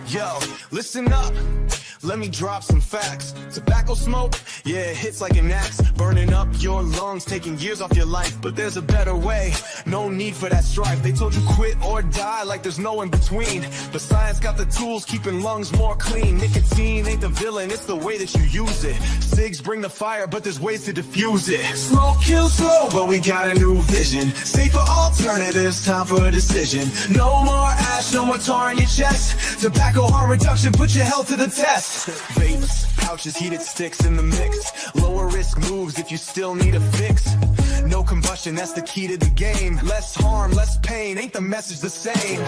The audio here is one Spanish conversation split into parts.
Yo, listen up. Let me drop some facts. Tobacco smoke, yeah, it hits like an axe, burning up your lungs, taking years off your life. But there's a better way, no need for that strife. They told you quit or die like there's no in between. But science got the tools, keeping lungs more clean. Nicotine ain't the villain, it's the way that you use it. Cigs bring the fire, but there's ways to diffuse it. Smoke kills slow, but we got a new vision. Safer alternatives, time for a decision. No more ash, no more tar in your chest. Tobacco harm reduction, put your health to the test. Vapes, pouches, heated sticks in the mix. Lower risk moves if you still need a fix. No combustion, that's the key to the game. Less harm, less pain, ain't the message the same?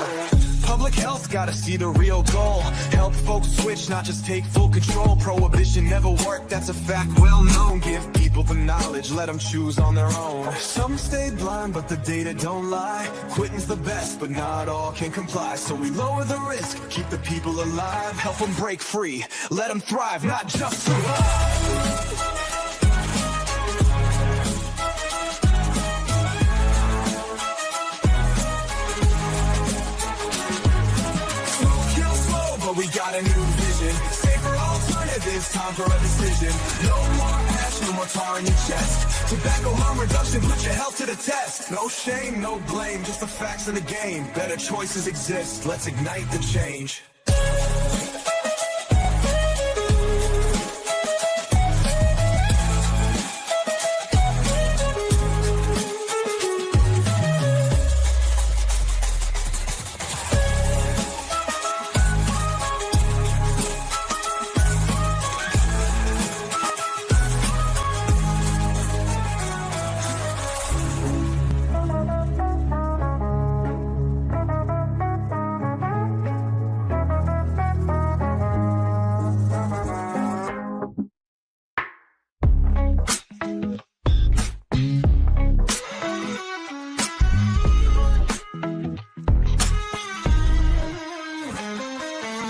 Public health gotta see the real goal. Help folks switch, not just take full control. Prohibition never worked, that's a fact well known. Give people the knowledge, let them choose on their own. Some stay blind, but the data don't lie. Quitting's the best, but not all can comply. So we lower the risk, keep the people alive. Help them break free, let them thrive, not just survive. We got a new vision. Safer alternatives, time for a decision. No more ash, no more tar in your chest. Tobacco harm reduction, put your health to the test. No shame, no blame, just the facts of the game. Better choices exist, let's ignite the change.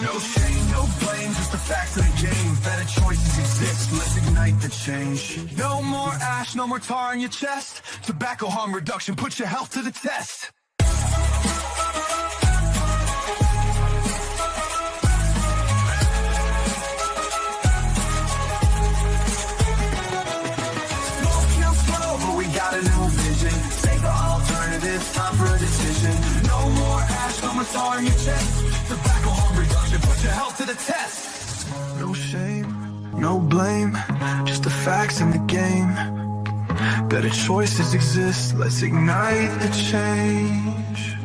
No shame, no blame, just the facts of the game. Better choices exist, let's ignite the change. No more ash, no more tar in your chest. Tobacco harm reduction, put your health to the test. Smoke kills slow, but we got a new vision. Safer alternatives, time for a decision. No more ash, no more tar in your chest. Tobacco harm reduction, put your health to the test. No shame, no blame, just the facts in the game. Better choices exist, let's ignite the change.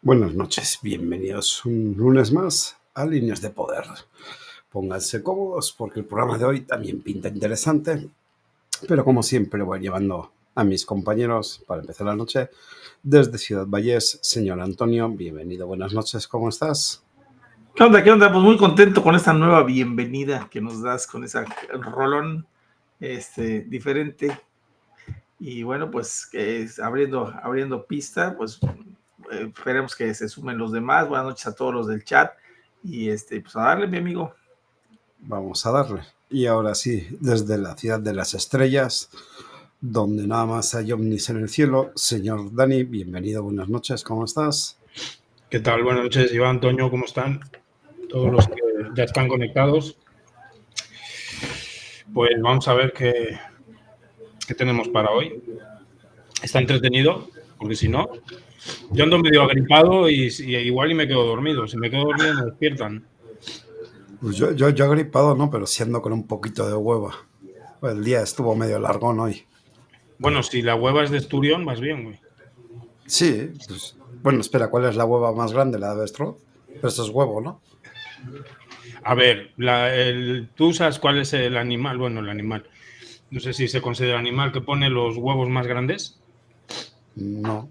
Buenas noches, bienvenidos un lunes más a Líneas de Poder. Pónganse cómodos porque el programa de hoy también pinta interesante, pero como siempre voy llevando a mis compañeros para empezar la noche desde Ciudad Vallés. Señor Antonio, bienvenido, buenas noches, ¿cómo estás? ¿Qué onda? ¿Qué onda? Pues muy contento con esta nueva bienvenida que nos das con esa rolón diferente. Y bueno, pues abriendo pista, pues esperemos que se sumen los demás. Buenas noches a todos los del chat. Y pues a darle, mi amigo. Vamos a darle. Y ahora sí, desde la ciudad de las estrellas, donde nada más hay ovnis en el cielo, señor Dani, bienvenido, buenas noches, ¿cómo estás? ¿Qué tal? Buenas noches, Iván, Antonio, ¿cómo están? Todos los que ya están conectados. Pues vamos a ver qué tenemos para hoy. Está entretenido, porque si no, yo ando medio agripado y igual y me quedo dormido. Si me quedo dormido me despiertan. Pues yo agripado no, pero sí ando con un poquito de hueva. Pues el día estuvo medio largón hoy. Bueno, si la hueva es de esturión, más bien, güey. Sí, pues, bueno, espera, ¿cuál es la hueva más grande? ¿La de avestruz? Pero eso es huevo, ¿no? A ver, ¿tú sabes cuál es el animal? Bueno, el animal. No sé si se considera animal que pone los huevos más grandes. No.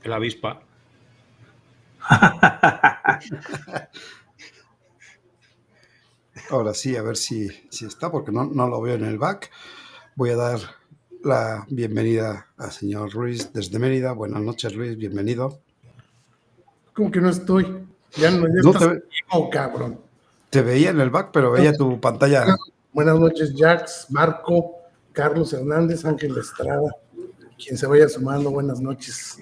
El avispa. Ahora sí, a ver si está, porque no lo veo en el back. Voy a dar la bienvenida al señor Luis desde Mérida. Buenas noches, Luis, bienvenido. ¿Cómo que no estoy? Ya no, ya No estás te, ciego, cabrón. te veía en el back, pero veía tu pantalla. Buenas noches, Jax, Marco, Carlos Hernández, Ángel Estrada. Quien se vaya sumando, buenas noches.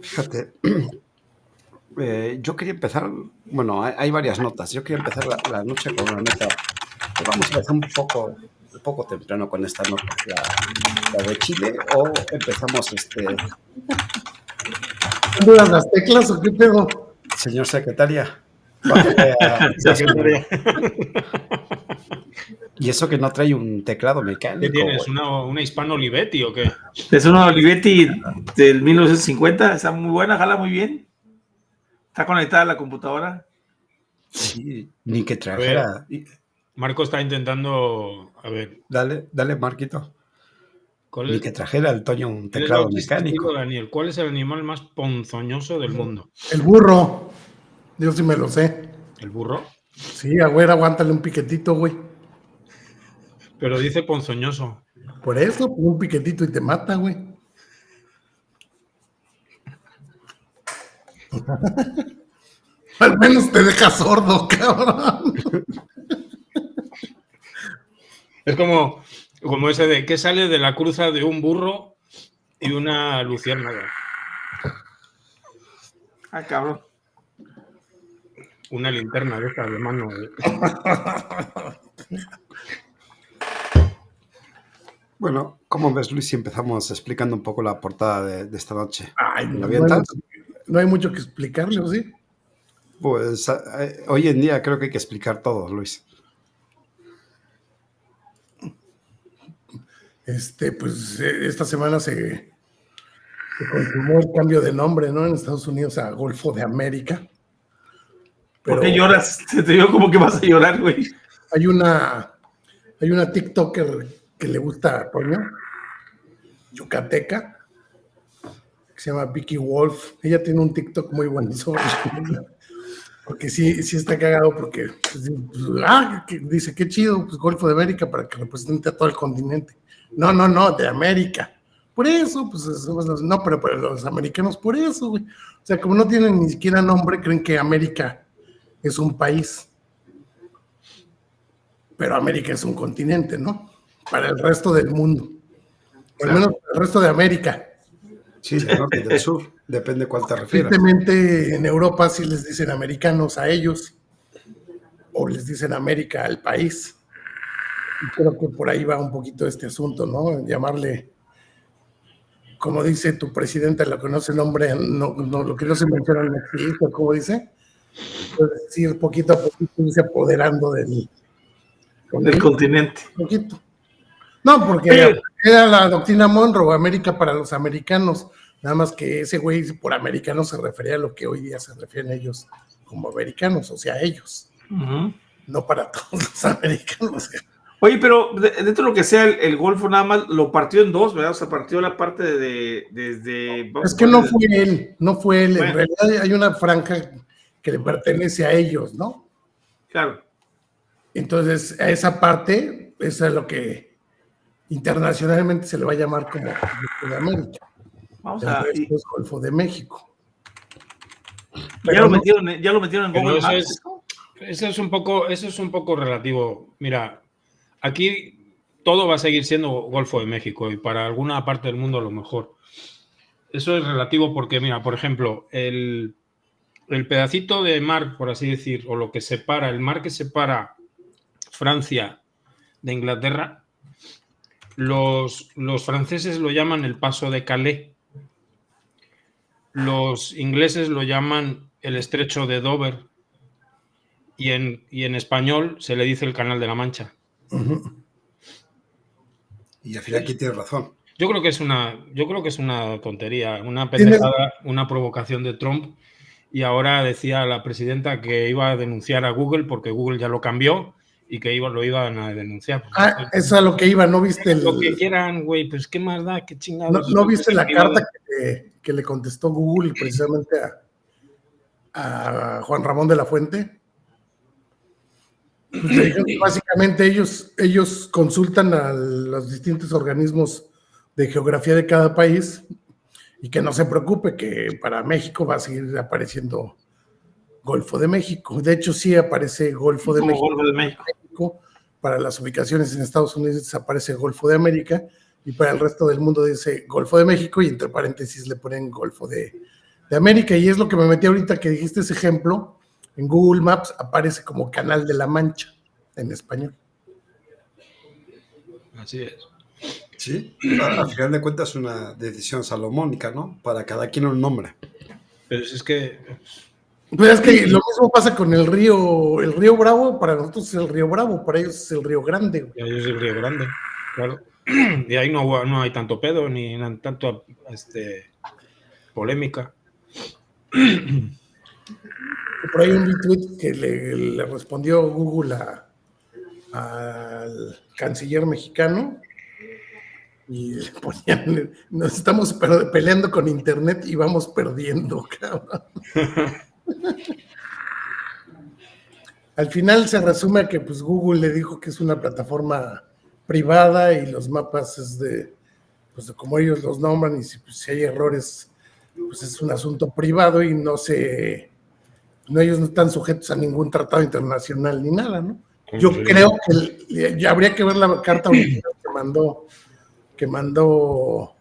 Fíjate, yo quería empezar, bueno, hay varias notas. Yo quería empezar la noche con una nota. Vamos a empezar un poco temprano con esta nota, la de Chile, o empezamos, ¿Dudas las teclas o qué pedo? señor secretaria. Bájale Secretaria. Y eso que no trae un teclado mecánico. ¿Qué tienes? güey. ¿Una Hispano Olivetti o qué? Es una Olivetti del 1950, está muy buena, jala muy bien. Está conectada a la computadora. Sí, ni que trajera. Marco está intentando. A ver. Dale, Marquito. ¿Cuál Ni es? que trajera el Toño un ¿Cuál es teclado el chiste, mecánico. Daniel? ¿Cuál es el animal más ponzoñoso del mundo? El burro. Yo sí me lo sé. ¿El burro? Sí, a ver, aguántale un piquetito, güey. Pero dice ponzoñoso. Por eso, un piquetito y te mata, güey. Al menos te deja sordo, cabrón. Es como ese de que sale de la cruza de un burro y una luciérnaga. Ah, cabrón. Una linterna de esta de mano. Bueno, ¿cómo ves, Luis, si empezamos explicando un poco la portada de esta noche? Ay, ¿Me no, avientas? no hay mucho que explicarle, ¿o sí? Pues hoy en día creo que hay que explicar todo, Luis. Pues esta semana se confirmó el cambio de nombre, ¿no? En Estados Unidos a Golfo de América. ¿Por qué lloras? Se te dio como que vas a llorar, güey. Hay una TikToker que le gusta a Toño, yucateca, que se llama Vicky Wolf. Ella tiene un TikTok muy bueno sobre eso, porque sí está cagado, porque que dice, qué chido, pues Golfo de América para que represente a todo el continente. No, de América. Por eso, pues, no, pero los americanos, por eso, güey. O sea, como no tienen ni siquiera nombre, creen que América es un país. Pero América es un continente, ¿no? Para el resto del mundo. Al menos el resto de América. Sí, del norte y del sur, depende cuál te refieras. Tristemente en Europa sí les dicen americanos a ellos, o les dicen América al país. Y creo que por ahí va un poquito este asunto, ¿no? Llamarle, como dice tu presidenta, lo que no se nombra, lo que no se menciona en el como dice, es decir, poquito a poquito irse apoderando del continente. Poquito. No, porque era la doctrina Monroe, América para los americanos, nada más que ese güey por americano se refería a lo que hoy día se refieren ellos como americanos, o sea, ellos, no para todos los americanos. Oye, pero dentro de lo que sea el Golfo, nada más lo partió en dos, ¿verdad? O sea, partió la parte desde... Es que no fue él, Bueno. En realidad hay una franja que le pertenece a ellos, ¿no? Claro. Entonces, a esa parte, eso es lo que internacionalmente se le va a llamar como Golfo de América. Vamos El a... resto es Golfo de México. Ya lo metieron en Pero Google eso Maps. eso es un poco relativo. Mira, aquí todo va a seguir siendo Golfo de México y para alguna parte del mundo a lo mejor. Eso es relativo porque, mira, por ejemplo, el pedacito de mar, por así decir, o lo que separa, el mar que separa Francia de Inglaterra, los franceses lo llaman el Paso de Calais. Los ingleses lo llaman el Estrecho de Dover. Y en español se le dice el Canal de la Mancha. Y al final aquí tienes razón. Yo creo que es una tontería, una pendejada, una provocación de Trump. Y ahora decía la presidenta que iba a denunciar a Google porque Google ya lo cambió y que lo iban a denunciar. Eso es a lo que iba, ¿no viste? Lo que quieran, güey, pues qué más da, qué chingados. ¿No viste la carta que le contestó Google precisamente a Juan Ramón de la Fuente? Pues básicamente ellos consultan a los distintos organismos de geografía de cada país y que no se preocupe que para México va a seguir apareciendo Golfo de México. De hecho, sí aparece Golfo de Como México. Golfo de México. Para las ubicaciones en Estados Unidos aparece Golfo de América y para el resto del mundo dice Golfo de México y entre paréntesis le ponen Golfo de América. Y es lo que me metí ahorita que dijiste ese ejemplo. En Google Maps aparece como Canal de la Mancha en español. Así es. Sí, al final de cuentas es una decisión salomónica, ¿no? Para cada quien un nombre. Pero es que Pues es que lo mismo pasa con el río Bravo, para nosotros es el río Bravo, para ellos es el río Grande. Güey. ya yo soy Río Grande, claro. Y ahí no hay tanto pedo ni tanto polémica. Por ahí un tweet que le respondió Google al canciller mexicano y le ponían, nos estamos peleando con internet y vamos perdiendo, cabrón. Al final se resume a que pues Google le dijo que es una plataforma privada y los mapas es de como ellos los nombran y si hay errores pues es un asunto privado y ellos no están sujetos a ningún tratado internacional ni nada, ¿no? Yo creo que ya habría que ver la carta original que mandó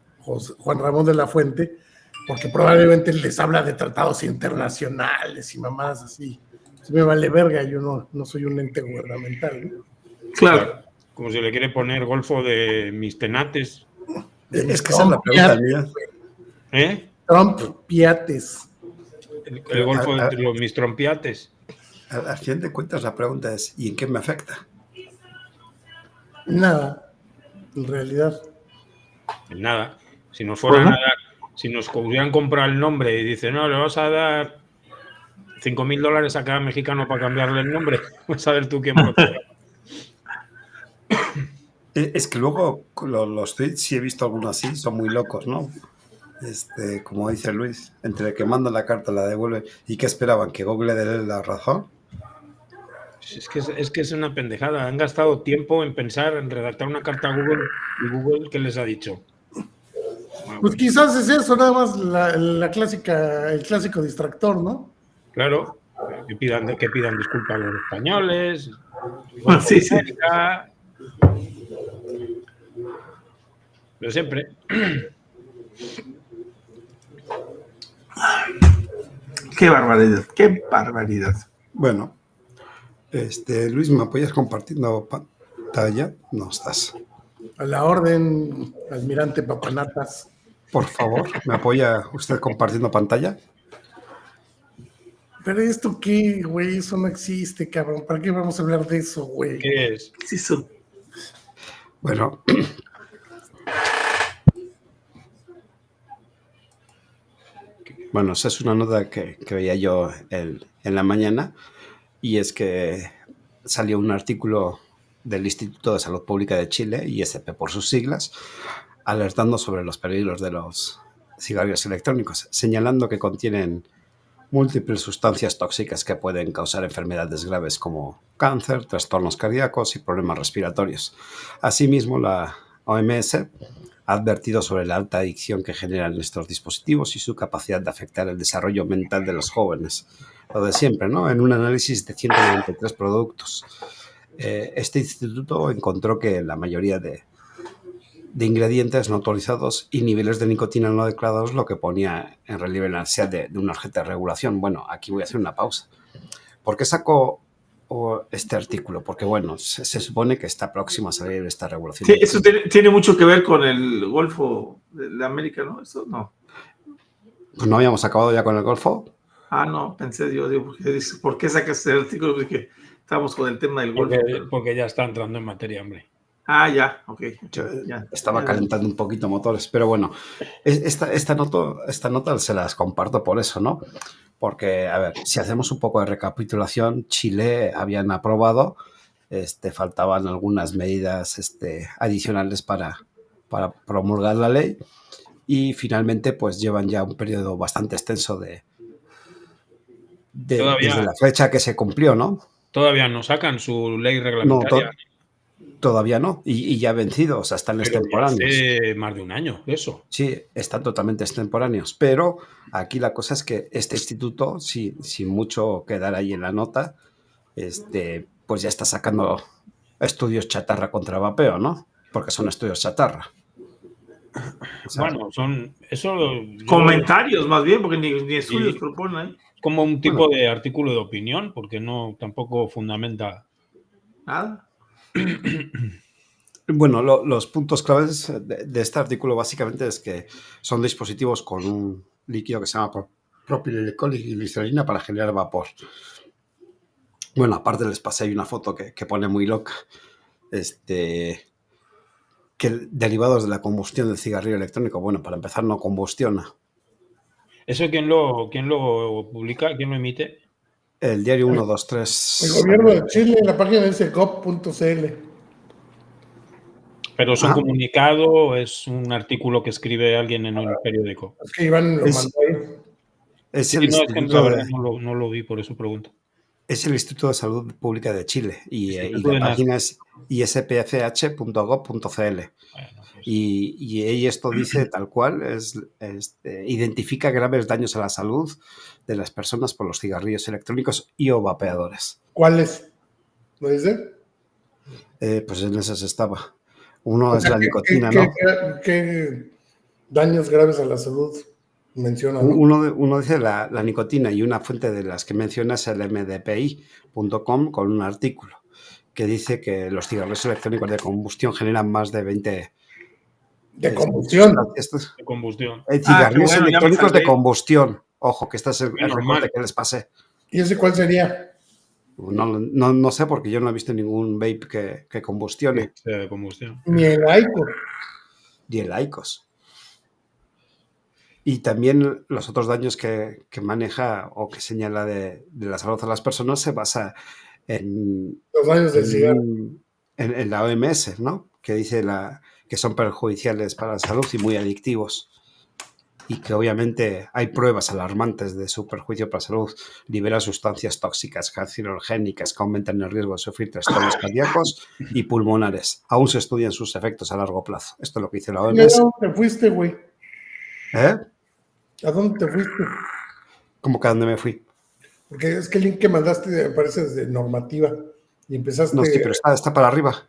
Juan Ramón de la Fuente, porque probablemente les habla de tratados internacionales y mamadas así. Pues me vale verga, yo no soy un ente gubernamental, ¿no? Claro. Como si le quiere poner Golfo de mis tenates. Es que Esa es la pregunta mía. Trump Piates. El Golfo de mis trompiates. Al fin de cuentas la pregunta es, ¿y en qué me afecta? Nada, en realidad. Nada. Si nos fueran a dar, si nos hubieran comprado el nombre y dicen, no, le vas a dar $5,000 a cada mexicano para cambiarle el nombre, vas a ver tú quién protege. Es que luego los tweets, si he visto algunos así, son muy locos, ¿no? Como dice Luis, entre que manda la carta, la devuelve, ¿y qué esperaban? ¿Que Google le dé la razón? Es que es una pendejada. Han gastado tiempo en pensar, en redactar una carta a Google y Google, ¿qué les ha dicho? Pues quizás es eso, nada más el clásico distractor, ¿no? Claro, que pidan disculpas a los españoles. Sí. Pero siempre. Qué barbaridad. Bueno, Luis, ¿me apoyas compartiendo pantalla? No estás. A la orden, almirante Papanatas. Por favor, ¿me apoya usted compartiendo pantalla? Pero esto qué, güey, eso no existe, cabrón. ¿Para qué vamos a hablar de eso, güey? ¿Qué es? ¿Qué es eso? Bueno. Bueno, esa es una nota que veía yo en la mañana, y es que salió un artículo del Instituto de Salud Pública de Chile, ISP por sus siglas, alertando sobre los peligros de los cigarrillos electrónicos, señalando que contienen múltiples sustancias tóxicas que pueden causar enfermedades graves como cáncer, trastornos cardíacos y problemas respiratorios. Asimismo, la OMS ha advertido sobre la alta adicción que generan estos dispositivos y su capacidad de afectar el desarrollo mental de los jóvenes. Lo de siempre, ¿no? En un análisis de 193 productos, este instituto encontró que la mayoría de ingredientes no autorizados y niveles de nicotina no declarados, lo que ponía en relieve la necesidad de una urgente regulación. Bueno, aquí voy a hacer una pausa. ¿Por qué saco este artículo? Porque, bueno, se supone que está próximo a salir esta regulación. Sí, eso tiene mucho que ver con el Golfo de América, ¿no? Eso no. Pues no habíamos acabado ya con el Golfo. No, pensé, digo, ¿por qué sacas el artículo? Porque estamos con el tema del Golfo. Porque ya está entrando en materia, hombre. Ya, ok. Estaba calentando un poquito motores, pero bueno, esta nota se las comparto por eso, ¿no? Porque, a ver, si hacemos un poco de recapitulación, Chile habían aprobado, faltaban algunas medidas adicionales para promulgar la ley, y finalmente pues llevan ya un periodo bastante extenso desde la fecha que se cumplió, ¿no? Todavía no sacan su ley reglamentaria. Todavía no, y ya ha vencido, o sea, están Pero ya extemporáneos. hace más de un año, eso. Sí, están totalmente extemporáneos, pero aquí la cosa es que este instituto, sin mucho quedar ahí en la nota, pues ya está sacando estudios chatarra contra vapeo, ¿no? Porque son estudios chatarra. O sea, Bueno, eso Comentarios más bien, porque ni estudios Sí. proponen ahí. como un tipo de artículo de opinión, porque no tampoco fundamenta. Nada. bueno, los puntos claves de este artículo básicamente es que son dispositivos con un líquido que se llama propilglicol y glicerina para generar vapor. Bueno, aparte les pasé ahí una foto que pone muy loca. Que derivados de la combustión del cigarrillo electrónico, bueno, para empezar no combustiona. ¿Eso quién lo publica? ¿Quién lo emite? El diario El 123. gobierno de Chile, en la página es gov.cl. ¿Pero es un Ah. comunicado o es un artículo que escribe alguien en un periódico? Es que Iván lo Es- mandó ahí. Es Sí, el no, es que la Instituto verdad de, no lo vi, por eso pregunto. es el Instituto de Salud Pública de Chile y Instituto la de página es ispfh.gov.cl. Bueno, pues, Y esto dice tal cual, identifica graves daños a la salud de las personas por los cigarrillos electrónicos y o vapeadores. ¿Cuáles? ¿Lo dice? Pues en esas estaba. Uno O es sea, la nicotina, ¿no? ¿qué daños graves a la salud menciona, no? Uno dice la nicotina y una fuente de las que mencionas es el mdpi.com con un artículo que dice que los cigarrillos electrónicos de combustión generan más de 20 De combustión. sustancias. de combustión. Cigarrillos qué bueno, ya me electrónicos de salvé. combustión. Ojo, que este es el Menos recorte mal. que les pasé. ¿Y ese cuál sería? No sé porque yo no he visto ningún vape que combustione. De combustión. Ni el ICO. Y el IQOS. Y también los otros daños que maneja o que señala de la salud de las personas se basa en, Los daños del cigarro. en la OMS, ¿no? Que dice que son perjudiciales para la salud y muy adictivos. Y que obviamente hay pruebas alarmantes de su perjuicio para la salud. Libera sustancias tóxicas, carcinogénicas, que aumentan el riesgo de sufrir trastornos cardíacos y pulmonares. Aún se estudian sus efectos a largo plazo. Esto es lo que dice la ¿Y a OMS. dónde te fuiste, güey? ¿Eh? ¿A dónde te fuiste? ¿Cómo que a dónde me fui? Porque es que el link que mandaste me parece desde normativa. Y No, sí, pero está para arriba.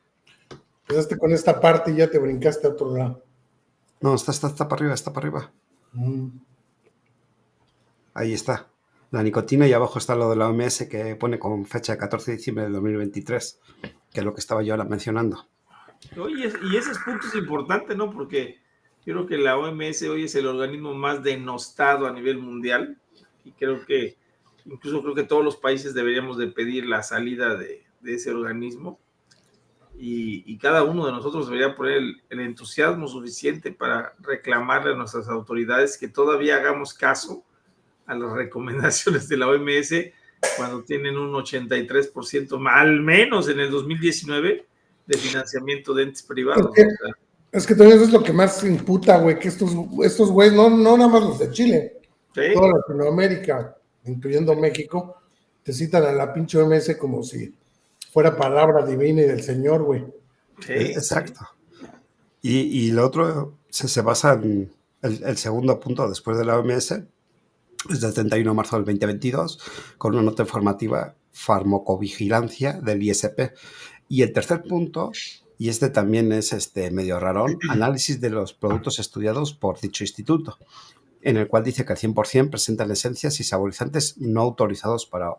empezaste con esta parte y ya te brincaste a otro lado. No, está para arriba, está para arriba. Mm. Ahí está. La nicotina y abajo está lo de la OMS que pone con fecha de 14 de diciembre de 2023, que es lo que estaba yo ahora mencionando. Oye, y ese punto es importante, ¿no? Porque yo creo que la OMS hoy es el organismo más denostado a nivel mundial y incluso creo que todos los países deberíamos de pedir la salida de ese organismo y cada uno de nosotros debería poner el entusiasmo suficiente para reclamarle a nuestras autoridades que todavía hagamos caso a las recomendaciones de la OMS cuando tienen un 83% al menos en el 2019 de financiamiento de entes privados. Es que todavía eso es lo que más imputa, güey, que estos güeyes, no nada más los de Chile, ¿Sí? toda Latinoamérica, incluyendo México, te citan a la pinche OMS como si fuera palabra divina y del Señor, güey. Sí, exacto. Y lo otro se basa en el segundo punto después de la OMS, es del 31 de marzo del 2022, con una nota informativa farmacovigilancia del ISP. Y el tercer punto, y este también es medio rarón, análisis de los productos estudiados por dicho instituto, en el cual dice que al 100% presentan esencias y saborizantes no autorizados para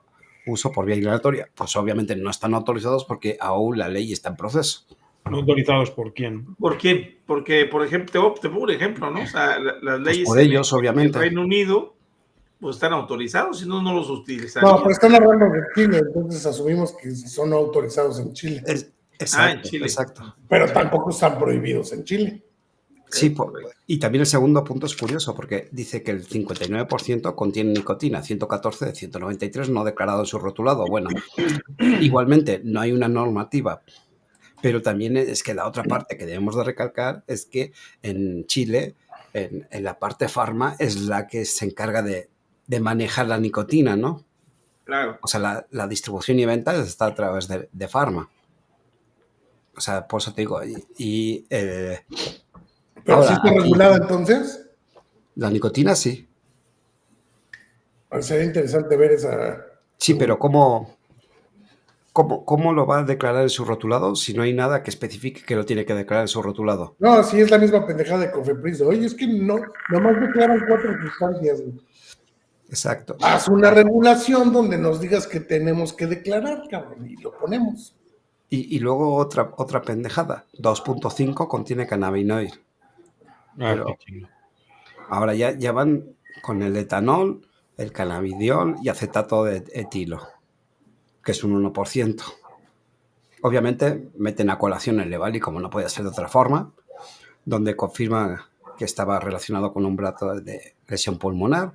uso por vía inhalatoria. Pues obviamente no están autorizados porque aún la ley está en proceso. ¿No autorizados por quién? ¿Por quién? Porque, por ejemplo, te pongo un ejemplo, ¿no? O sea, las leyes por ellos, obviamente. en Reino Unido pues están autorizados, si no, no los utilizarían. No, pero están hablando de Chile, entonces asumimos que son autorizados en Chile. Exacto, en Chile. Exacto. Pero tampoco están prohibidos en Chile. Sí, y también el segundo punto es curioso porque dice que el 59% contiene nicotina, 114 de 193 no declarado en su rotulado. Bueno, igualmente no hay una normativa, pero también es que la otra parte que debemos de recalcar es que en Chile, en la parte farma, es la que se encarga de manejar la nicotina, ¿no? Claro. O sea, la distribución y venta está a través de farma. O sea, por eso te digo. Pero ahora, sí está aquí, regulada entonces. la nicotina sí. Sería interesante ver esa. Sí, pero ¿cómo lo va a declarar en su rotulado si no hay nada que especifique que lo tiene que declarar en su rotulado? No, sí es la misma pendejada de Cofepris. Oye, es que no, nomás declaran 4 sustancias. Güey. Exacto. Haz una regulación donde nos digas que tenemos que declarar, cabrón, y lo ponemos. Y luego otra pendejada. 2.5 contiene cannabinoid. Ah, qué Pero chingo. ahora ya van con el etanol, el cannabidiol y acetato de etilo, que es un 1%. Obviamente meten a colación el Levali, como no puede ser de otra forma, donde confirma que estaba relacionado con un brazo de lesión pulmonar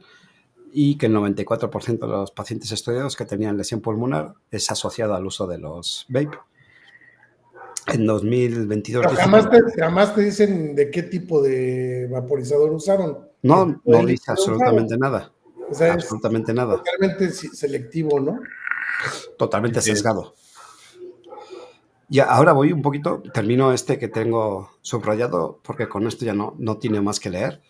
y que el 94% de los pacientes estudiados que tenían lesión pulmonar es asociado al uso de los vape. En 2022 Pero jamás te dicen de qué tipo de vaporizador usaron. no El dice líquido absolutamente usado. nada. O sea, es Absolutamente nada. totalmente selectivo, ¿no? Totalmente Sí. sesgado. Y ahora voy un poquito, termino este que tengo subrayado, porque con esto ya no tiene más que leer.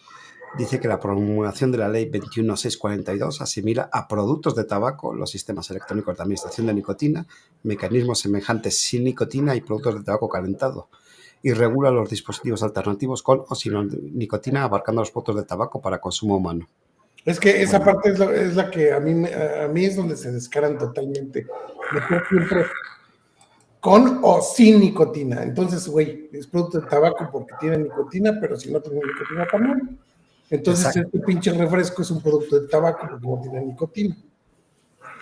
Dice que la promulgación de la ley 21642 asimila a productos de tabaco los sistemas electrónicos de administración de nicotina, mecanismos semejantes sin nicotina y productos de tabaco calentado, y regula los dispositivos alternativos con o sin nicotina, abarcando los productos de tabaco para consumo humano. Es que esa parte es la que a mí es donde se descaran totalmente. Meter siempre con o sin nicotina. Entonces, güey, es producto de tabaco porque tiene nicotina, pero si no tiene nicotina también. Entonces, Exacto. este pinche refresco es un producto de tabaco porque no tiene nicotina.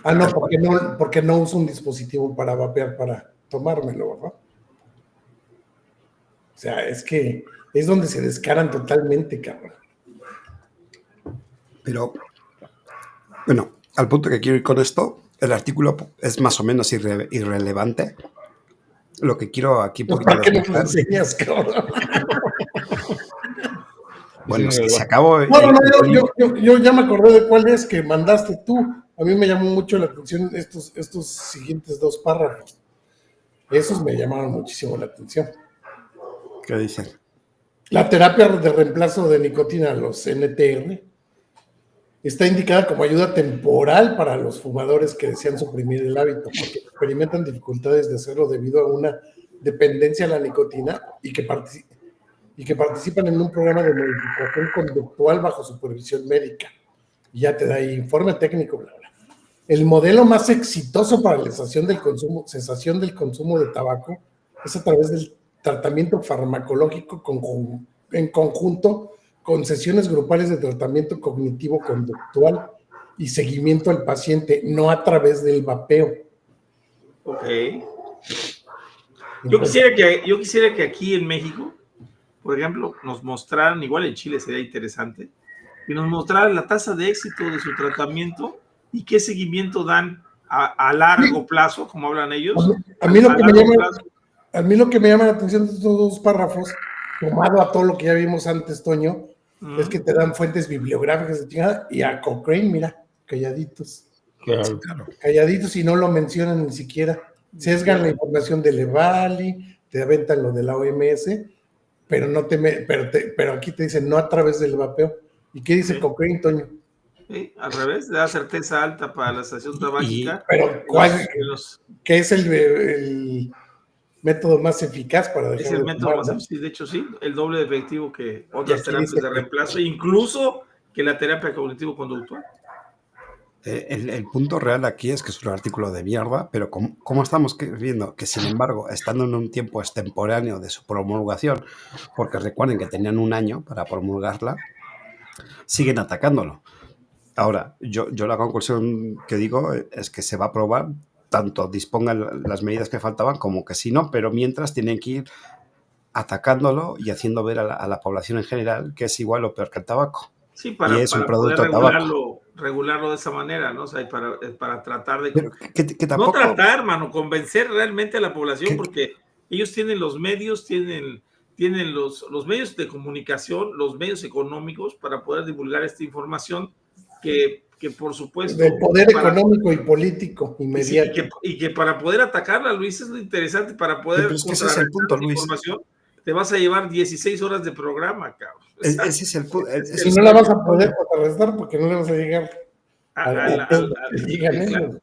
Ah, no, Tal cual. porque no uso un dispositivo para vapear para tomármelo, ¿verdad? O sea, es que es donde se descaran totalmente, cabrón. Pero, bueno, al punto que quiero ir con esto, el artículo es más o menos irrelevante. Lo que quiero aquí un Pues, poquito ¿para qué nos lo desmontar. enseñas, cabrón? Bueno, Sí, se acabó. Yo ya me acordé de cuál es que mandaste tú. A mí me llamó mucho la atención estos siguientes 2 párrafos. Esos me llamaron muchísimo la atención. ¿Qué dicen? La terapia de reemplazo de nicotina, los NTR, está indicada como ayuda temporal para los fumadores que desean suprimir el hábito, porque experimentan dificultades de hacerlo debido a una dependencia a la nicotina y que participan en un programa de modificación conductual bajo supervisión médica. Y ya te da ahí informe técnico, bla, bla. El modelo más exitoso para la cesación del consumo de tabaco es a través del tratamiento farmacológico en conjunto con sesiones grupales de tratamiento cognitivo-conductual y seguimiento al paciente, no a través del vapeo. Ok. Yo quisiera que aquí en México, por ejemplo, nos mostraran, igual en Chile sería interesante, y nos mostraran la tasa de éxito de su tratamiento y qué seguimiento dan a largo plazo, como hablan ellos. A mí lo que me llama la atención de estos 2 párrafos, tomado a todo lo que ya vimos antes, Toño, es que te dan fuentes bibliográficas de chingada y a Cochrane, mira, calladitos. claro. Calladitos y no lo mencionan ni siquiera. Sesgan la información de Levali, te aventan lo de la OMS, pero aquí te dicen no a través del vapeo. ¿Y qué dice Cochrane, Toño? Sí, al revés, da certeza alta para la estación tabáquica. Pero ¿qué es el método más eficaz para dejar es el de método fumar, más ¿no? efectivo, de hecho sí, el doble de efectivo que otras terapias de que- reemplazo, incluso que la terapia cognitivo-conductual. El punto real aquí es que es un artículo de mierda, pero como estamos viendo que, sin embargo, estando en un tiempo extemporáneo de su promulgación, porque recuerden que tenían un año para promulgarla, siguen atacándolo. Ahora, yo la conclusión que digo es que se va a aprobar, tanto dispongan las medidas que faltaban como que sí, no, pero mientras tienen que ir atacándolo y haciendo ver a la población en general que es igual o peor que el tabaco. Sí, Y es un para poder producto de tabaco. regularlo de esa manera, ¿no? O sea, para tratar de... Pero que no tampoco... tratar, mano, convencer realmente a la población, que- porque ellos tienen los medios, tienen los medios de comunicación, los medios económicos para poder divulgar esta información que que por supuesto... Del poder económico y político inmediato. Sí, y que para poder atacarla, Luis, es lo interesante, para poder... Pero es que ese es el punto, Luis. Información, te vas a llevar 16 horas de programa, cabrón. Ese es el punto. Y no la vas a poder contrarrestar porque no le vas a llegar digan ellos.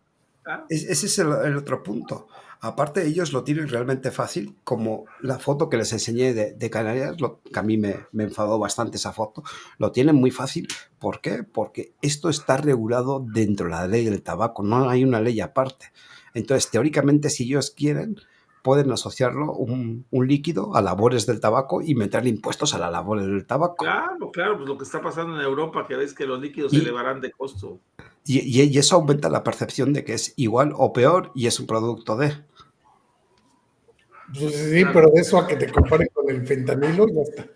Ese es el otro punto. Aparte, ellos lo tienen realmente fácil, como la foto que les enseñé de Canarias, que a mí me enfadó bastante esa foto, lo tienen muy fácil. ¿Por qué? Porque esto está regulado dentro de la ley del tabaco, no hay una ley aparte. Entonces, teóricamente, si ellos quieren, pueden asociarlo un líquido a labores del tabaco y meterle impuestos a las labores del tabaco. Claro, pues lo que está pasando en Europa, que ves que los líquidos se elevarán de costo. Y eso aumenta la percepción de que es igual o peor y es un producto de... Pues sí, pero de eso a que te comparen con el fentanilo, ya está.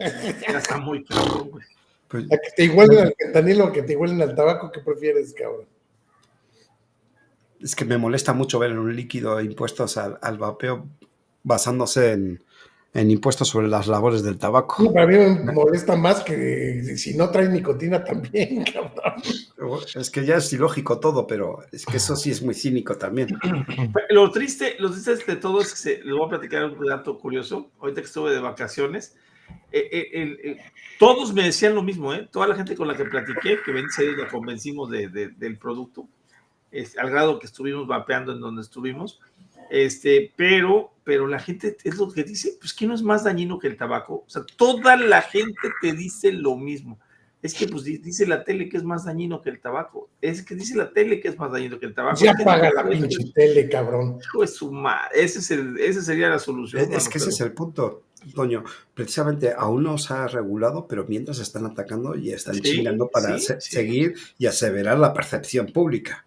Ya está muy claro, güey. Pues, A que te igualen al fentanilo o a que te igualen al tabaco, ¿qué prefieres, cabrón? es que me molesta mucho ver en un líquido impuestos al vapeo basándose en impuestos sobre las labores del tabaco. Sí, para mí me molesta más que si no trae nicotina también, cabrón. Es que ya es ilógico todo, pero es que eso sí es muy cínico también. Lo triste de todo es que les voy a platicar un dato curioso. Ahorita que estuve de vacaciones, todos me decían lo mismo, toda la gente con la que platiqué, que ven serio, la convencimos del producto, al grado que estuvimos vapeando en donde estuvimos, pero la gente es lo que dice, pues que no es más dañino que el tabaco. O sea, toda la gente te dice lo mismo. Es que pues dice la tele que es más dañino que el tabaco. Es que dice la tele que es más dañino que el tabaco. Ya apaga la pinche tele, cabrón. Hijo de su madre. Esa sería la solución. Es que ese es el punto, Toño. Precisamente aún no se ha regulado, pero mientras están atacando y están chingando para seguir y aseverar la percepción pública.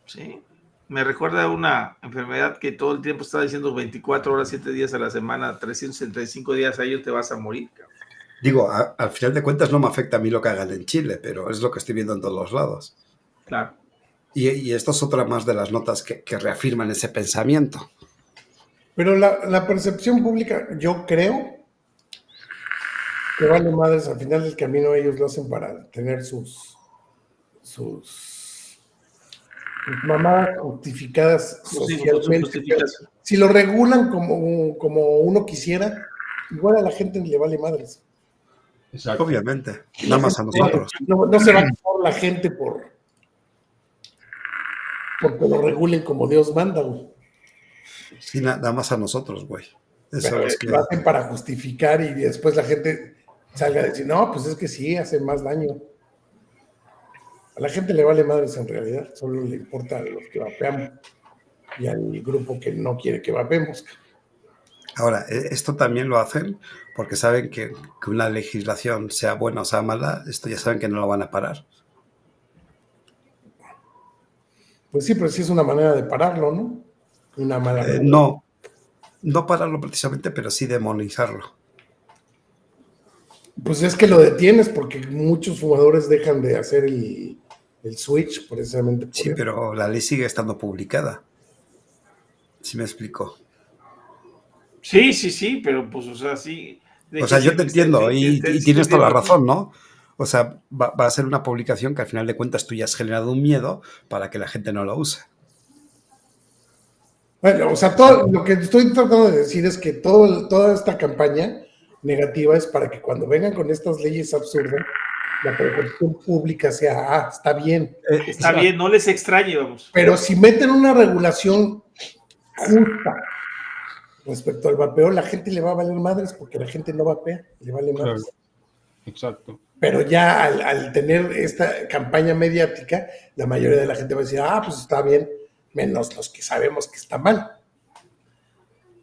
Sí. Me recuerda a una enfermedad que todo el tiempo estaba diciendo 24 horas, 7 días a la semana, 365 días a ello te vas a morir, cabrón. Digo, al final de cuentas no me afecta a mí lo que hagan en Chile, pero es lo que estoy viendo en todos los lados. Claro. Y esto es otra más de las notas que reafirman ese pensamiento. Pero la percepción pública, yo creo que vale madres, al final del camino ellos lo hacen para tener sus mamadas justificadas socialmente. Si lo regulan como uno quisiera, igual a la gente le vale madres. Exacto. Obviamente, nada más a nosotros. No se va a quedar la gente porque lo regulen como Dios manda, güey. Sí, nada más a nosotros, güey. Eso es que lo hacen para justificar y después la gente salga a decir, no, pues es que sí, hace más daño. A la gente le vale madres en realidad, solo le importa a los que vapeamos y al grupo que no quiere que vapeemos. Ahora, esto también lo hacen porque saben que una legislación, sea buena o sea mala, esto ya saben que no lo van a parar. Pues sí, pero sí es una manera de pararlo, ¿no? Una mala manera. No pararlo precisamente, pero sí demonizarlo. Pues es que lo detienes porque muchos fumadores dejan de hacer el switch precisamente por Sí, eso. pero la ley sigue estando publicada. ¿Sí me explico? Sí, pero pues, o sea, sí. O sea, yo te entiendo y tienes toda la razón, ¿no? O sea, va a ser una publicación que al final de cuentas tú ya has generado un miedo para que la gente no lo use. Bueno, o sea, todo lo que estoy tratando de decir es que toda esta campaña negativa es para que cuando vengan con estas leyes absurdas, la percepción pública sea, está bien. Está bien, no les extrañe, vamos. Pero si meten una regulación justa respecto al vapeo, la gente le va a valer madres porque la gente no vapea, le vale madres. Claro. Exacto. Pero ya al tener esta campaña mediática, la mayoría de la gente va a decir, pues está bien, menos los que sabemos que está mal.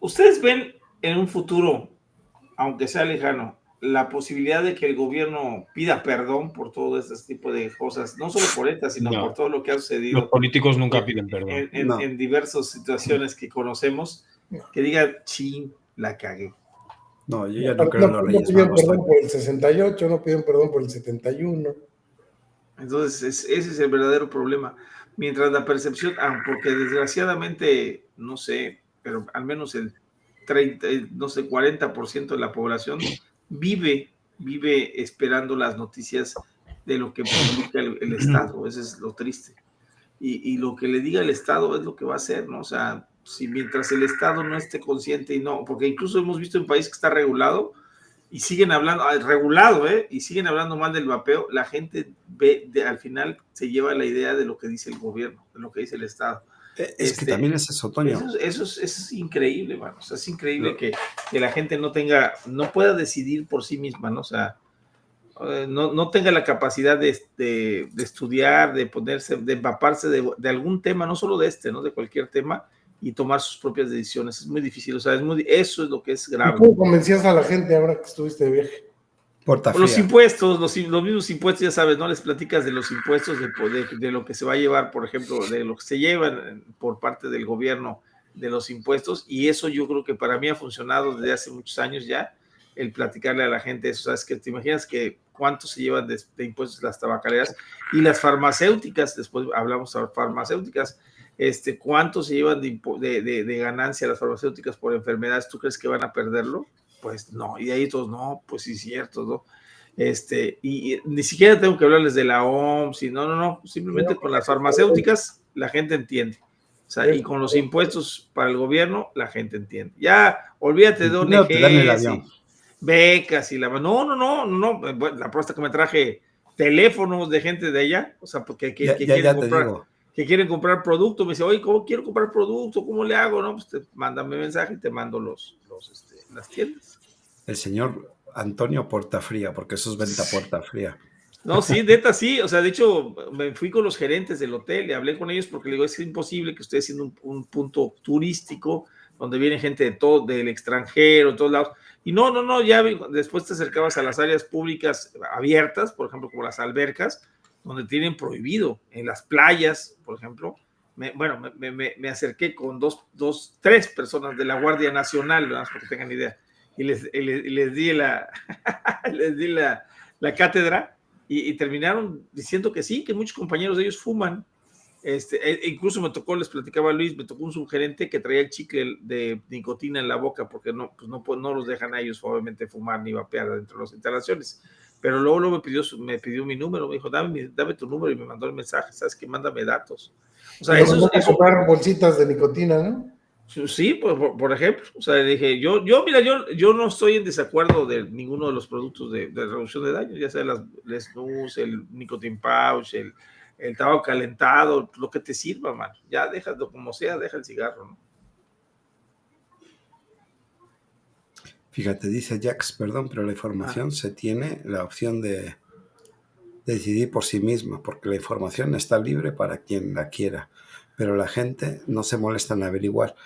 ¿Ustedes ven en un futuro, aunque sea lejano, la posibilidad de que el gobierno pida perdón por todo este tipo de cosas, no solo por estas, sino por todo lo que ha sucedido? Los políticos nunca piden perdón. En diversas situaciones que conocemos, que digan, chin, la cagué. No, yo ya no creo en los Reyes Magos. No pidieron Magos. perdón por el 68, no pidieron perdón por el 71. Entonces, ese es el verdadero problema. Mientras la percepción, porque desgraciadamente, no sé, pero al menos el 40% de la población vive esperando las noticias de lo que publica el Estado. Eso es lo triste. Y lo que le diga el Estado es lo que va a hacer, ¿no? O sea, si mientras el Estado no esté consciente y no, porque incluso hemos visto en países que está regulado y siguen hablando, regulado, y siguen hablando mal del vapeo, la gente ve, al final se lleva la idea de lo que dice el gobierno, de lo que dice el Estado. Es que también es eso, Toño. Eso es increíble, man. O sea, es increíble que la gente no pueda decidir por sí misma, ¿no? O sea, no tenga la capacidad de estudiar, de ponerse, de empaparse de algún tema, no solo de ¿no? De cualquier tema, y tomar sus propias decisiones. Es muy difícil, o sea, eso es lo que es grave. ¿Cómo convencías a la gente ahora que estuviste de viaje? Los impuestos, los mismos impuestos, ya sabes, ¿no? Les platicas de los impuestos, de lo que se va a llevar, por ejemplo, de lo que se llevan por parte del gobierno de los impuestos, y eso yo creo que para mí ha funcionado desde hace muchos años ya, el platicarle a la gente eso. ¿Sabes? Que te imaginas que cuánto se llevan de impuestos las tabacaleras y las farmacéuticas, después hablamos de farmacéuticas, cuánto se llevan de ganancia las farmacéuticas por enfermedades. ¿Tú crees que van a perderlo? Pues no, y ahí todos, no, pues sí, cierto, ¿no? Y ni siquiera tengo que hablarles de la OMS, no, simplemente con las farmacéuticas la gente entiende. O sea, y con los impuestos para el gobierno la gente entiende. Ya, olvídate de ONGs y becas y la... No, la propuesta que me traje teléfonos de gente de allá, o sea, porque que quieren comprar producto, me dice, oye, ¿cómo quiero comprar producto? ¿Cómo le hago? No, pues mándame mensaje y te mando las tiendas. El señor Antonio Portafría, porque eso es venta puerta fría. No, sí, neta, sí. O sea, de hecho, me fui con los gerentes del hotel y hablé con ellos porque le digo, es imposible que ustedes siendo un punto turístico donde viene gente de todo, del extranjero, de todos lados. Y no, ya después te acercabas a las áreas públicas abiertas, por ejemplo, como las albercas, donde tienen prohibido, en las playas, por ejemplo. Me acerqué con tres personas de la Guardia Nacional, ¿verdad? Para que tengan idea, y les di la cátedra y terminaron diciendo que sí, que muchos compañeros de ellos fuman. Incluso les platicaba a Luis, me tocó un subgerente que traía el chicle de nicotina en la boca porque no los dejan a ellos obviamente fumar ni vapear dentro de las instalaciones. Pero luego me pidió mi número, me dijo, dame tu número, y me mandó el mensaje, ¿sabes qué? Mándame datos. O sea, eso comprar bolsitas de nicotina, ¿no? Sí, por ejemplo. O sea, dije, yo no estoy en desacuerdo de ninguno de los productos de reducción de daño, ya sea el snus, el nicotine pouch, el tabaco calentado, lo que te sirva, man. Ya déjalo como sea, deja el cigarro, ¿no? Fíjate, dice Jax, perdón, pero la información se tiene la opción de decidir por sí misma, porque la información está libre para quien la quiera, pero la gente no se molesta en averiguar.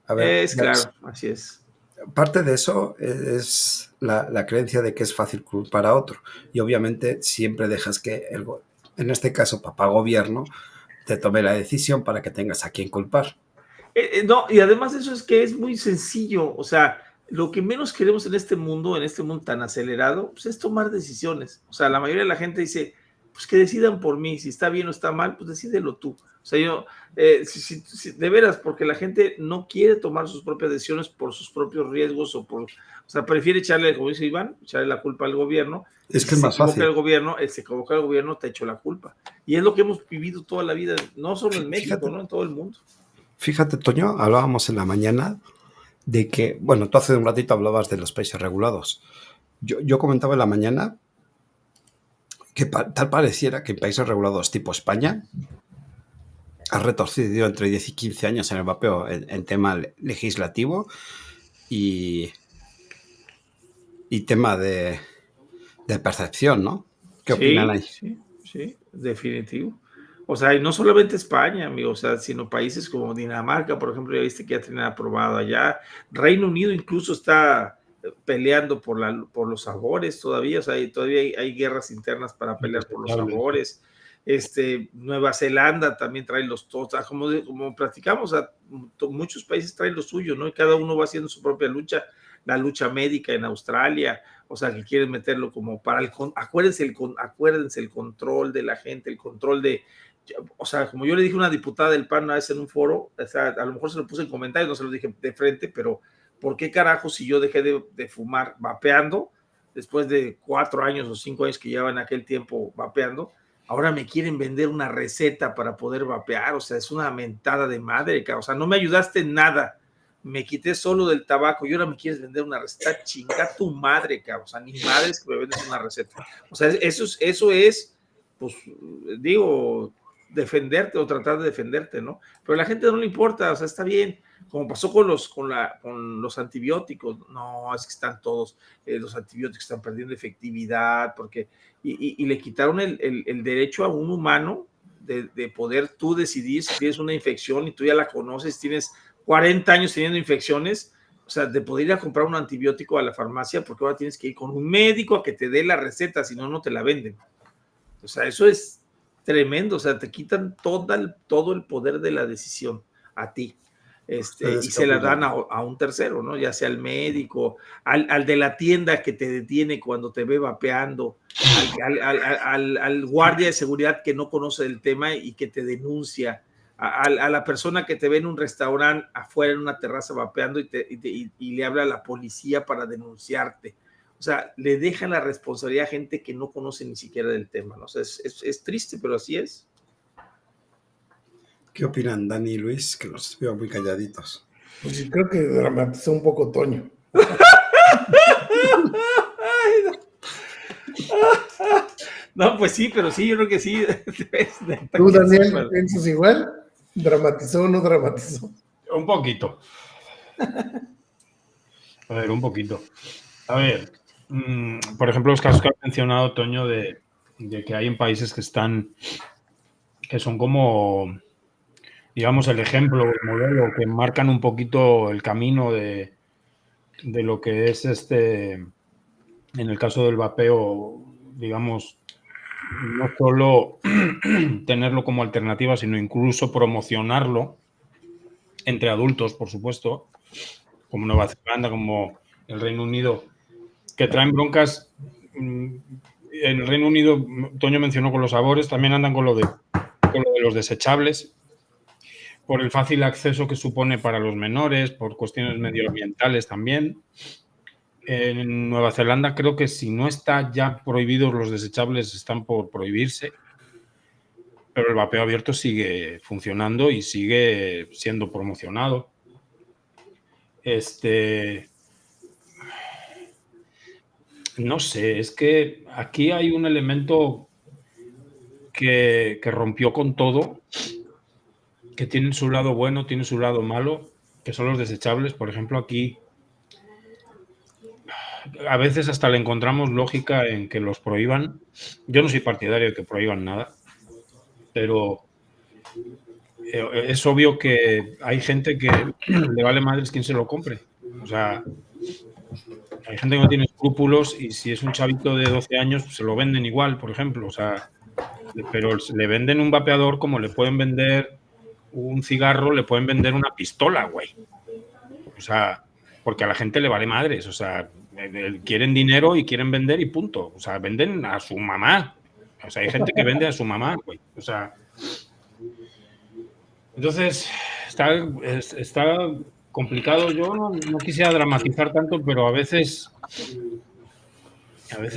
A ver, claro, así es. Parte de eso es la creencia de que es fácil culpar a otro, y obviamente siempre dejas que, en este caso, papá gobierno, te tome la decisión para que tengas a quien culpar. No, y además eso es que es muy sencillo. O sea, lo que menos queremos en este mundo tan acelerado, pues es tomar decisiones. O sea, la mayoría de la gente dice, pues que decidan por mí, si está bien o está mal, pues decídelo tú. O sea, yo, de veras, porque la gente no quiere tomar sus propias decisiones por sus propios riesgos o sea, prefiere echarle, como dice Iván, echarle la culpa al gobierno. Es que es más fácil. Se equivoca el gobierno, te echó la culpa. Y es lo que hemos vivido toda la vida, no solo en México, ¿no? En todo el mundo. Fíjate, Toño, hablábamos en la mañana de que, bueno, tú hace un ratito hablabas de los países regulados. Yo comentaba en la mañana que tal pareciera que en países regulados tipo España ha retorcido entre 10 y 15 años en el vapeo en tema legislativo y tema de percepción, ¿no? ¿Qué opinan ahí? Sí, definitivo. O sea, y no solamente España, amigo, o sea, sino países como Dinamarca, por ejemplo, ya viste que ya tienen aprobado allá. Reino Unido incluso está peleando por los sabores todavía, o sea, todavía hay guerras internas para pelear por los sabores. Nueva Zelanda también trae los tostas, como platicamos, o sea, muchos países traen lo suyo, ¿no? Y cada uno va haciendo su propia lucha, la lucha médica en Australia, o sea, que quieren meterlo como para acuérdense el control de la gente, el control de, o sea, como yo le dije a una diputada del PAN una vez en un foro, o sea, a lo mejor se lo puse en comentarios, no se lo dije de frente, pero ¿por qué carajo si yo dejé de fumar vapeando? después de 4 años o 5 años que llevan aquel tiempo vapeando, ahora me quieren vender una receta para poder vapear. O sea, es una mentada de madre, cabrón. O sea, no me ayudaste en nada. Me quité solo del tabaco y ahora me quieres vender una receta. Chinga tu madre, cabrón. O sea, ni madres que me vendes una receta. O sea, eso es, pues, digo, defenderte o tratar de defenderte, ¿no? Pero a la gente no le importa, o sea, está bien. Como pasó con los antibióticos, no, es que están todos, los antibióticos están perdiendo efectividad, porque, y le quitaron el derecho a un humano de poder tú decidir si tienes una infección y tú ya la conoces, tienes 40 años teniendo infecciones, o sea, de poder ir a comprar un antibiótico a la farmacia, porque ahora tienes que ir con un médico a que te dé la receta, si no, no te la venden. O sea, eso es tremendo, o sea, te quitan todo el poder de la decisión a ti. Y se la dan a un tercero, ¿no? Ya sea al médico, al de la tienda que te detiene cuando te ve vapeando, al guardia de seguridad que no conoce el tema y que te denuncia, a la persona que te ve en un restaurante afuera en una terraza vapeando y le habla a la policía para denunciarte. O sea, le dejan la responsabilidad a gente que no conoce ni siquiera del tema, ¿no? O sea, es triste, pero así es. ¿Qué opinan Dani y Luis? Que los veo muy calladitos. Pues sí, creo que dramatizó un poco Toño. No, pues sí, pero sí, yo creo que sí. ¿Tú, Daniel, piensas igual? ¿Dramatizó o no dramatizó? Un poquito. A ver, un poquito. A ver, por ejemplo, los casos que has mencionado, Toño, de que hay en países que son como, digamos, el ejemplo, el modelo, que marcan un poquito el camino de lo que es en el caso del vapeo, digamos, no solo tenerlo como alternativa, sino incluso promocionarlo entre adultos, por supuesto, como Nueva Zelanda, como el Reino Unido, que traen broncas. En el Reino Unido, Toño mencionó con los sabores, también andan con lo de los desechables, por el fácil acceso que supone para los menores, por cuestiones medioambientales también. En Nueva Zelanda creo que si no está ya prohibidos los desechables, están por prohibirse, pero el vapeo abierto sigue funcionando y sigue siendo promocionado. No sé, es que aquí hay un elemento que rompió con todo, que tiene su lado bueno, tiene su lado malo, que son los desechables. Por ejemplo, aquí a veces hasta le encontramos lógica en que los prohíban. Yo no soy partidario de que prohíban nada, pero es obvio que hay gente que le vale madres quien se lo compre. O sea, hay gente que no tiene escrúpulos y si es un chavito de 12 años, pues se lo venden igual, por ejemplo. O sea, pero le venden un vapeador como le pueden vender un cigarro, le pueden vender una pistola, güey. O sea, porque a la gente le vale madres. O sea, quieren dinero y quieren vender y punto. O sea, venden a su mamá. O sea, hay gente que vende a su mamá, güey. O sea, entonces está complicado. Yo no quisiera dramatizar tanto, pero a veces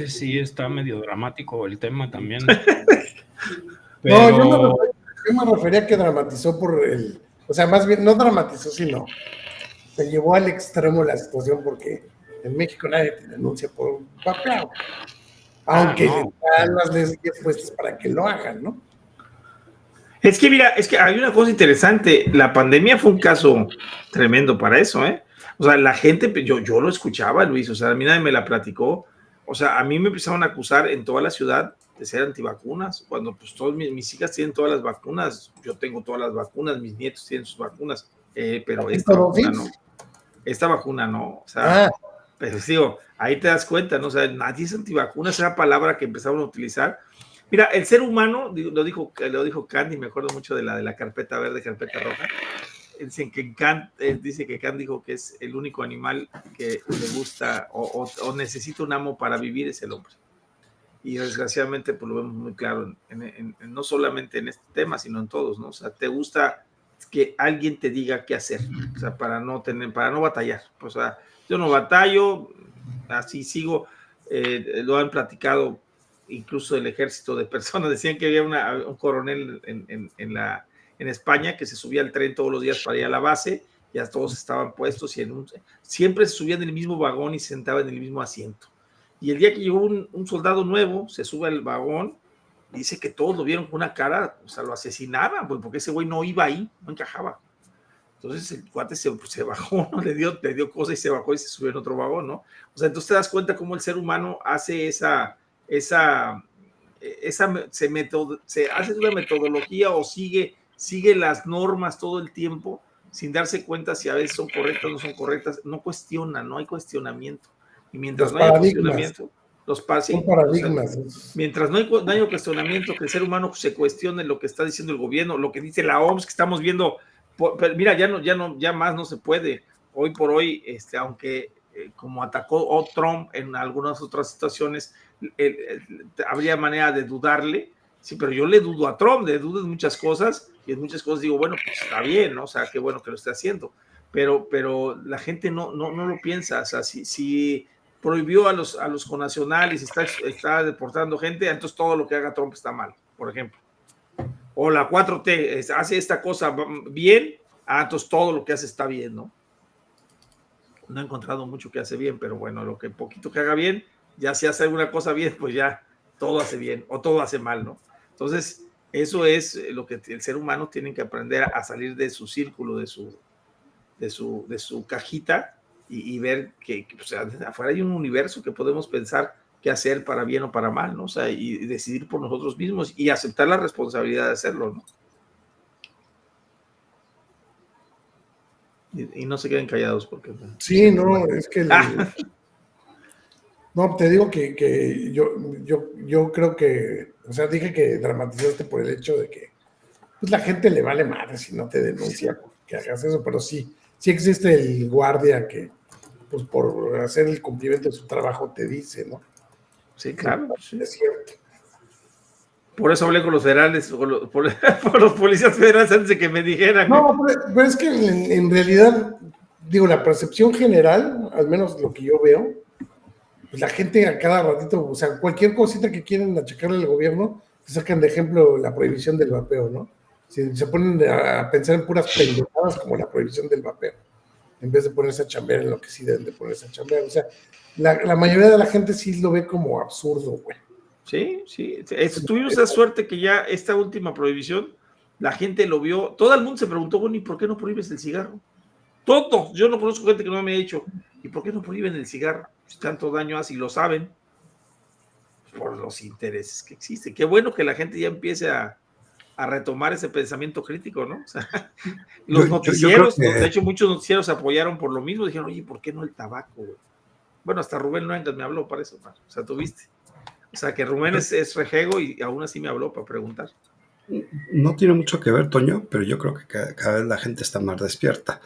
sí está medio dramático el tema también. No, Pero... yo me refería a que dramatizó o sea, más bien no dramatizó, sino se llevó al extremo la situación, porque en México nadie te denuncia por vapeo, aunque están las leyes puestas para que lo hagan, ¿no? Es que mira, es que hay una cosa interesante. La pandemia fue un caso tremendo para eso, ¿eh? O sea, la gente, yo lo escuchaba, Luis, o sea, a mí nadie me la platicó. O sea, a mí me empezaron a acusar en toda la ciudad de ser antivacunas, cuando pues todas mis hijas tienen todas las vacunas, yo tengo todas las vacunas, mis nietos tienen sus vacunas, pero esta vacuna no. Esta vacuna no, o sea, pues digo, ahí te das cuenta, ¿no? O sea, nadie es antivacunas, esa palabra que empezaron a utilizar. Mira, el ser humano, lo dijo Kant, y me acuerdo mucho de la carpeta verde, carpeta roja. Dicen que Kant dijo que es el único animal que le gusta o necesita un amo para vivir, es el hombre. Y desgraciadamente pues lo vemos muy claro, no solamente en este tema, sino en todos, ¿no? O sea, te gusta que alguien te diga qué hacer, o sea, para no batallar. O sea, yo no batallo, así sigo. lo han platicado incluso el ejército de personas, decían que había un coronel en España que se subía al tren todos los días para ir a la base, ya todos estaban puestos y siempre se subían en el mismo vagón y se sentaban en el mismo asiento. Y el día que llegó un soldado nuevo, se sube al vagón, dice que todos lo vieron con una cara, o sea, lo asesinaban, porque ese güey no iba ahí, no encajaba. Entonces el cuate se bajó, ¿no? Le dio cosa y se bajó y se subió en otro vagón, ¿no? O sea, entonces te das cuenta cómo el ser humano hace se hace una metodología o sigue las normas todo el tiempo sin darse cuenta si a veces son correctas o no son correctas, no cuestiona, no hay cuestionamiento. Y mientras no haya cuestionamiento, son paradigmas. O sea, mientras no haya cuestionamiento, que el ser humano se cuestione lo que está diciendo el gobierno, lo que dice la OMS, que estamos viendo, mira, ya más no se puede. Hoy por hoy, aunque como atacó Trump en algunas otras situaciones, habría manera de dudarle. Sí, pero yo le dudo a Trump, le dudo en muchas cosas, y en muchas cosas digo, bueno, pues está bien, ¿no? O sea, qué bueno que lo esté haciendo, pero la gente no lo piensa. O sea, si prohibió a los connacionales y está deportando gente, entonces todo lo que haga Trump está mal, por ejemplo. O la 4T hace esta cosa bien, entonces todo lo que hace está bien, ¿no? No he encontrado mucho que hace bien, pero bueno, lo que poquito que haga bien, ya si hace alguna cosa bien, pues ya todo hace bien o todo hace mal, ¿no? Entonces, eso es lo que el ser humano tiene que aprender a salir de su círculo, de su cajita y ver que o sea, afuera hay un universo que podemos pensar qué hacer para bien o para mal, ¿no? O sea, y decidir por nosotros mismos y aceptar la responsabilidad de hacerlo, ¿no? Y no se queden callados porque... Sí, no, es que... No, te digo que yo creo que, o sea, dije que dramatizaste por el hecho de que pues la gente le vale madre si no te denuncia que hagas eso, pero sí existe el guardia que, pues por hacer el cumplimiento de su trabajo te dice, ¿no? Sí, claro. Sí. Es cierto. Por eso hablé con los federales, por los policías federales antes de que me dijeran. No, pero es que en realidad, digo, la percepción general, al menos lo que yo veo, pues la gente a cada ratito, o sea, cualquier cosita que quieren achacarle al gobierno, te sacan de ejemplo la prohibición del vapeo, ¿no? Se ponen a pensar en puras pendejadas como la prohibición del vapeo, en vez de ponerse a chambear en lo que sí deben de ponerse a chambear. O sea, la mayoría de la gente sí lo ve como absurdo, güey. Sí. Tuvimos esa suerte que ya esta última prohibición, la gente lo vio, todo el mundo se preguntó, bueno, ¿y por qué no prohíbes el cigarro? Todo, yo no conozco gente que no me ha dicho, ¿y por qué no prohíben el cigarro? Si tanto daño hace y lo saben, por los intereses que existen. Qué bueno que la gente ya empiece a retomar ese pensamiento crítico, ¿no? O sea, los noticieros, de hecho muchos noticieros se apoyaron por lo mismo, dijeron, oye, ¿por qué no el tabaco? Bueno, hasta Rubén Noengas me habló para eso, o sea, tuviste. O sea, que Rubén es rejego y aún así me habló para preguntar. No tiene mucho que ver, Toño, pero yo creo que cada vez la gente está más despierta.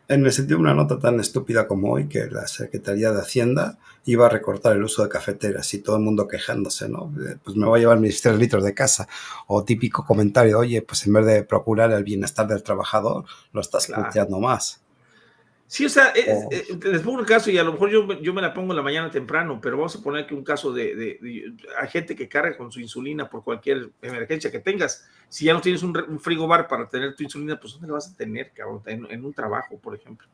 En el sentido de una nota tan estúpida como hoy, que la Secretaría de Hacienda iba a recortar el uso de cafeteras y todo el mundo quejándose, ¿no? Pues me voy a llevar mis 3 litros de casa. O típico comentario, oye, pues en vez de procurar el bienestar del trabajador, lo estás planteando más. Sí, o sea, les pongo un caso y a lo mejor yo me la pongo en la mañana temprano, pero vamos a poner que un caso hay gente que carga con su insulina por cualquier emergencia que tengas. Si ya no tienes un frigobar para tener tu insulina, pues ¿dónde la vas a tener, cabrón? En un trabajo, por ejemplo.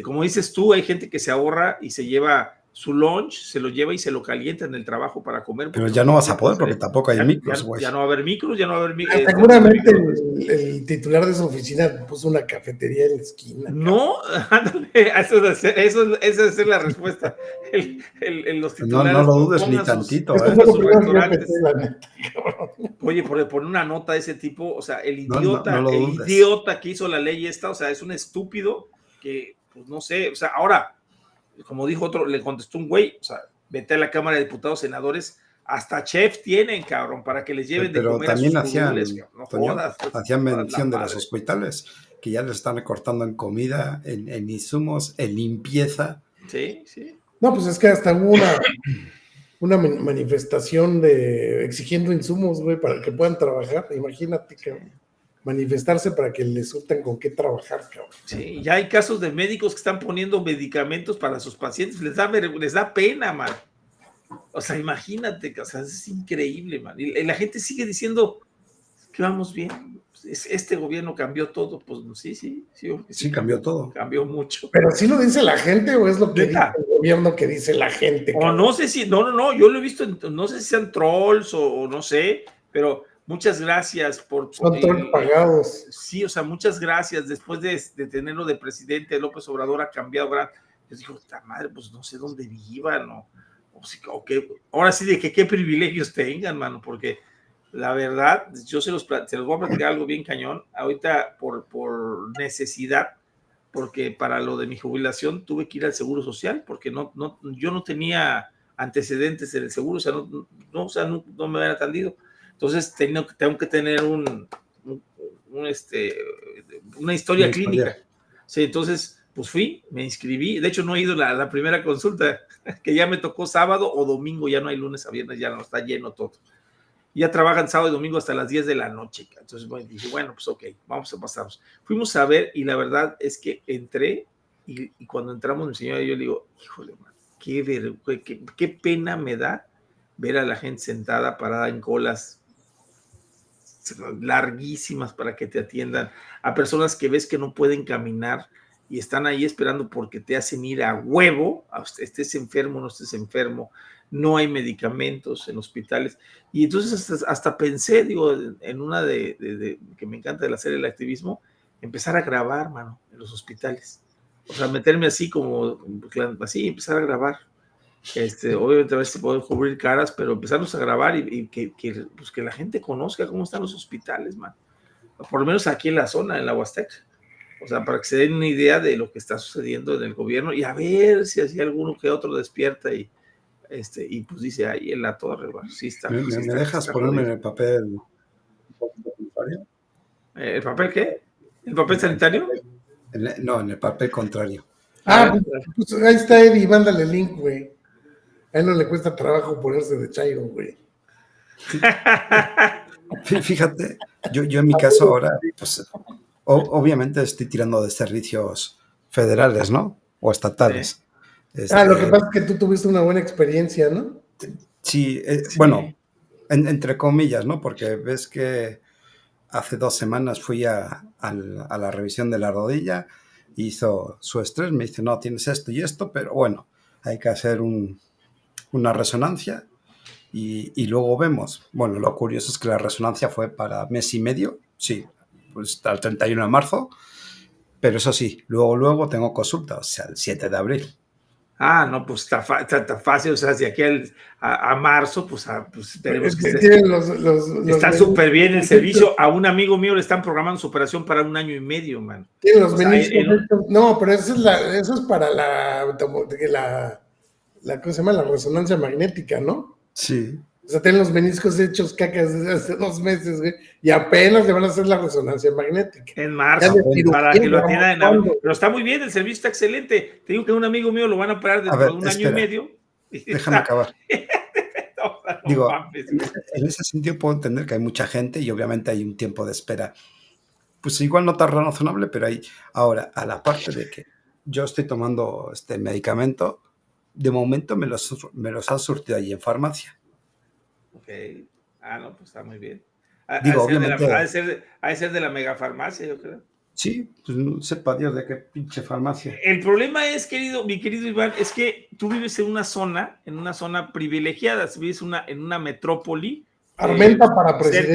Como dices tú, hay gente que se ahorra y se lleva su lunch, se lo lleva y se lo calienta en el trabajo para comer. Pero ya no vas a poder porque tampoco hay micros, güey. Ya no va a haber micros, ya no va a haber micros. Seguramente el titular de su oficina puso una cafetería en la esquina. No, ándale, esa es la respuesta. Los titulares. No lo dudes ni tantito. Oye, por una nota de ese tipo, o sea, el idiota que hizo la ley esta, o sea, es un estúpido que, pues no sé, o sea, ahora, como dijo otro, le contestó un güey, o sea, vete a la Cámara de Diputados, senadores, hasta chef tienen, cabrón, para que les lleven de comer también a sus curules, hacían mención de los hospitales, que ya les están recortando en comida, en insumos, en limpieza. Sí. No, pues es que hasta hubo una manifestación exigiendo insumos, güey, para que puedan trabajar. Imagínate, cabrón. Manifestarse para que les surtan con qué trabajar, cabrón. Sí, ya hay casos de médicos que están poniendo medicamentos para sus pacientes, les da pena, man. O sea, imagínate, o sea, es increíble, man. Y la gente sigue diciendo que vamos bien. Este gobierno cambió todo. Pues Sí, cambió todo. Cambió mucho. Pero sí lo dice la gente o es lo que dice ¿Neta? el gobierno que dice la gente. O no sé si, no, yo lo he visto, no sé si sean trolls o no sé, pero muchas gracias Son trolls pagados. Sí, o sea, muchas gracias. Después de tenerlo de presidente, López Obrador ha cambiado. Yo digo, esta madre, pues no sé dónde vivan, o qué, ahora sí de que qué privilegios tengan, mano, porque la verdad, yo se los voy a platicar algo bien cañón, ahorita por necesidad, porque para lo de mi jubilación tuve que ir al Seguro Social, porque yo no tenía antecedentes en el seguro, o sea, no me habían atendido. Entonces tengo que tener una historia clínica. Sí, entonces, pues fui, me inscribí. De hecho, no he ido a la primera consulta, que ya me tocó sábado o domingo, ya no hay lunes a viernes, ya no está lleno todo. Ya trabajan sábado y domingo hasta las 10 de la noche. Entonces dije, bueno, pues ok, vamos a pasarnos. Fuimos a ver y la verdad es que entré y cuando entramos mi señora yo le digo, híjole, man, qué pena me da ver a la gente sentada, parada en colas larguísimas para que te atiendan, a personas que ves que no pueden caminar y están ahí esperando porque te hacen ir a huevo, estés enfermo, no estés enfermo, no hay medicamentos en hospitales. Y entonces hasta pensé, digo, en una que me encanta de la serie El Activismo, empezar a grabar, mano, en los hospitales. O sea, meterme así así, empezar a grabar. Obviamente a ver si puedo cubrir caras, pero empezarnos a grabar y que la gente conozca cómo están los hospitales, man. Por lo menos aquí en la zona, en la Huasteca. O sea, para que se den una idea de lo que está sucediendo en el gobierno y a ver si así alguno que otro despierta y pues dice, ahí en la torre, bueno, sí está. ¿Me dejas ponerme en el papel contrario? ¿El papel qué? ¿El papel sanitario? No, en el papel contrario. Pues ahí está Eddie, mándale el link, güey. A él no le cuesta trabajo ponerse de chairo, güey. Fíjate, yo en mi caso ahora, pues obviamente estoy tirando de servicios federales, ¿no? O estatales. Sí. Lo que pasa es que tú tuviste una buena experiencia, ¿no? Sí, bueno, entre comillas, ¿no? Porque ves que hace 2 semanas fui a la revisión de la rodilla, hizo su estrés, me dice, no, tienes esto y esto, pero bueno, hay que hacer una resonancia y luego vemos. Bueno, lo curioso es que la resonancia fue para mes y medio, sí, pues hasta el 31 de marzo, pero eso sí, luego tengo consulta, o sea, el 7 de abril. No, pues está fácil, o sea, de aquí a marzo, pues tenemos que está súper bien el servicio. A un amigo mío le están programando su operación para 1 año y medio, man. Tienen los meniscos. No, pero eso es para ¿cómo se llama? La resonancia magnética, ¿no? Sí. O sea, tienen los meniscos hechos cacas desde hace 2 meses, güey, y apenas le van a hacer la resonancia magnética. En marzo, para que lo atiendan en abril. Pero está muy bien, el servicio está excelente. Te digo que un amigo mío lo van a operar dentro de 1 año y medio. Déjame acabar. Digo, en ese sentido puedo entender que hay mucha gente y obviamente hay un tiempo de espera. Pues igual no tan razonable, pero hay. Ahora, a la parte de que yo estoy tomando este medicamento, de momento me los han surtido allí en farmacia. Ok. No, pues está muy bien. Digo, obviamente. Ha de ser de la megafarmacia, yo creo. Sí, pues no sepa Dios de qué pinche farmacia. El problema es, mi querido Iván, es que tú vives en una zona privilegiada, vives en una metrópoli. Armenta para presidente.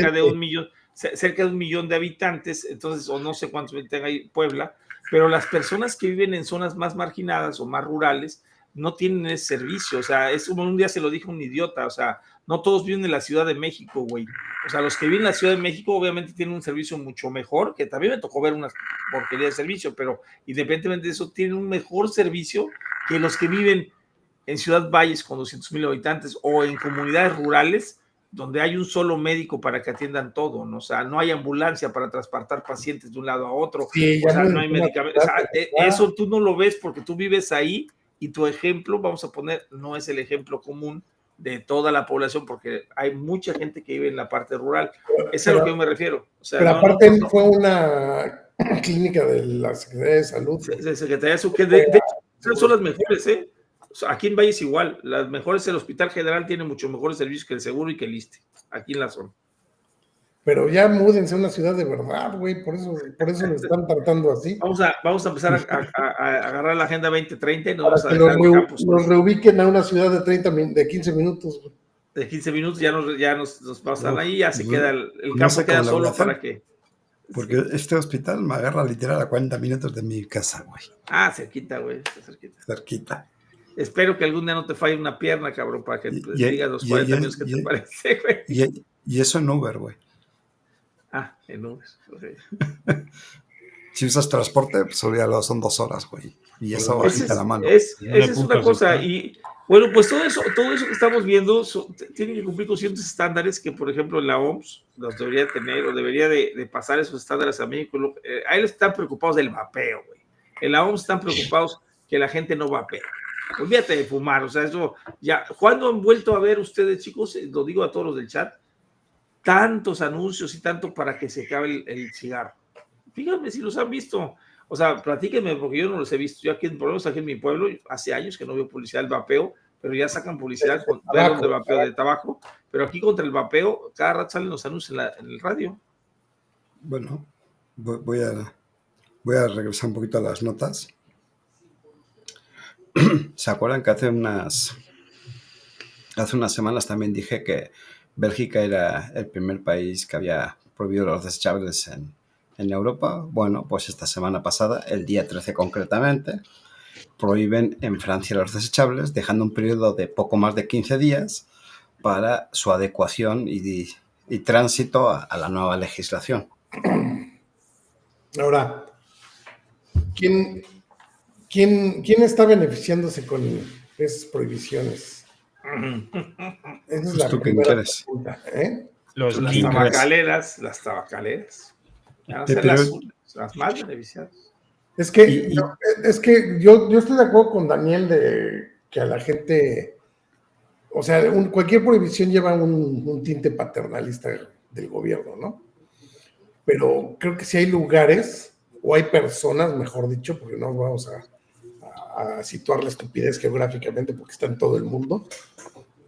Cerca de 1 millón de habitantes, entonces, o no sé cuántos tenga ahí Puebla, pero las personas que viven en zonas más marginadas o más rurales no tienen ese servicio. O sea, un día se lo dijo un idiota, o sea, no todos viven en la Ciudad de México, güey. O sea, los que viven en la Ciudad de México obviamente tienen un servicio mucho mejor, que también me tocó ver una porquería de servicio, pero independientemente de eso, tienen un mejor servicio que los que viven en Ciudad Valles con 200,000 habitantes o en comunidades rurales donde hay un solo médico para que atiendan todo, ¿no? O sea, no hay ambulancia para transportar pacientes de un lado a otro, sí, o sea, no hay medicamentos. O sea, eso tú no lo ves porque tú vives ahí y tu ejemplo, vamos a poner, no es el ejemplo común de toda la población, porque hay mucha gente que vive en la parte rural. Eso es a lo que yo me refiero. O sea, pero aparte fue una clínica de la Secretaría de Salud. De Secretaría de Salud, que de hecho son las mejores, ¿eh? O sea, aquí en Valle es igual. Las mejores, el Hospital General tiene mucho mejores servicios que el Seguro y que el ISSSTE, aquí en la zona. Pero ya múdense a una ciudad de verdad, güey, por eso lo están tratando así. Vamos a empezar a agarrar la Agenda 2030 y nos Para vamos a que dejar el campus. los reubiquen a una ciudad de 15 minutos, güey. De 15 minutos ya nos pasan ahí, ya se queda el no campo sé queda cómo lo voy a solo hacer. para que... Porque este hospital me agarra literal a 40 minutos de mi casa, güey. Cerquita, güey, está cerquita. Cerquita. Espero que algún día no te falle una pierna, cabrón, para que digas los 40 minutos que te parece, güey. Y eso en Uber, güey. En Uber. Okay. Si usas transporte, pues olvídalo, son 2 horas, güey. Y eso bajita la mano. Esa es una cosa. Y bueno, pues todo eso que estamos viendo tiene que cumplir con ciertos estándares que, por ejemplo, la OMS los debería tener o debería de pasar esos estándares a México. A ellos están preocupados del vapeo, güey. En la OMS están preocupados que la gente no vapea. Olvídate de fumar, o sea, eso ya. ¿Cuándo han vuelto a ver ustedes, chicos? Lo digo a todos los del chat. Tantos anuncios y tanto para que se acabe el cigarro. Fíjame si los han visto. O sea, platíquenme, porque yo no los he visto. Yo aquí, por lo menos aquí en mi pueblo, hace años que no veo publicidad del vapeo, pero ya sacan publicidad de vapeo de tabaco. Pero aquí contra el vapeo, cada rato salen los anuncios en el radio. Bueno, voy a regresar un poquito a las notas. ¿Se acuerdan que hace unas semanas también dije que Bélgica era el primer país que había prohibido los desechables en Europa? Bueno, pues esta semana pasada, el día 13 concretamente, prohíben en Francia los desechables, dejando un periodo de poco más de 15 días para su adecuación y tránsito a la nueva legislación. Ahora, ¿quién está beneficiándose con esas prohibiciones? Esa es la ¿Tú qué primera quieres? pregunta, ¿eh? Las tabacaleras. Van a ser las más beneficiadas. Es que yo estoy de acuerdo con Daniel de que a la gente, o sea, cualquier prohibición lleva un tinte paternalista del gobierno, ¿no? Pero creo que si hay lugares, o hay personas, mejor dicho, porque no vamos a situar la estupidez geográficamente porque está en todo el mundo,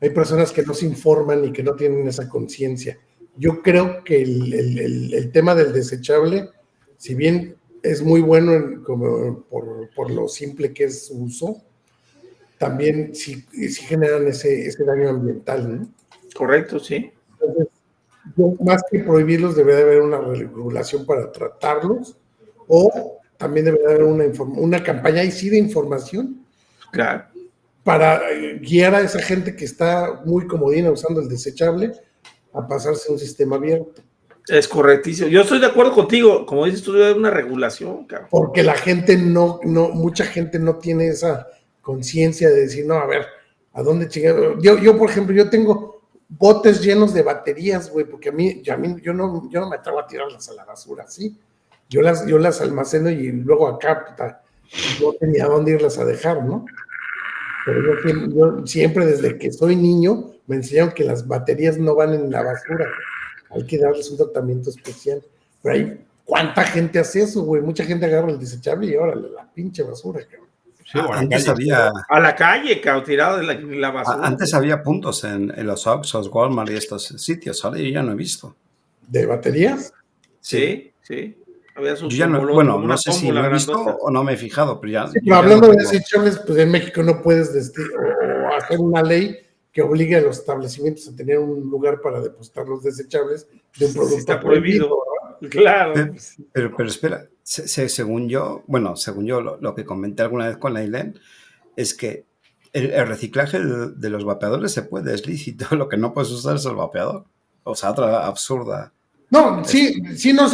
hay personas que no se informan y que no tienen esa conciencia. Yo creo que el tema del desechable, si bien es muy bueno por lo simple que es su uso, también sí generan ese daño ambiental, ¿no? Correcto, sí. Entonces, más que prohibirlos, debería haber una regulación para tratarlos, o también debería haber una campaña ahí sí de información, claro, para guiar a esa gente que está muy comodina usando el desechable a pasarse a un sistema abierto. Es correctísimo. Yo estoy de acuerdo contigo. Como dices tú, debe haber una regulación, cabrón. Porque la gente mucha gente no tiene esa conciencia de decir, no, a ver, ¿a dónde chingado? Yo, por ejemplo, yo tengo botes llenos de baterías, güey, porque yo no me atrevo a tirarlas a la basura, ¿sí? Yo las almaceno y luego acá, puta, no tenía dónde irlas a dejar, ¿no? Pero yo siempre, desde que soy niño, me enseñaron que las baterías no van en la basura, güey. Hay que darles un tratamiento especial. Pero hay, ¿cuánta gente hace eso, güey? Mucha gente agarra el desechable y órale, la pinche basura, cabrón. Sí, Antes había... A la calle, cabrón, tirado de la basura. Antes había puntos en los Oxxos, Walmart y estos sitios. Ahora yo ya no he visto. ¿De baterías? Sí. Había Yo ya no sé si lo he visto o no me he fijado, pero ya... Sí, pero hablando de desechables, pues en México no puedes o hacer una ley que obligue a los establecimientos a tener un lugar para depositar los desechables de un producto está prohibido. ¿verdad? Claro. Pero espera, según yo, lo que comenté alguna vez con la Ailén es que el reciclaje de los vapeadores se puede, es lícito, lo que no puedes usar es el vapeador. O sea, otra absurda. No, sí,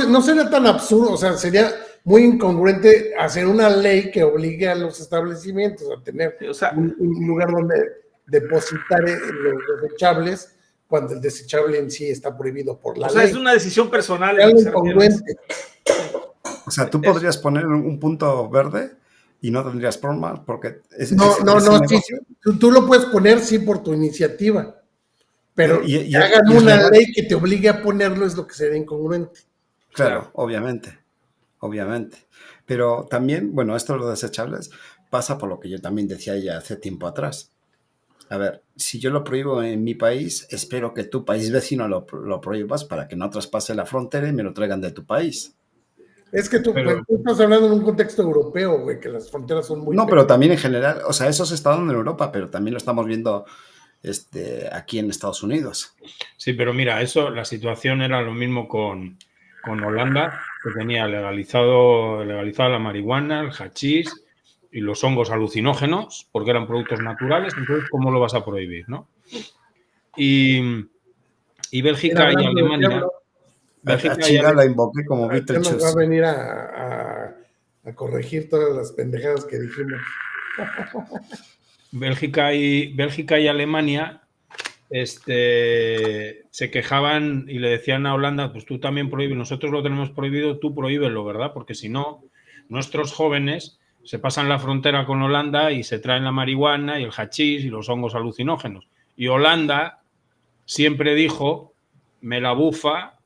no sería tan absurdo, o sea, sería muy incongruente hacer una ley que obligue a los establecimientos a tener un lugar donde depositar los desechables cuando el desechable en sí está prohibido por la ley. O sea, es una decisión personal. Es algo incongruente. O sea, tú podrías poner un punto verde y no tendrías problemas porque... No, sí, tú lo puedes poner, sí, por tu iniciativa. Pero que hagan una ley que te obligue a ponerlo es lo que sería incongruente. Claro, obviamente. obviamente. Pero también, bueno, esto de los desechables pasa por lo que yo también decía ya hace tiempo atrás. A ver, si yo lo prohíbo en mi país, espero que tu país vecino lo prohíbas para que no traspase la frontera y me lo traigan de tu país. Es que tú, Pero, pues, tú estás hablando en un contexto europeo, güey, que las fronteras son muy No, pero pequeñas. también en general, o sea, eso se está dando en Europa, pero también lo estamos viendo aquí en Estados Unidos. sí, pero mira, la situación era lo mismo con Holanda, que tenía legalizada la marihuana, el hachís y los hongos alucinógenos, porque eran productos naturales. Entonces, ¿cómo lo vas a prohibir, no? Y Mira, Bélgica y hablando del Alemania. diablo, A Bélgica y chingar la Alemania. invoqué como ya nos va a Beetlejuice. venir a corregir todas las pendejadas que dijimos. Bélgica y Alemania se quejaban y le decían a Holanda, pues tú también prohíbes, nosotros lo tenemos prohibido, tú prohíbelo, ¿verdad? Porque si no, nuestros jóvenes se pasan la frontera con Holanda y se traen la marihuana y el hachís y los hongos alucinógenos. Y Holanda siempre dijo, me la bufa,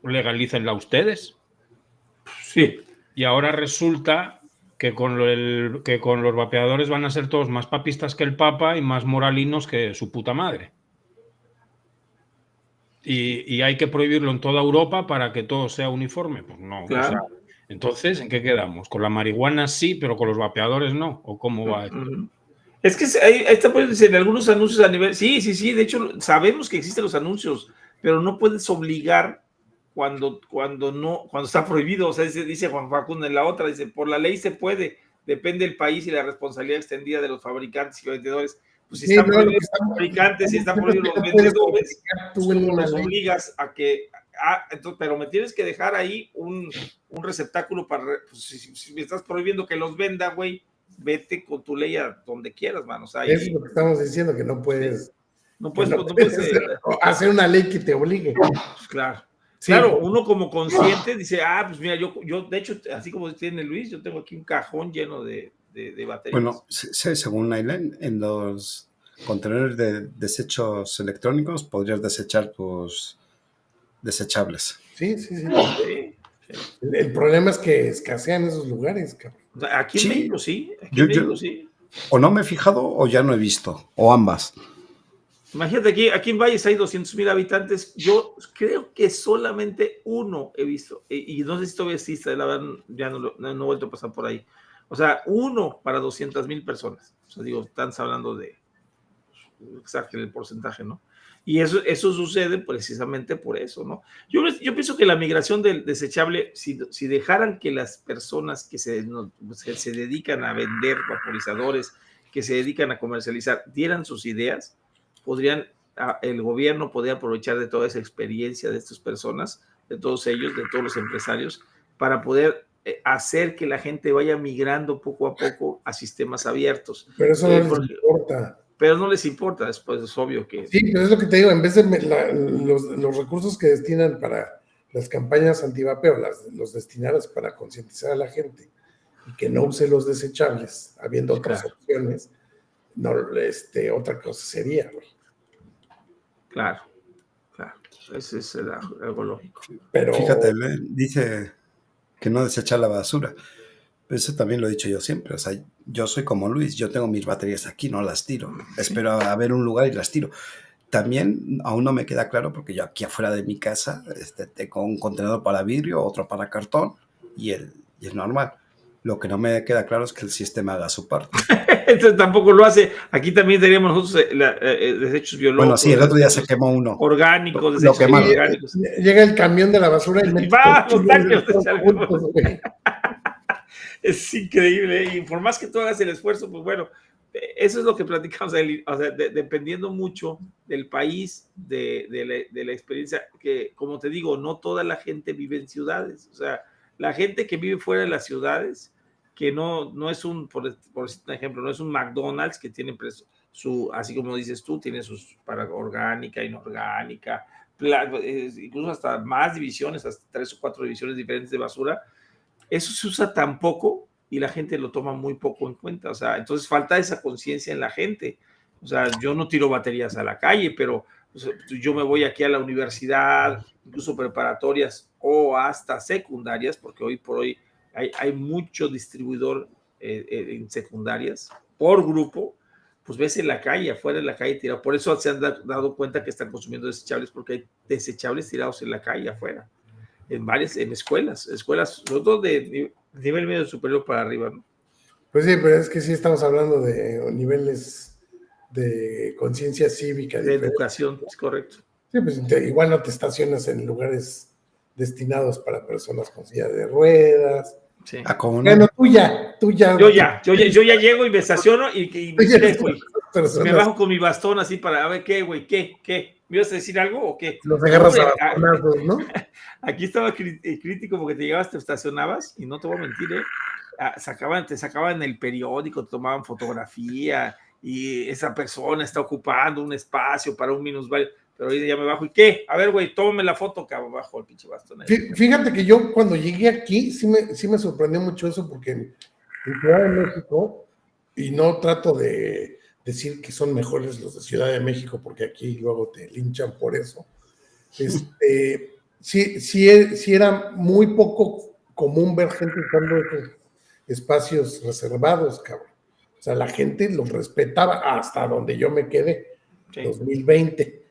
legalícenla ustedes. Sí. Y ahora resulta que con los vapeadores van a ser todos más papistas que el Papa y más moralinos que su puta madre. Y hay que prohibirlo en toda Europa para que todo sea uniforme. Pues no. Claro. O sea, entonces, ¿en qué quedamos? ¿Con la marihuana sí, pero con los vapeadores no? ¿O cómo va esto? Es que ahí está poniéndose en algunos anuncios a nivel. Sí. De hecho, sabemos que existen los anuncios, pero no puedes obligar cuando está prohibido. O sea, dice Juan Facundo en la otra, dice, por la ley se puede, depende del país y la responsabilidad extendida de los fabricantes y vendedores. Pues si Sí, están no, prohibidos los fabricantes, si están prohibidos los vendedores, tú en ¿cómo una los ley? obligas a que? Entonces, pero me tienes que dejar ahí un receptáculo para. Pues, si me estás prohibiendo que los venda, güey, vete con tu ley a donde quieras, mano. O sea, Eso es lo que estamos diciendo, que no puedes, no que puedes, no puedes hacer una ley que te obligue. pues, claro. Sí, Claro, uno como consciente dice, pues mira, yo de hecho, así como tiene Luis, yo tengo aquí un cajón lleno de baterías. Bueno, según Nailen, en los contenedores de desechos electrónicos podrías desechar tus desechables. sí. Sí. El problema es que escasean esos lugares, cabrón. O sea, aquí en Sí. México sí, sí. O no me he fijado o ya no he visto, o ambas. Imagínate, aquí en Valles hay 200,000 habitantes. Yo creo que solamente uno he visto. Y no sé si todavía existe, la verdad, ya no he vuelto a pasar por ahí. O sea, uno para 200,000 personas. O sea, digo, están hablando de, exageren el porcentaje, ¿no? Y eso sucede precisamente por eso, ¿no? Yo pienso que la migración del desechable, si dejaran que las personas que se dedican a vender vaporizadores, que se dedican a comercializar, dieran sus ideas, el gobierno podría aprovechar de toda esa experiencia de estas personas, de todos ellos, de todos los empresarios, para poder hacer que la gente vaya migrando poco a poco a sistemas abiertos. Pero eso no les importa. Pero no les importa, después es obvio que... Sí, pero es lo que te digo, en vez de los recursos que destinan para las campañas antivapeo, los destinaras para concientizar a la gente y que no use los desechables, habiendo otras opciones, no, otra cosa sería, güey. Claro. Ese es algo lógico. Pero fíjate, dice que no desechar la basura. Eso también lo he dicho yo siempre. O sea, yo soy como Luis, yo tengo mis baterías aquí, no las tiro. Espero a ver un lugar y las tiro. También aún no me queda claro porque yo aquí afuera de mi casa tengo un contenedor para vidrio, otro para cartón y el normal. Lo que no me queda claro es que el sistema haga su parte. Entonces tampoco lo hace. Aquí también tenemos nosotros desechos biológicos. Bueno, sí, el otro día se quemó uno. Orgánicos, desechos orgánicos. Llega el camión de la basura y vamos, es increíble. Y por más que tú hagas el esfuerzo, pues bueno, eso es lo que platicamos. O sea, dependiendo mucho del país, de la experiencia, que como te digo, no toda la gente vive en ciudades. O sea, la gente que vive fuera de las ciudades, que no es por ejemplo, no es un McDonald's que tiene así como dices tú, tiene sus para orgánica, inorgánica, incluso hasta más divisiones, hasta 3 o 4 divisiones diferentes de basura. Eso se usa tan poco y la gente lo toma muy poco en cuenta. O sea, entonces falta esa conciencia en la gente. O sea, yo no tiro baterías a la calle, pero yo me voy aquí a la universidad, incluso preparatorias o hasta secundarias, porque hoy por hoy hay mucho distribuidor en secundarias por grupo, pues ves en la calle, afuera en la calle tirado. Por eso se han dado cuenta que están consumiendo desechables, porque hay desechables tirados en la calle afuera, en escuelas, sobre todo de nivel medio superior para arriba, ¿no? Pues sí, pero es que sí estamos hablando de niveles de conciencia cívica. De educación, es correcto. Sí, pues igual no te estacionas en lugares destinados para personas con silla de ruedas. Sí. Bueno, tú ya. Yo ya llego y me estaciono y me bajo con mi bastón así para, a ver, ¿qué, güey? ¿Qué? ¿Me ibas a decir algo o qué? Los agarras a bastonazos, ¿no? Aquí estaba crítico porque te llegabas, te estacionabas y no te voy a mentir, te sacaban el periódico, te tomaban fotografía y esa persona está ocupando un espacio para un minusválido, pero ahí ya me bajo y ¿qué? A ver, güey, tómame la foto, cabrón, bajo el pinche bastón. Fíjate que yo cuando llegué aquí sí me sorprendió mucho eso porque en Ciudad de México, y no trato de decir que son mejores los de Ciudad de México porque aquí luego te linchan por eso, sí era muy poco común ver gente usando esos espacios reservados, cabrón. O sea, la gente los respetaba hasta donde yo me quedé, sí. 2020.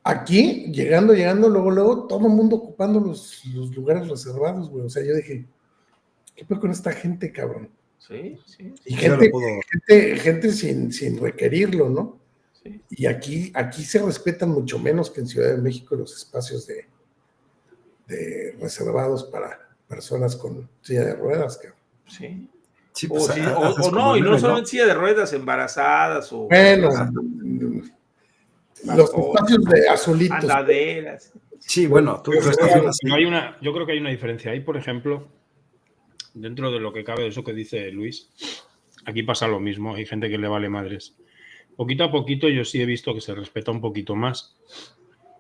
Aquí, llegando, luego, todo el mundo ocupando los lugares reservados, güey. O sea, yo dije, ¿qué peor con esta gente, cabrón? Sí. Y gente sin requerirlo, ¿no? Sí. Y aquí se respetan mucho menos que en Ciudad de México los espacios de reservados para personas con silla de ruedas, cabrón. Sí. Sí, pues, o no, y no solamente silla de ruedas, embarazadas o... Bueno, los espacios de azulitos. Andaderas. Sí, bueno, tú estacionas. Yo creo que hay una diferencia. Ahí, por ejemplo, dentro de lo que cabe de eso que dice Luis, aquí pasa lo mismo. Hay gente que le vale madres. Poquito a poquito yo sí he visto que se respeta un poquito más.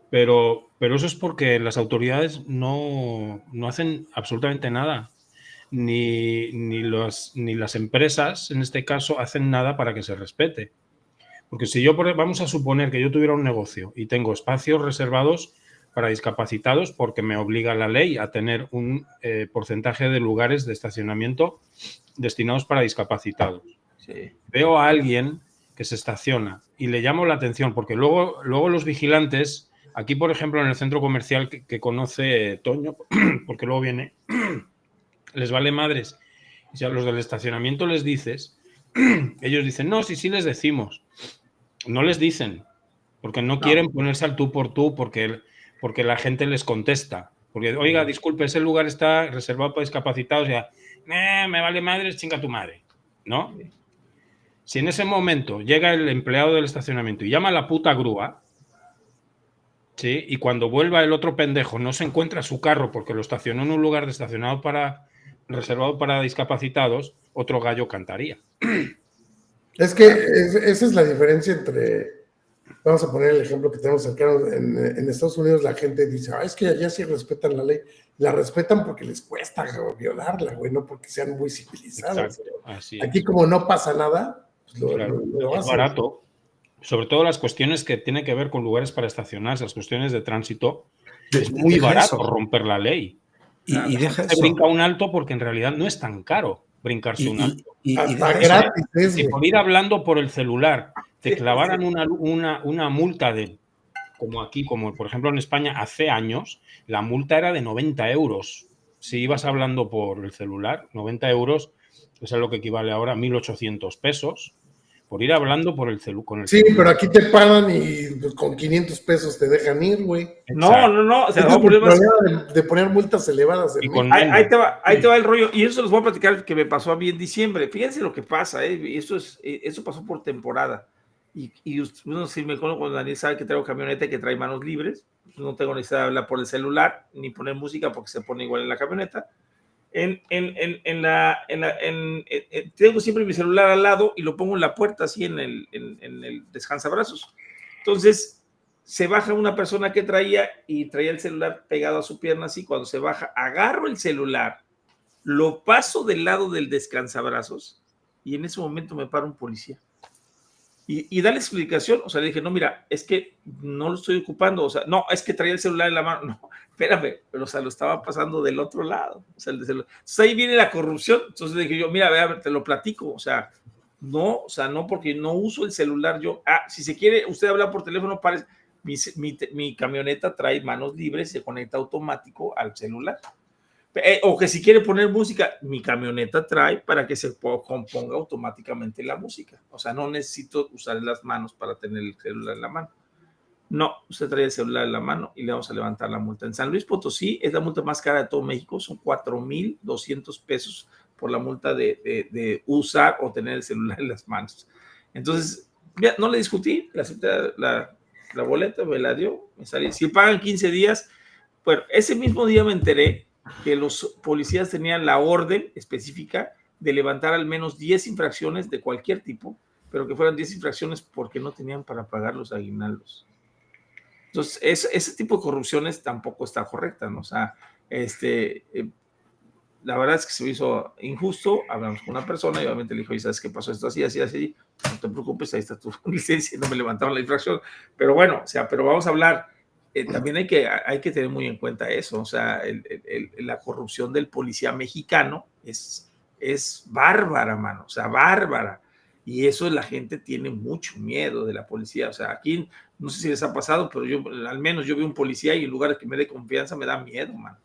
Pero eso es porque las autoridades no hacen absolutamente nada. Ni las empresas, en este caso, hacen nada para que se respete. Porque si vamos a suponer que yo tuviera un negocio y tengo espacios reservados para discapacitados porque me obliga la ley a tener un porcentaje de lugares de estacionamiento destinados para discapacitados. Sí. Veo a alguien que se estaciona y le llamo la atención porque luego los vigilantes, aquí por ejemplo en el centro comercial que conoce Toño, porque luego viene, les vale madres. Y si a los del estacionamiento les dices, ellos dicen, no, sí les decimos. No les dicen, porque no quieren ponerse al tú por tú, porque la gente les contesta. Porque, oiga, disculpe, ese lugar está reservado para discapacitados, ya, me vale madre, chinga tu madre, ¿no? Si en ese momento llega el empleado del estacionamiento y llama a la puta grúa, ¿sí? Y cuando vuelva el otro pendejo no se encuentra su carro porque lo estacionó en un lugar reservado para discapacitados, otro gallo cantaría. Es que esa es la diferencia entre, vamos a poner el ejemplo que tenemos acá, en Estados Unidos la gente dice, es que allá sí respetan la ley. La respetan porque les cuesta violarla, güey, no porque sean muy civilizados. Aquí como no pasa nada, pues lo es barato. Sobre todo las cuestiones que tienen que ver con lugares para estacionarse, las cuestiones de tránsito, es muy barato romper la ley. Y deja eso. Se brinca un alto porque en realidad no es tan caro brincarse un alto. Y gratis. Si por ir hablando por el celular te clavaran una multa de, como aquí, como por ejemplo en España hace años, la multa era de 90 euros. Si ibas hablando por el celular, 90 euros, eso es lo que equivale ahora a 1.800 pesos, por ir hablando por el celular. Sí, pero aquí te pagan y con 500 pesos te dejan ir, güey. No. O sea, no problema de poner multas elevadas. Ahí te va el rollo. Y eso les voy a platicar que me pasó a mí en diciembre. Fíjense lo que pasa, eso pasó por temporada. Y uno si me conozco cuando Daniel sabe que traigo camioneta que trae manos libres, no tengo necesidad de hablar por el celular ni poner música porque se pone igual en la camioneta. Tengo siempre mi celular al lado y lo pongo en la puerta así en el descansabrazos. Entonces se baja una persona que traía el celular pegado a su pierna así. Cuando se baja, agarro el celular, lo paso del lado del descansabrazos y en ese momento me para un policía. y darle explicación. O sea, le dije, no, mira, es que no lo estoy ocupando. O sea, no, es que traía el celular en la mano. No, espérame, pero o sea, lo estaba pasando del otro lado. O sea, entonces ahí viene la corrupción. Entonces le dije yo, mira, vea, te lo platico. O sea, no, porque no uso el celular yo. Si se quiere, usted habla por teléfono, parece. Mi camioneta trae manos libres, se conecta automático al celular. O que si quiere poner música, mi camioneta trae para que se componga automáticamente la música. O sea, no necesito usar las manos para tener el celular en la mano. No, usted trae el celular en la mano y le vamos a levantar la multa. En San Luis Potosí es la multa más cara de todo México, son 4,200 pesos por la multa de usar o tener el celular en las manos. Entonces, ya, no le discutí, la boleta me la dio, me salí. Si pagan 15 días, bueno, ese mismo día me enteré que los policías tenían la orden específica de levantar al menos 10 infracciones de cualquier tipo, pero que fueran 10 infracciones porque no tenían para pagar los aguinaldos. Entonces, ese tipo de corrupciones tampoco está correcta, ¿no? O sea, la verdad es que se me hizo injusto. Hablamos con una persona y obviamente le dijo, ¿sabes qué pasó? Esto así, así, así. No te preocupes, ahí está tu licencia. No me levantaron la infracción. Pero bueno, o sea, pero vamos a hablar. También hay que tener muy en cuenta eso. O sea, la corrupción del policía mexicano es bárbara, mano. O sea, bárbara. Y eso la gente tiene mucho miedo de la policía. O sea, aquí no sé si les ha pasado, pero al menos yo veo un policía y en lugar de que me dé confianza me da miedo, mano.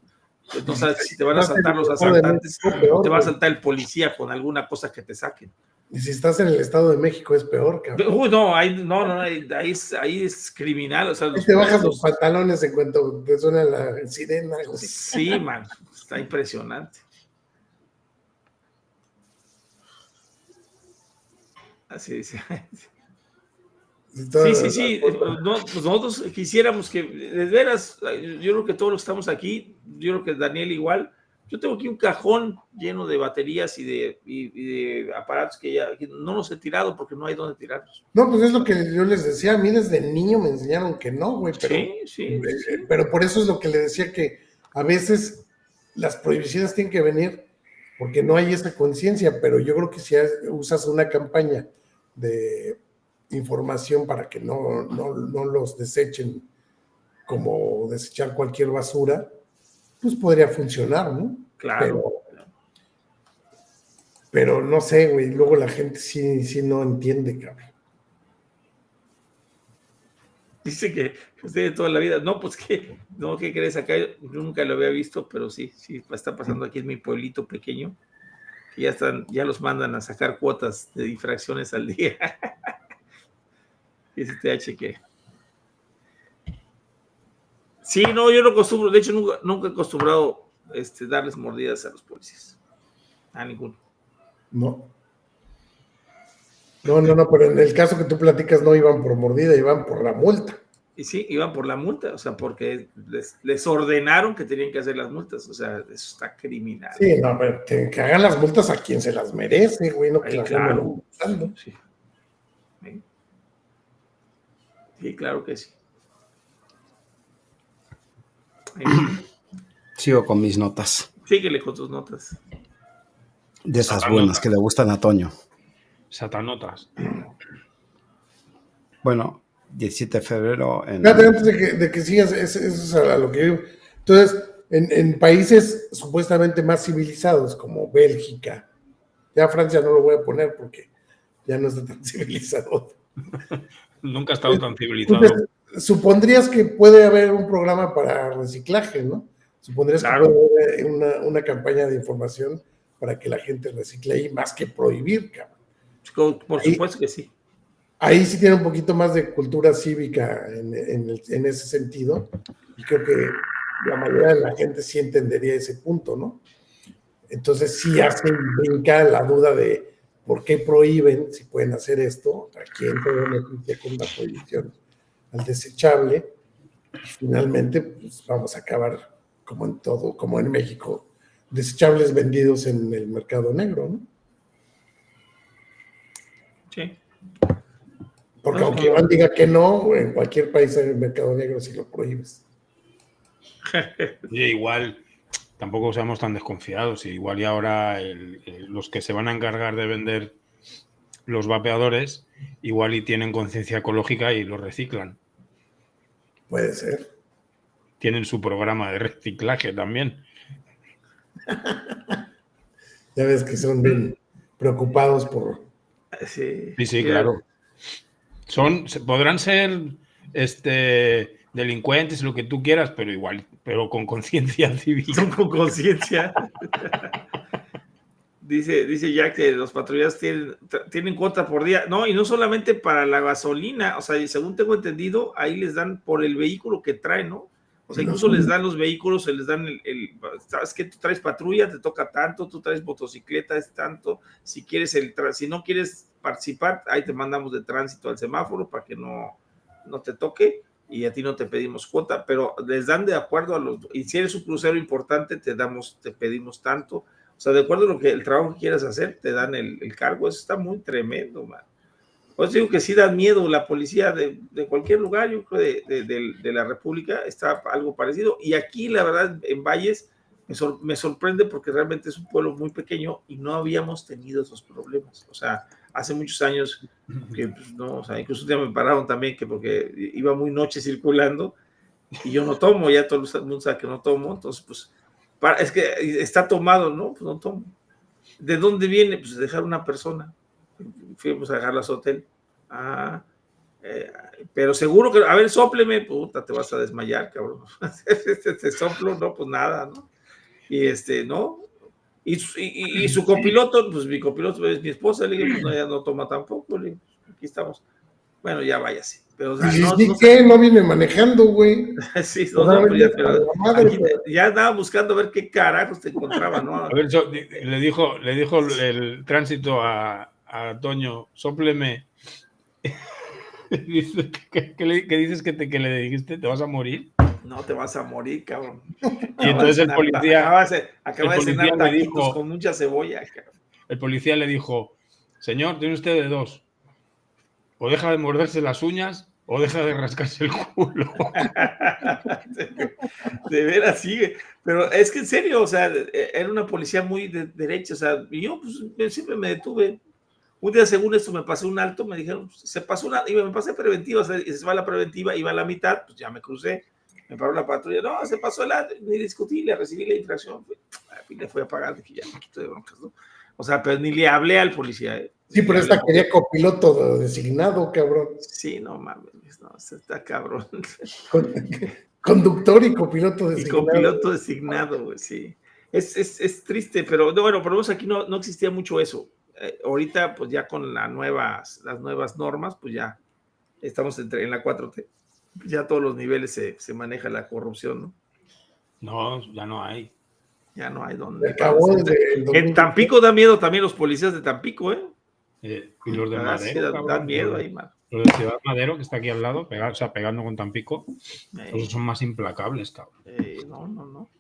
Pues no sabes si te van a asaltar los asaltantes o te va a asaltar el policía con alguna cosa que te saquen. Y si estás en el Estado de México es peor, cabrón. Uy, no, ahí es criminal. O sea, te bajas los pantalones en cuanto te suena la sirena. Sí, man, está impresionante. Así dice. Sí. No, pues nosotros quisiéramos que, de veras, yo creo que todos los que estamos aquí, yo creo que Daniel igual, yo tengo aquí un cajón lleno de baterías y de aparatos que no los he tirado porque no hay dónde tirarlos. No, pues es lo que yo les decía, a mí desde niño me enseñaron que no, güey, pero, sí. Pero por eso es lo que le decía, que a veces las prohibiciones tienen que venir porque no hay esa conciencia, pero yo creo que si usas una campaña de información para que no los desechen como desechar cualquier basura, pues podría funcionar, ¿no? Claro. Pero no sé, güey, luego la gente sí no entiende, cabrón. Dice que usted de toda la vida, no, pues ¿qué crees acá? Yo nunca lo había visto, pero sí, está pasando aquí en mi pueblito pequeño, que ya los mandan a sacar cuotas de infracciones al día. Y ese TH que... Sí, no, yo no acostumbro, de hecho nunca he acostumbrado darles mordidas a los policías, a ninguno. No, pero en el caso que tú platicas no iban por mordida, iban por la multa. Y sí, iban por la multa, o sea, porque les ordenaron que tenían que hacer las multas, o sea, eso está criminal. Sí, no, pero que hagan las multas a quien se las merece, güey, no que las claro. Sí, claro que sí. Sigo con mis notas. Síguele con tus notas. De esas buenas que le gustan a Toño. Satanotas. Bueno, 17 de febrero. Antes de que sigas, eso es a lo que yo. Entonces, en países supuestamente más civilizados, como Bélgica, ya Francia no lo voy a poner porque ya no está tan civilizado. Nunca ha estado tan civilizado. Entonces, supondrías que puede haber un programa para reciclaje, ¿no? Supondrías que puede haber una campaña de información para que la gente recicle ahí, más que prohibir, cabrón. Por supuesto que sí. Ahí sí tiene un poquito más de cultura cívica en ese sentido, y creo que la mayoría de la gente sí entendería ese punto, ¿no? Entonces sí hace brincar la duda de por qué prohíben, si pueden hacer esto, a quién se beneficia con la prohibición al desechable, y finalmente pues, vamos a acabar como en todo, como en México, desechables vendidos en el mercado negro, ¿no? Sí. Porque aunque Iván diga que no, en cualquier país hay un mercado negro si lo prohíbes. Y igual, tampoco seamos tan desconfiados. Igual y ahora los que se van a encargar de vender los vapeadores igual y tienen conciencia ecológica y lo reciclan. Puede ser. Tienen su programa de reciclaje también. Ya ves que son bien preocupados por... Sí, Sí, claro. Podrán ser delincuentes, lo que tú quieras, pero igual, pero con conciencia cívica. Son con conciencia. Dice Jack que los patrulleros tienen cuota por día. No, y no solamente para la gasolina, o sea, según tengo entendido, ahí les dan por el vehículo que traen, ¿no? O sea, incluso les dan los vehículos, se les dan sabes que tú traes patrulla, te toca tanto, tú traes motocicleta, es tanto, si no quieres participar, ahí te mandamos de tránsito al semáforo para que no te toque, y a ti no te pedimos cuota, pero les dan de acuerdo y si eres un crucero importante, te pedimos tanto, o sea, de acuerdo a el trabajo que quieras hacer, te dan el cargo. Eso está muy tremendo, man. Pues digo que sí da miedo la policía de cualquier lugar, yo creo de la República está algo parecido. Y aquí, la verdad, en Valles me sorprende porque realmente es un pueblo muy pequeño y no habíamos tenido esos problemas. O sea, hace muchos años que pues, no, o sea, incluso ya me pararon también porque iba muy noche circulando y yo no tomo, ya todo el mundo sabe que no tomo, entonces pues es que está tomado, ¿no? Pues no tomo. ¿De dónde viene? Pues dejar una persona. Fuimos a dejarla a su hotel. Pero seguro que, a ver, sópleme, puta, te vas a desmayar, cabrón. Te soplo, no, pues nada, ¿no? Y ¿no? Y su copiloto, pues mi copiloto es mi esposa, le digo, pues no, ella no toma tampoco, le digo, aquí estamos. Bueno, ya váyase. Pero, o sea, no viene manejando, güey. Sí, pero ya andaba buscando a ver qué carajos te encontraba, ¿no? A ver, le dijo el tránsito a Toño, sópleme. ¿Qué dices que le dijiste? ¿Te vas a morir? No te vas a morir, cabrón. Y entonces el policía acaba de cenar taquitos con mucha cebolla, cabrón. El policía le dijo, señor, tiene usted de dos. O deja de morderse las uñas o deja de rascarse el culo. De veras, sigue. Pero es que en serio, o sea, era una policía muy de derecha, o sea, y yo pues siempre me detuve. Un día, según esto, me pasé un alto, me dijeron, se pasó y me pasé preventiva, o sea, y se va la preventiva, iba a la mitad, pues ya me crucé, me paró la patrulla, no, se pasó el alto, ni discutí, le recibí la infracción, le fui a pagar, dije, ya me quito de broncas, ¿no? O sea, pero ni le hablé al policía, ¿eh? Sí, pero esta quería copiloto designado, cabrón. Sí, no mames, no, está cabrón. Conductor y copiloto designado. Y copiloto designado, güey, sí. Es triste, pero no, bueno, por lo menos aquí no existía mucho eso. Ahorita, pues ya con las nuevas normas, pues ya estamos en la 4T. Ya a todos los niveles se maneja la corrupción, ¿no? No, ya no hay. Ya no hay donde. En Tampico da miedo también los policías de Tampico, ¿eh? Y los de Madero. Dan miedo ahí, man. Los de Ciudad Madero, que está aquí al lado, pegando con Tampico, esos son más implacables, cabrón. No.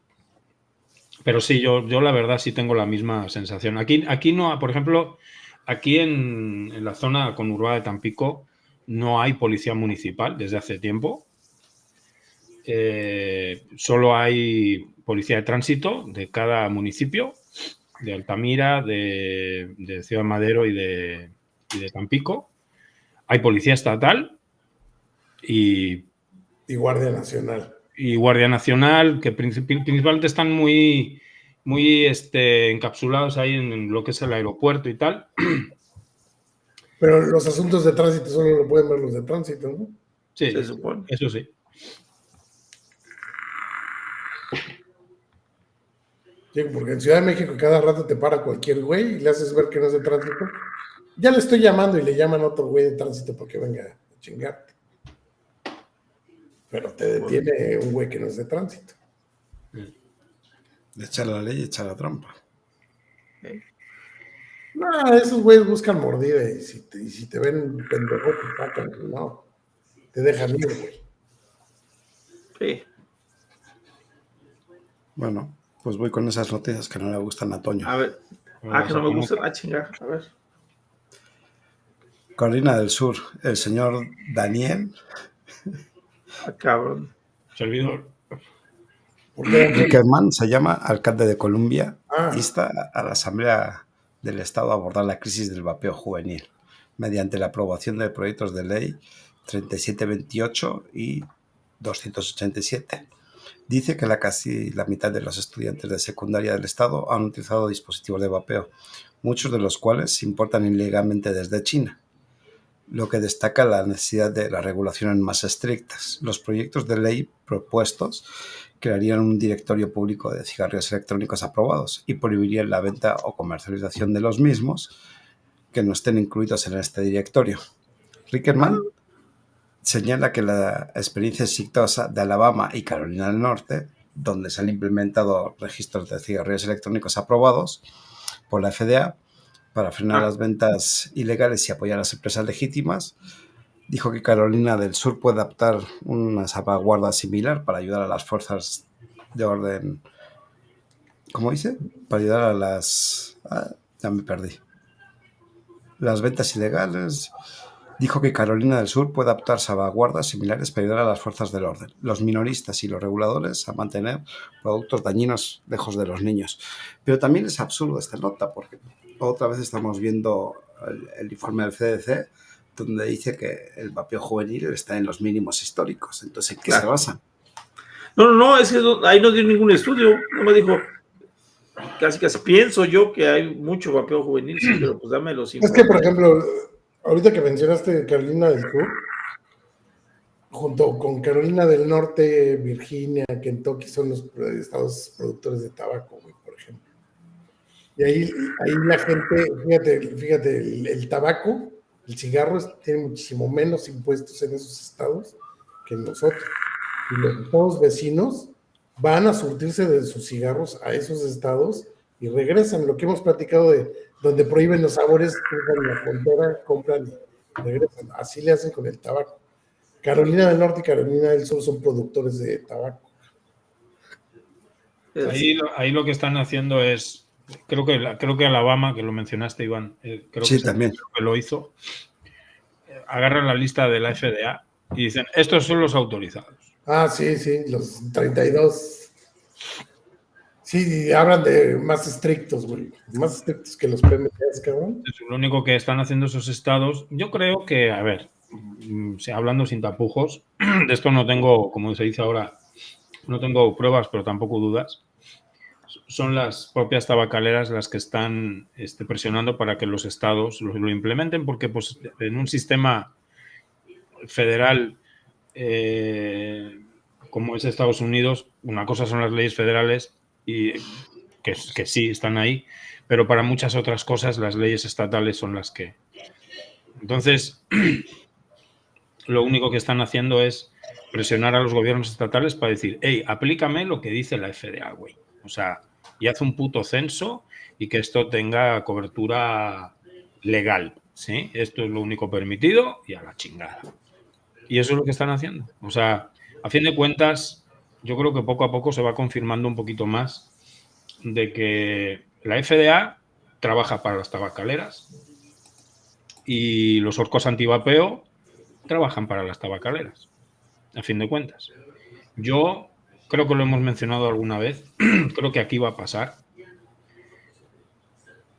Pero sí, yo la verdad sí tengo la misma sensación. Aquí no, por ejemplo, aquí en la zona conurbada de Tampico no hay policía municipal desde hace tiempo. Solo hay policía de tránsito de cada municipio, de Altamira, de Ciudad Madero y de Tampico. Hay policía estatal y Guardia Nacional. Y Guardia Nacional, que principalmente están muy encapsulados ahí en lo que es el aeropuerto y tal. Pero los asuntos de tránsito solo lo pueden ver los de tránsito, ¿no? Sí, se supone. Eso sí. Sí, porque en Ciudad de México cada rato te para cualquier güey y le haces ver que no es de tránsito. Ya le estoy llamando y le llaman a otro güey de tránsito para que venga a chingarte. Pero te detiene un güey que no es de tránsito. De echar la ley y echar la trampa. No, esos güeyes buscan mordida y si te ven pendejo, te sacan. No, te dejan ir, güey. Sí. Bueno, pues voy con esas noticias que no le gustan a Toño. A ver. Que no me gustan. Chingar. A ver. Carolina del Sur, el señor Daniel. Cabrón. Servidor. Rickerman se llama, alcalde de Columbia, insta a la Asamblea del Estado a abordar la crisis del vapeo juvenil. mediante la aprobación de proyectos de ley 3728 y 287. Dice que casi la mitad de los estudiantes de secundaria del Estado han utilizado dispositivos de vapeo, muchos de los cuales se importan ilegalmente desde China, lo que destaca la necesidad de las regulaciones más estrictas. Los proyectos de ley propuestos crearían un directorio público de cigarrillos electrónicos aprobados y prohibirían la venta o comercialización de los mismos que no estén incluidos en este directorio. Rickerman señala que la experiencia exitosa de Alabama y Carolina del Norte, donde se han implementado registros de cigarrillos electrónicos aprobados por la FDA para frenar las ventas ilegales y apoyar a las empresas legítimas, dijo que Carolina del Sur puede adoptar una salvaguarda similar para ayudar a las fuerzas de orden. ¿Cómo dice? Para ayudar a las... ya me perdí. Las ventas ilegales. Dijo que Carolina del Sur puede adoptar salvaguardas similares para ayudar a las fuerzas del orden, los minoristas y los reguladores a mantener productos dañinos lejos de los niños. Pero también es absurdo esta nota, porque otra vez estamos viendo el informe del CDC, donde dice que el vapeo juvenil está en los mínimos históricos. Entonces, ¿en qué se basan? No, es que ahí no dio ningún estudio, no me dijo, casi pienso yo que hay mucho vapeo juvenil, sí, pero pues dame los informes. Es que, por ejemplo, ahorita que mencionaste Carolina del Sur, junto con Carolina del Norte, Virginia, Kentucky, son los estados productores de tabaco, güey, por ejemplo. Y ahí la gente, fíjate, el tabaco, el cigarro tiene muchísimo menos impuestos en esos estados que en nosotros. Y los estados vecinos van a surtirse de sus cigarros a esos estados y regresan. Lo que hemos platicado de donde prohíben los sabores, cruzan la frontera, compran y regresan. Así le hacen con el tabaco. Carolina del Norte y Carolina del Sur son productores de tabaco. Ahí lo que están haciendo es, creo que Alabama, que lo mencionaste, Iván, también. Creo que lo hizo, agarran la lista de la FDA y dicen, estos son los autorizados. Ah, sí, los 32. Sí, hablan de más estrictos, güey. Más estrictos que los PMTs, cabrón. Lo único que están haciendo esos estados, yo creo que, a ver, hablando sin tapujos, de esto no tengo, como se dice ahora, no tengo pruebas, pero tampoco dudas. Son las propias tabacaleras las que están presionando para que los estados lo implementen, porque pues, en un sistema federal como es Estados Unidos, una cosa son las leyes federales y que sí están ahí, pero para muchas otras cosas las leyes estatales son las que... Entonces, lo único que están haciendo es presionar a los gobiernos estatales para decir, hey, aplícame lo que dice la FDA, güey. O sea, y haz un puto censo y que esto tenga cobertura legal, ¿sí? Esto es lo único permitido y a la chingada. Y eso es lo que están haciendo. O sea, a fin de cuentas, yo creo que poco a poco se va confirmando un poquito más de que la FDA trabaja para las tabacaleras y los orcos antivapeo trabajan para las tabacaleras, a fin de cuentas. Yo creo que lo hemos mencionado alguna vez, creo que aquí va a pasar.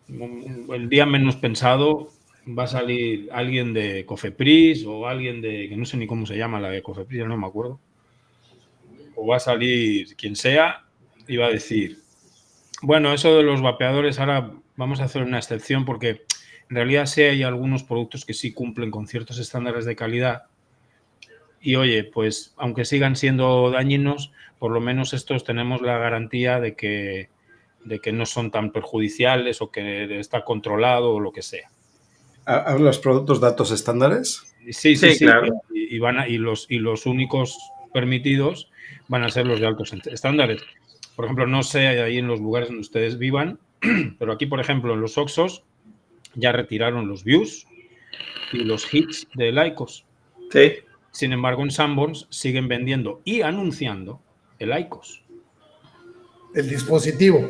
El día menos pensado va a salir alguien de Cofepris o alguien de, que no sé ni cómo se llama la de Cofepris, no me acuerdo, o va a salir quien sea y va a decir, bueno, eso de los vapeadores ahora vamos a hacer una excepción porque en realidad sí hay algunos productos que sí cumplen con ciertos estándares de calidad y oye, pues aunque sigan siendo dañinos, por lo menos estos tenemos la garantía de que no son tan perjudiciales o que está controlado o lo que sea. ¿Los productos de altos estándares? Sí, claro. Y los únicos permitidos van a ser los de altos estándares. Por ejemplo, no sé ahí en los lugares donde ustedes vivan, pero aquí, por ejemplo, en los Oxxos ya retiraron los Views y los Hits de IQOS. Sí. Sin embargo, en Sanborns siguen vendiendo y anunciando el IQOS. El dispositivo.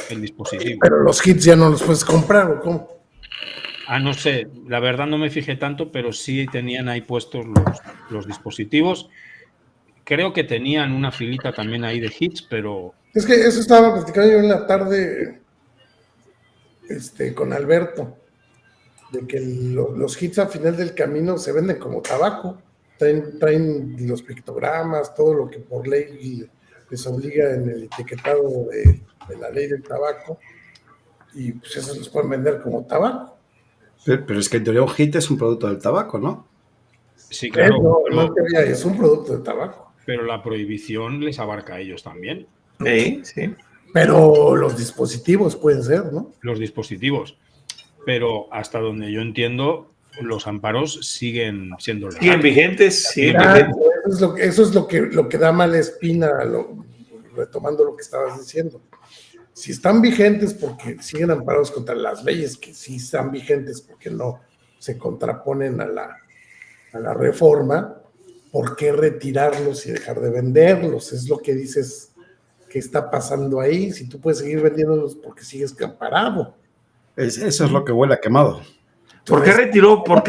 El dispositivo. Pero los Hits ya no los puedes comprar, ¿o cómo? No sé, la verdad no me fijé tanto, pero sí tenían ahí puestos los dispositivos. Creo que tenían una filita también ahí de Hits, pero... Es que eso estaba platicando yo en la tarde con Alberto. de que los hits al final del camino se venden como tabaco. Traen los pictogramas, todo lo que por ley les obliga en el etiquetado de la ley del tabaco, y pues eso los pueden vender como tabaco. Pero es que en teoría un hit es un producto del tabaco, ¿no? Sí, claro. No en teoría, es un producto de tabaco. Pero la prohibición les abarca a ellos también. Sí, sí. Pero los dispositivos pueden ser, ¿no? Los dispositivos. Pero hasta donde yo entiendo, los amparos siguen siendo legales. Siguen vigentes, siguen Ah, vigentes. eso es lo que da mala espina, retomando lo que estabas diciendo. Si están vigentes porque siguen amparados contra las leyes, que sí están vigentes porque no se contraponen a la reforma, ¿por qué retirarlos y dejar de venderlos? Es lo que dices, ¿qué está pasando ahí? Si tú puedes seguir vendiéndolos porque sigues amparado. Eso es lo que huele a quemado. ¿Por qué retiró No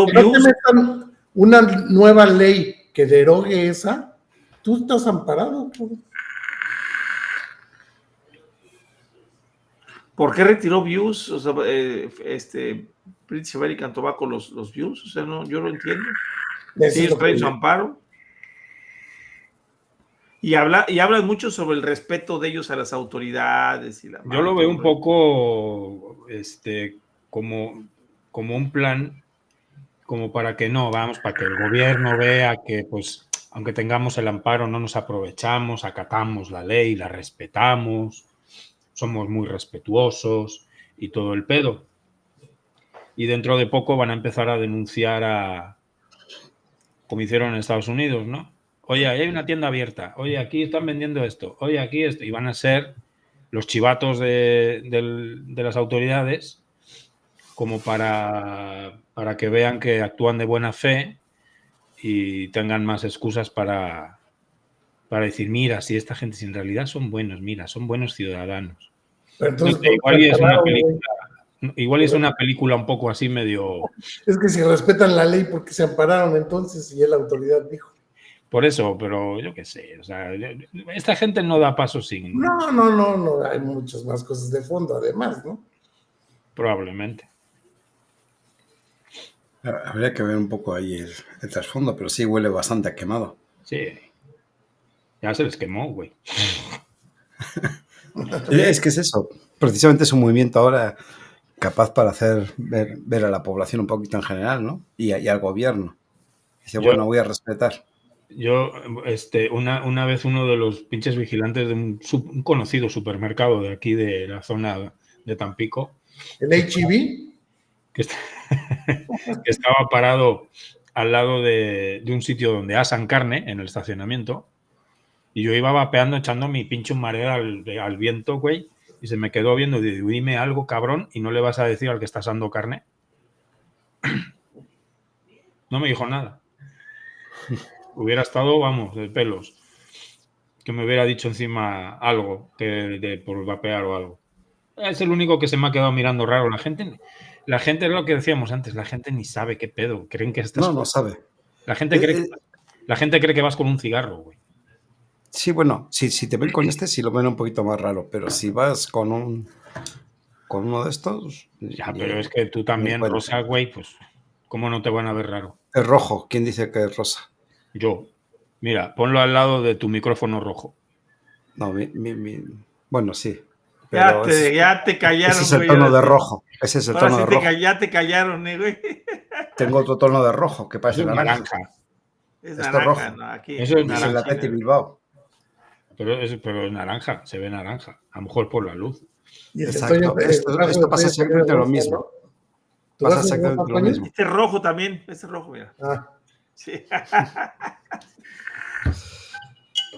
te Views? metan una nueva ley que derogue esa, tú estás amparado. ¿Por qué retiró Views? O sea, British American Tobacco los Views. O sea, no, yo no entiendo. Sí, ellos traen su amparo. Y hablan mucho sobre el respeto de ellos a las autoridades. Yo lo veo un poco como un plan, como para que para que el gobierno vea que, pues, aunque tengamos el amparo, no nos aprovechamos, acatamos la ley, la respetamos, somos muy respetuosos y todo el pedo. Y dentro de poco van a empezar a denunciar como hicieron en Estados Unidos, ¿no? Oye, ahí hay una tienda abierta. Oye, aquí están vendiendo esto. Oye, aquí esto. Y van a ser los chivatos de las autoridades como para que vean que actúan de buena fe y tengan más excusas para decir, mira, si esta gente, si en realidad son buenos, mira, son buenos ciudadanos. Pero entonces, igual es una película un poco así medio... Es que si respetan la ley, ¿por qué se ampararon entonces? Y la autoridad dijo. Por eso, pero yo qué sé, o sea, esta gente no da paso sin... No, hay muchas más cosas de fondo, además, ¿no? Probablemente. Habría que ver un poco ahí el trasfondo, pero sí huele bastante a quemado. Sí. Ya se les quemó, güey. Es que es eso. Precisamente es un movimiento ahora capaz para hacer ver a la población un poquito en general, ¿no? Y al gobierno. Dice, bueno, voy a respetar. Yo, una vez uno de los pinches vigilantes de un conocido supermercado de aquí de la zona de Tampico. ¿El H-E-B? Que estaba parado al lado de un sitio donde asan carne en el estacionamiento. Y yo iba vapeando, echando mi pinche mareo al viento, güey. Y se me quedó viendo y digo, dime algo, cabrón, y no le vas a decir al que está asando carne. No me dijo nada. Hubiera estado, vamos, de pelos. Que me hubiera dicho encima algo por vapear o algo. Es el único que se me ha quedado mirando raro. La gente es lo que decíamos antes, la gente ni sabe qué pedo. Creen que estás... No sabe. La gente cree que vas con un cigarro, güey. Sí, bueno, si te ven con sí lo ven un poquito más raro, pero si vas con uno de estos... Ya, pero es que tú también, rosa, güey, pues, ¿cómo no te van a ver raro? Es rojo. ¿Quién dice que es rosa? Yo. Mira, ponlo al lado de tu micrófono rojo. No, bueno, sí. Ya te callaron, ese es el tono de rojo. Ese es el tono de rojo. Ya te callaron, güey. Tengo otro tono de rojo que parece naranja. Es naranja. rojo. No, aquí eso es el Atleti Bilbao. Pero es naranja, se ve naranja. A lo mejor por la luz. Exacto. Esto pasa exactamente lo mismo. Pasa exactamente lo mismo. Este rojo también. Este rojo, mira. Sí.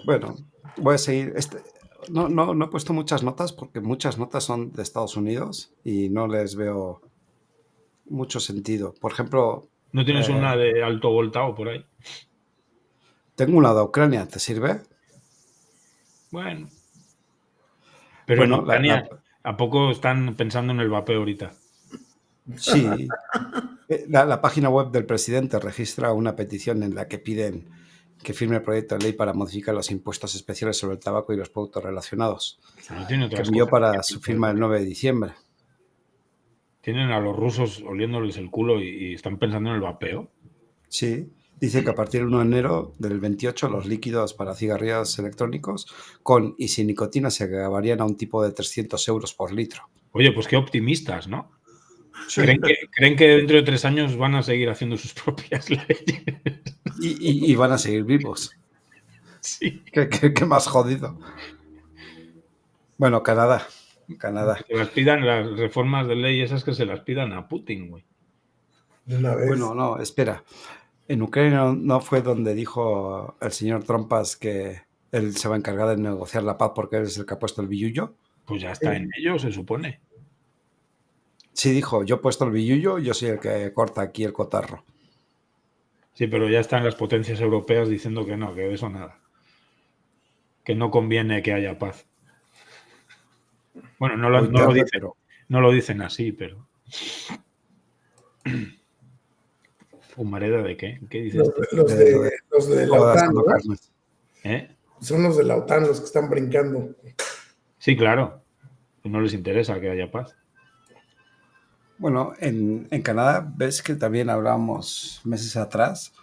Bueno, voy a seguir. No he puesto muchas notas porque muchas notas son de Estados Unidos y no les veo mucho sentido. Por ejemplo... ¿No tienes una de alto voltado por ahí? Tengo una de Ucrania, ¿te sirve? Bueno. Pero en Ucrania, ¿a poco están pensando en el vapeo ahorita? Sí. La página web del presidente registra una petición en la que piden que firme el proyecto de ley para modificar los impuestos especiales sobre el tabaco y los productos relacionados. Que envió para su firma el 9 de diciembre. tienen a los rusos oliéndoles el culo y están pensando en el vapeo. Sí, dice que a partir del 1 de enero del 28 los líquidos para cigarrillos electrónicos con y sin nicotina se acabarían a un tipo de 300 euros por litro. Oye, pues qué optimistas, ¿no? ¿Creen que dentro de 3 años van a seguir haciendo sus propias leyes? Y van a seguir vivos. Sí. ¿Qué más jodido? Bueno, Canadá. Que las pidan las reformas de ley esas que se las pidan a Putin, güey. De una vez. Bueno, no, espera. En Ucrania no fue donde dijo el señor Trumpas que él se va a encargar de negociar la paz porque él es el que ha puesto el billullo. Pues ya está en ello, se supone. Sí, dijo, yo he puesto el billullo, yo soy el que corta aquí el cotarro. Sí, pero ya están las potencias europeas diciendo que no, que de eso nada. Que no conviene que haya paz. Bueno, no lo dicen así, pero... ¿Fumareda de qué? ¿Qué dices? Los de la OTAN, ¿no? ¿Eh? Son los de la OTAN los que están brincando. Sí, claro. No les interesa que haya paz. Bueno, en Canadá ves que también hablábamos meses atrás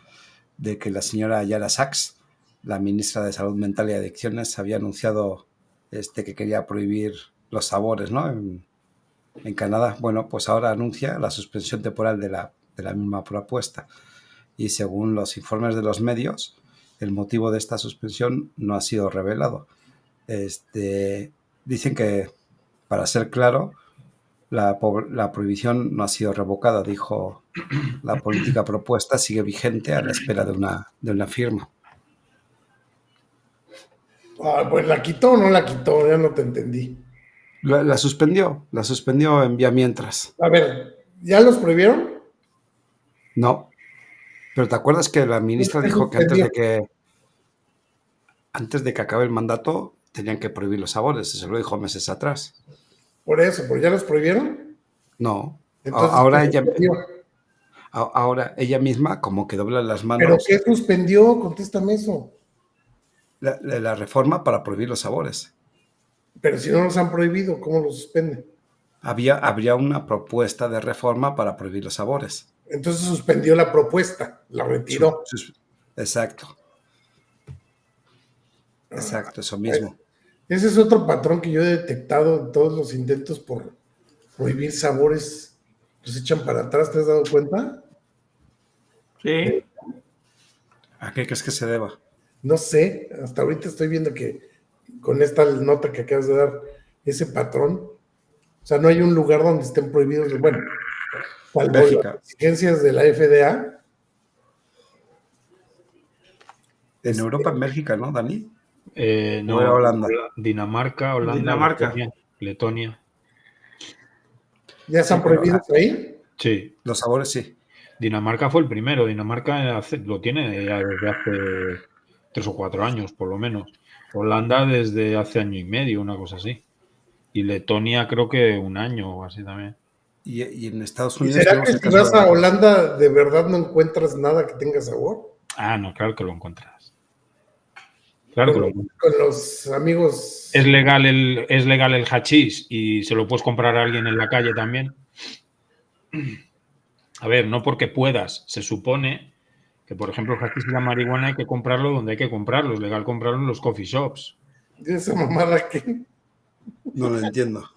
de que la señora Yara Sachs, la ministra de Salud Mental y Adicciones, había anunciado que quería prohibir los sabores, ¿no? En Canadá. Bueno, pues ahora anuncia la suspensión temporal de la misma propuesta. Y según los informes de los medios, el motivo de esta suspensión no ha sido revelado. Dicen que, para ser claro, la prohibición no ha sido revocada, dijo. La política propuesta sigue vigente a la espera de una firma. Pues la quitó o no la quitó, ya no te entendí. La suspendió en vía mientras. A ver, ¿ya los prohibieron? No. Pero ¿te acuerdas que la ministra dijo que antes de que acabe el mandato tenían que prohibir los sabores? Se lo dijo meses atrás. Por eso, ¿pero ya los prohibieron? No. Entonces, Ahora ella misma como que dobla las manos. ¿Pero qué suspendió? Contéstame eso. La reforma para prohibir los sabores. Pero si no los han prohibido, ¿cómo los suspenden? Habría una propuesta de reforma para prohibir los sabores. Entonces suspendió la propuesta, la retiró. Exacto. Exacto, eso mismo. Ese es otro patrón que yo he detectado en todos los intentos por prohibir sabores. Los echan para atrás, ¿te has dado cuenta? Sí. ¿A qué crees que se deba? No sé, hasta ahorita estoy viendo que con esta nota que acabas de dar, ese patrón, o sea, no hay un lugar donde estén prohibidos, bueno, salvo Bélgica. las exigencias de la FDA. En Europa, en Bélgica, ¿no, Dani? No, Holanda. Dinamarca, Dinamarca. Letonia. ¿Ya están prohibidos ahí? Sí. Los sabores sí. Dinamarca fue el primero. Dinamarca lo tiene ya desde hace 3 o 4 años, por lo menos. Holanda desde hace año y medio, una cosa así. Y Letonia creo que 1 año o así también. Y en Estados ¿Y Unidos... será que si vas a Holanda de verdad no encuentras nada que tenga sabor? Ah, no, claro que lo encuentras. Claro que lo encuentras. Con los amigos... Es legal el hachís y se lo puedes comprar a alguien en la calle también. A ver, no porque puedas. Se supone que, por ejemplo, el hachís y la marihuana hay que comprarlo donde hay que comprarlo. Es legal comprarlo en los coffee shops. ¿Y esa mamada qué? No lo entiendo.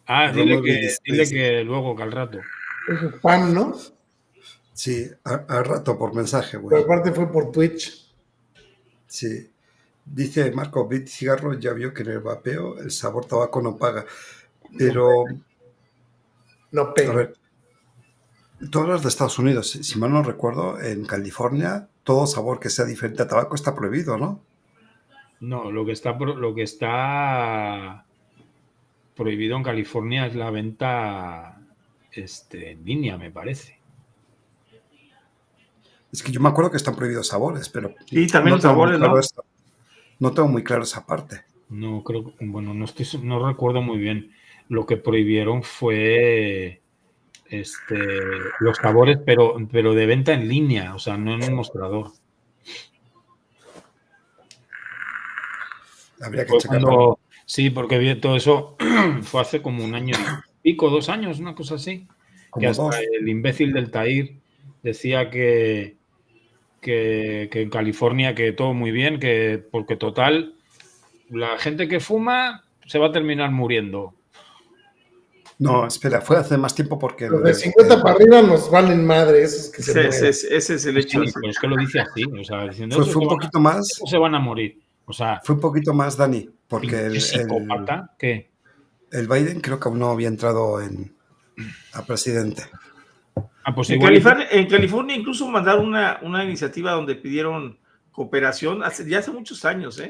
Ah, dile que luego, que al rato. Es spam, ¿no? Sí, al rato por mensaje, güey. Pero aparte fue por Twitch. Sí. Dice Marco, Bit Cigarro ya vio que en el vapeo el sabor tabaco no paga. Pero... No pega. A ver, tú hablas de Estados Unidos. Si mal no recuerdo, en California todo sabor que sea diferente a tabaco está prohibido, ¿no? No, lo que está prohibido en California es la venta en línea, me parece. Es que yo me acuerdo que están prohibidos sabores, pero... Sí, también los sabores, ¿no? No tengo muy claro esa parte. No, creo que... Bueno, no recuerdo muy bien. Lo que prohibieron fue los sabores, pero de venta en línea, o sea, no en el mostrador. Habría que checarlo. Sí, porque todo eso fue hace como 1 año pico, 2 años, una cosa así. Como Que hasta 2. el imbécil del Tahir decía que en California que todo muy bien, porque total, la gente que fuma se va a terminar muriendo. No, espera, fue hace más tiempo porque Los de 50 para arriba nos valen madre, esos que se Ese, mueren. ese es el hecho. Sí, pero es que lo dice así, o sea, diciendo fue un poquito más. estos se van a morir. O sea, Fue un poquito más, Dani, porque pinche psicópata, ¿qué? el Biden creo que aún no había entrado a presidente. Pues En igual California incluso mandaron una iniciativa donde pidieron cooperación, ya hace muchos años,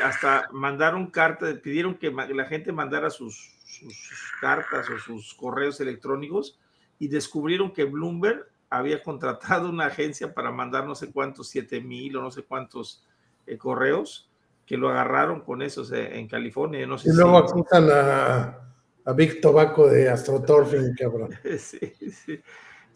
hasta mandaron cartas, pidieron que la gente mandara sus cartas o sus correos electrónicos y descubrieron que Bloomberg había contratado una agencia para mandar no sé cuántos, 7,000 o no sé cuántos correos, que lo agarraron con esos en California. No sé y luego acusan a Big Tobacco de astroturfing, cabrón. Sí, sí.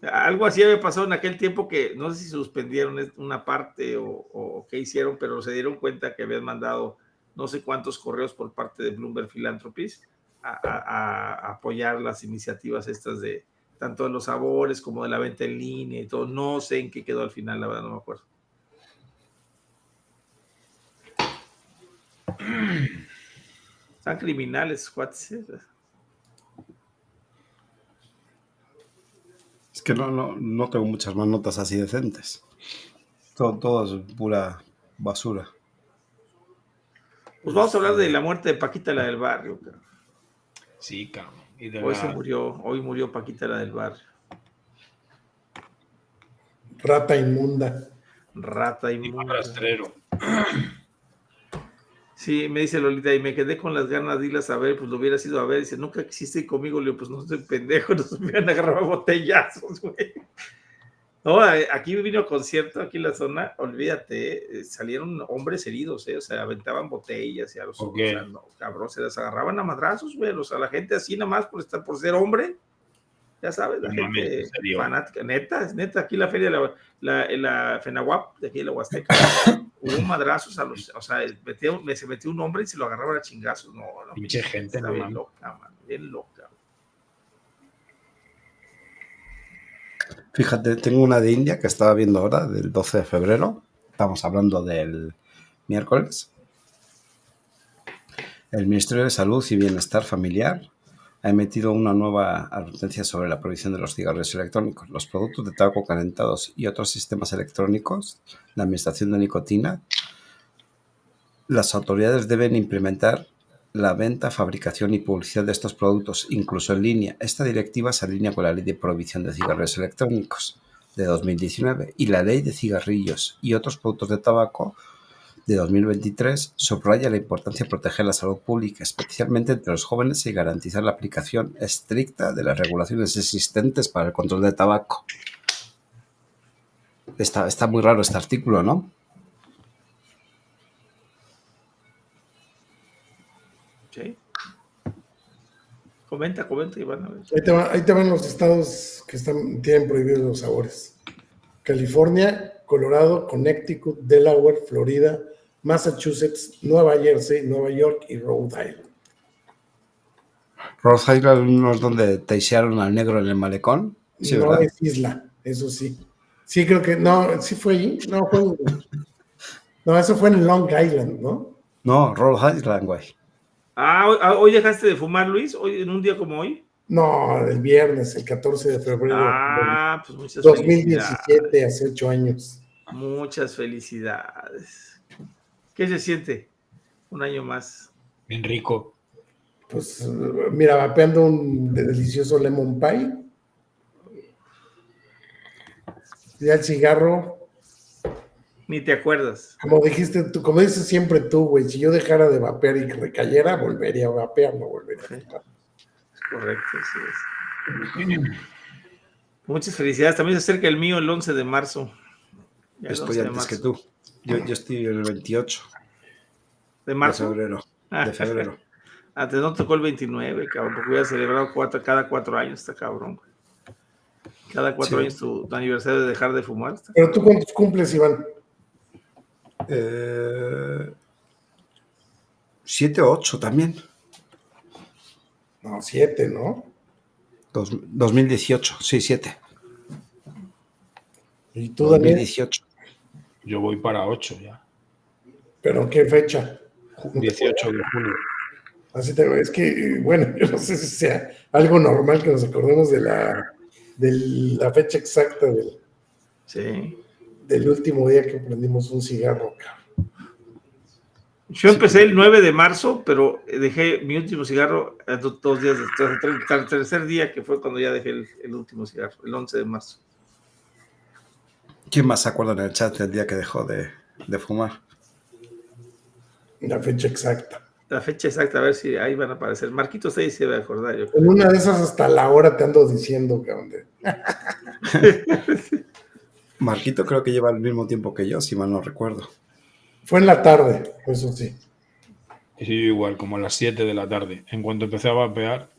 Algo así había pasado en aquel tiempo que no sé si suspendieron una parte o qué hicieron, pero se dieron cuenta que habían mandado no sé cuántos correos por parte de Bloomberg Philanthropies a apoyar las iniciativas estas de tanto de los sabores como de la venta en línea y todo. No sé en qué quedó al final, la verdad no me acuerdo. Están criminales, cuates. Es que no tengo muchas más notas así decentes. Todo es pura basura. Pues vamos a hablar de la muerte de Paquita, la del barrio. Cabrón. Sí, cabrón. Hoy murió Paquita, la del barrio. Rata inmunda. Rata inmunda. Rastrero. Sí, me dice Lolita, y me quedé con las ganas de irlas a ver, pues lo hubiera ido a ver. Dice, nunca quisiste ir conmigo. Le digo, pues no soy pendejo, nos hubieran agarrado botellazos, güey. No, aquí vino concierto, aquí en la zona, olvídate, salieron hombres heridos, o sea, aventaban botellas y a los Okay. o sea, no, cabrón, se las agarraban a madrazos, güey, o sea, la gente así nada más por ser hombre, ya sabes, la gente fanática, neta, aquí la feria, la FENAWAP, de aquí de la Huasteca, hubo madrazos a los, o sea, se metió un hombre y se lo agarraban a chingazos, no, pinche gente, está bien loca, man, bien loca. Fíjate, tengo una de India que estaba viendo ahora, del 12 de febrero. Estamos hablando del miércoles. El Ministerio de Salud y Bienestar Familiar ha emitido una nueva advertencia sobre la prohibición de los cigarrillos electrónicos, los productos de tabaco calentados y otros sistemas electrónicos, la administración de nicotina. Las autoridades deben implementar la venta, fabricación y publicidad de estos productos, incluso en línea. Esta directiva se alinea con la Ley de Prohibición de Cigarrillos Electrónicos de 2019 y la Ley de Cigarrillos y otros productos de tabaco de 2023 subraya la importancia de proteger la salud pública, especialmente entre los jóvenes, y garantizar la aplicación estricta de las regulaciones existentes para el control de tabaco. Está muy raro este artículo, ¿no? Sí. Comenta, Iván. A ver. Ahí te van los estados que tienen prohibidos los sabores. California, Colorado, Connecticut, Delaware, Florida, Massachusetts, Nueva Jersey, Nueva York y Rhode Island. Rhode Island no es donde teisearon al negro en el malecón. Sí, no ¿verdad? es isla, eso sí. Sí, creo que no, sí fue allí. No, eso fue en Long Island, ¿no? No, Rhode Island, güey. ¿Hoy dejaste de fumar, Luis? ¿Hoy, en un día como hoy? No, el viernes, el 14 de febrero. Pues muchas 2017, hace 8 años. Muchas felicidades. ¿Qué se siente? Un año más. Bien rico. Pues mira, vapeando un delicioso lemon pie. Ya el cigarro. Ni te acuerdas. Como dijiste tú, como dices siempre tú, güey, si yo dejara de vapear y recayera, volvería a vapear, no volvería a fumar. Correcto, sí es. Muchas felicidades. También se acerca el mío el 11 de marzo. Ya estoy antes que tú. Yo estoy el 28. ¿De marzo? De febrero. De febrero. Antes no tocó el 29, cabrón, porque voy a celebrar cada 4 años, está cabrón. Cada 4 años tu aniversario de dejar de fumar. ¿Pero tú cuántos cumples, Iván? 7 o 8 también. No, 7, ¿no? 2018, sí, 7. ¿Y tú, Daniel? 2018. Yo voy para 8 ya. ¿Pero en qué fecha? 18 de junio. Así te, es que, bueno, yo no sé si sea algo normal que nos acordemos de la fecha exacta Sí. del último día que prendimos un cigarro, cabrón. Yo empecé el 9 de marzo, pero dejé mi último cigarro 2 días después, el tercer día, que fue cuando ya dejé el último cigarro, el 11 de marzo. ¿Quién más se acuerda en el chat del día que dejó de fumar? La fecha exacta. La fecha exacta, a ver si ahí van a aparecer. Marquitos ahí se va a acordar. Yo En una de esas hasta la hora te ando diciendo, cabrón. Marquito creo que lleva el mismo tiempo que yo, si mal no recuerdo. Fue en la tarde, eso sí. Sí, igual, como a las 7 de la tarde. En cuanto empecé a vapear,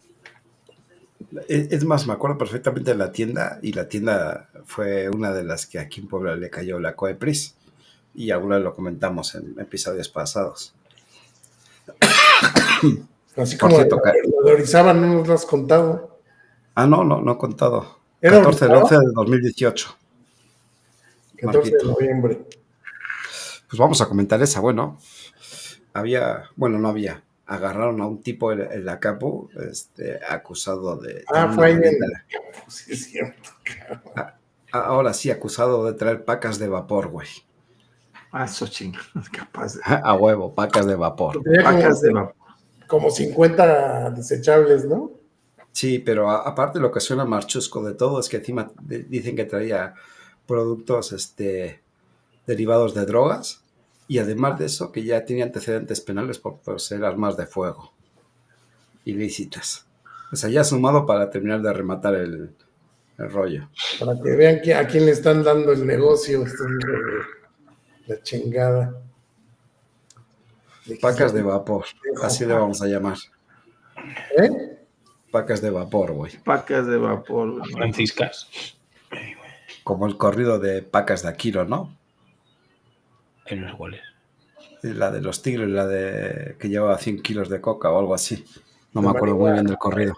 Es más, me acuerdo perfectamente de la tienda, y la tienda fue una de las que aquí en Puebla le cayó la Coepris, y alguna vez lo comentamos en episodios pasados. Así Por como cierto, lo de Orizaba no nos lo has contado. no he contado. ¿Era 14 del Orizaba? 11 de 2018. 14 de Marquito. noviembre. Pues vamos a comentar esa. Bueno, agarraron a un tipo en la Capu, acusado de... Fue ahí en... una Sí, es cierto, cabrón. Ahora sí, acusado de traer pacas de vapor, güey. Eso chinga, capaz de. A huevo, pacas de vapor. Tenía Pacas de vapor. como 50 desechables, ¿no? Sí, pero aparte lo que suena más chusco de todo es que encima dicen que traía productos derivados de drogas, y además de eso que ya tenía antecedentes penales por poseer armas de fuego ilícitas. O sea, ya sumado para terminar de rematar el rollo. Para que vean a quién le están dando el negocio. Esto es la chingada. Pacas de vapor, así le vamos a llamar. ¿Eh? Pacas de vapor, güey. Pacas de vapor. ¿No? franciscas. Como el corrido de Pacas de Aquilo, ¿no? En los cuales. La de los tigres, la de que llevaba 100 kilos de coca o algo así. No De me acuerdo muy marihuana. bien del corrido.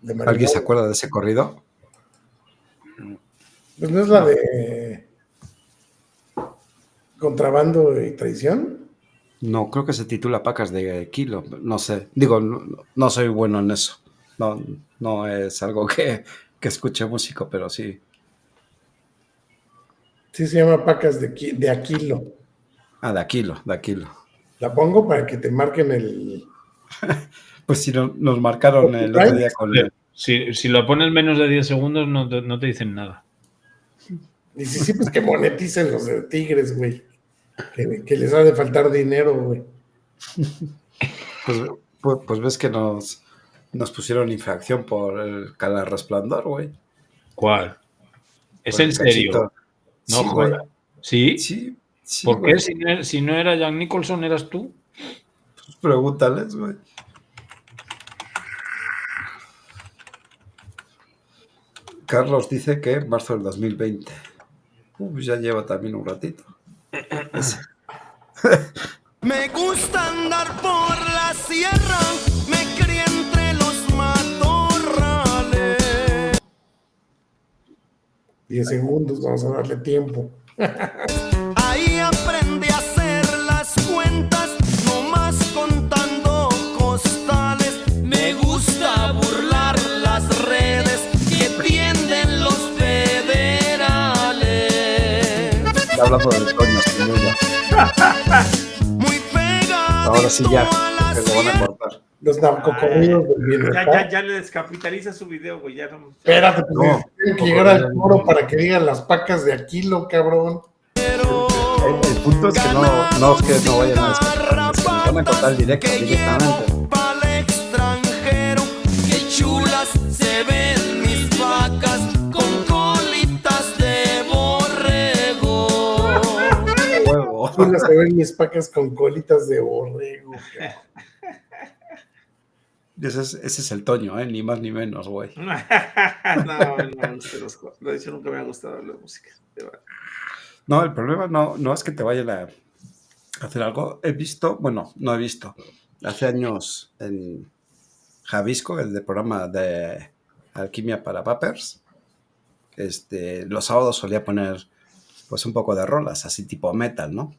De ¿Alguien marihuana. se acuerda de ese corrido? Pues no es la de contrabando y traición. No, creo que se titula Pacas de Kilo. No sé. Digo, no soy bueno en eso. No es algo que escuche músico, pero sí. Sí, se llama Pacas de Aquilo. De Aquilo. La pongo para que te marquen el... Pues si nos marcaron el otro día con... Si lo pones menos de 10 segundos, no te dicen nada. Y sí, pues que moneticen los de Tigres, güey. Que les ha de faltar dinero, güey. Pues ves que nos pusieron infracción por el Cala Resplandor, güey. ¿Cuál? ¿Es Por en el serio? cachito. No Sí, güey. jodas. ¿Sí? Sí, ¿Por güey. qué? Si no era Jack Nicholson, ¿eras tú? Pues pregúntales, güey. Carlos dice que en marzo del 2020. Ya lleva también un ratito. Me gusta andar por la sierra, me crié entre los matorrales. 10 segundos, vamos a darle tiempo. Ahí aprendí a hacer las cuentas, nomás contando costales. Me gusta burlar las redes que tienden los federales. Está hablando del coño, sin duda. Muy pegado. Ahora sí ya, que lo van a cortar. Los narcocorridos del bienestar. Ya le descapitaliza su video, güey. Ya no. Espérate, pues No. tienen que llegar al foro para que digan las pacas de Aquilo, cabrón. El punto es que no es que no vayan a descartar, es que nos van a cortar directo, directamente. Para el extranjero, qué chulas se ven mis vacas con colitas de borrego. Huevo. Chulas se ven mis pacas con colitas de borrego, cabrón. Ese es el Toño, ni más ni menos, güey. No, eso nunca me ha gustado la música. No, el problema no es que te vayan a hacer algo. No he visto. hace años en Javisco, el de programa de Alquimia para Vapers, los sábados solía poner pues un poco de rolas, así tipo metal, ¿no?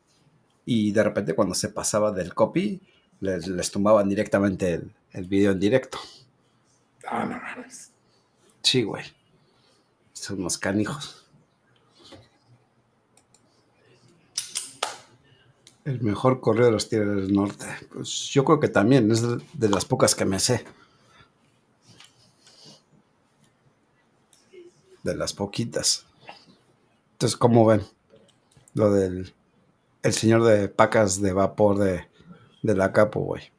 Y de repente cuando se pasaba del copy, les tumbaban directamente el video en directo. Ah, no mames. Sí, güey. Son unos canijos. El mejor correo de los Tigres del Norte. Pues yo creo que también es de las pocas que me sé. De las poquitas. Entonces, ¿cómo ven? Lo del el señor de pacas de vapor de la Capo, güey.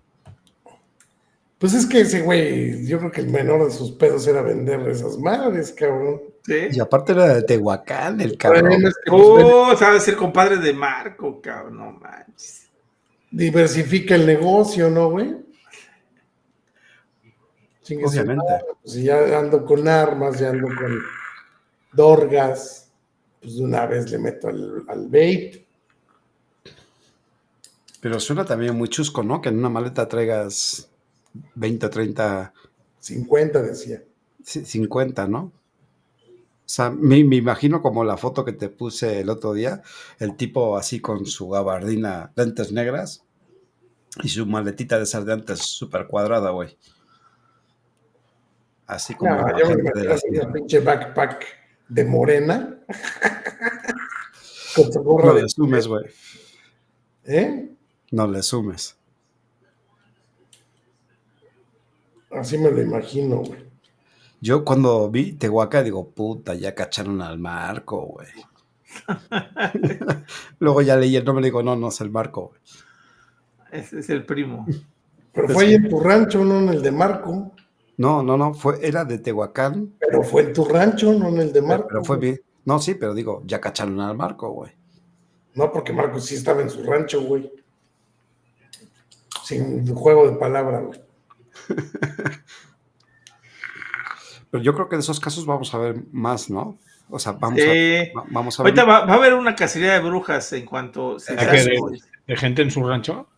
Pues es que ese güey, yo creo que el menor de sus pedos era vender esas madres, cabrón. Y ¿Sí? aparte era de Tehuacán, el El cabrón. problema es que, pues, Oh, sabe ser compadre de Marco, cabrón, no manches. diversifica el negocio, ¿no, güey? Chingue su Obviamente. madre, pues, si ya ando con armas, ya ando con dorgas, pues de una vez le meto al vape. Pero suena también muy chusco, ¿no? Que en una maleta traigas 20 o 30, 50 decía. 50, ¿no? O sea, me imagino como la foto que te puse el otro día, el tipo así con su gabardina, lentes negras y su maletita de esas de antes súper cuadrada, güey. Así como No, el yo me agente de la imagino CIA. una pinche backpack de morena con su gorra No de... le sumes, güey. ¿Eh? No le sumes. Así me lo imagino, güey. Yo cuando vi Tehuacán digo, puta, ya cacharon al Marco, güey. Luego ya leí el nombre y digo, no, no es el Marco, güey. Ese es el primo. Pero fue ahí en tu rancho, no en el de Marco. No, era de Tehuacán, Pero fue en tu rancho, no en el de Marco. pero fue bien. No, sí, pero digo, ya cacharon al Marco, güey. No, porque Marco sí estaba en su rancho, güey. Sin juego de palabra, güey. Pero yo creo que de esos casos vamos a ver más, ¿no? O sea, vamos a ver. Ahorita va a haber una cacería de brujas en cuanto se ¿A qué, salga. de gente en su rancho?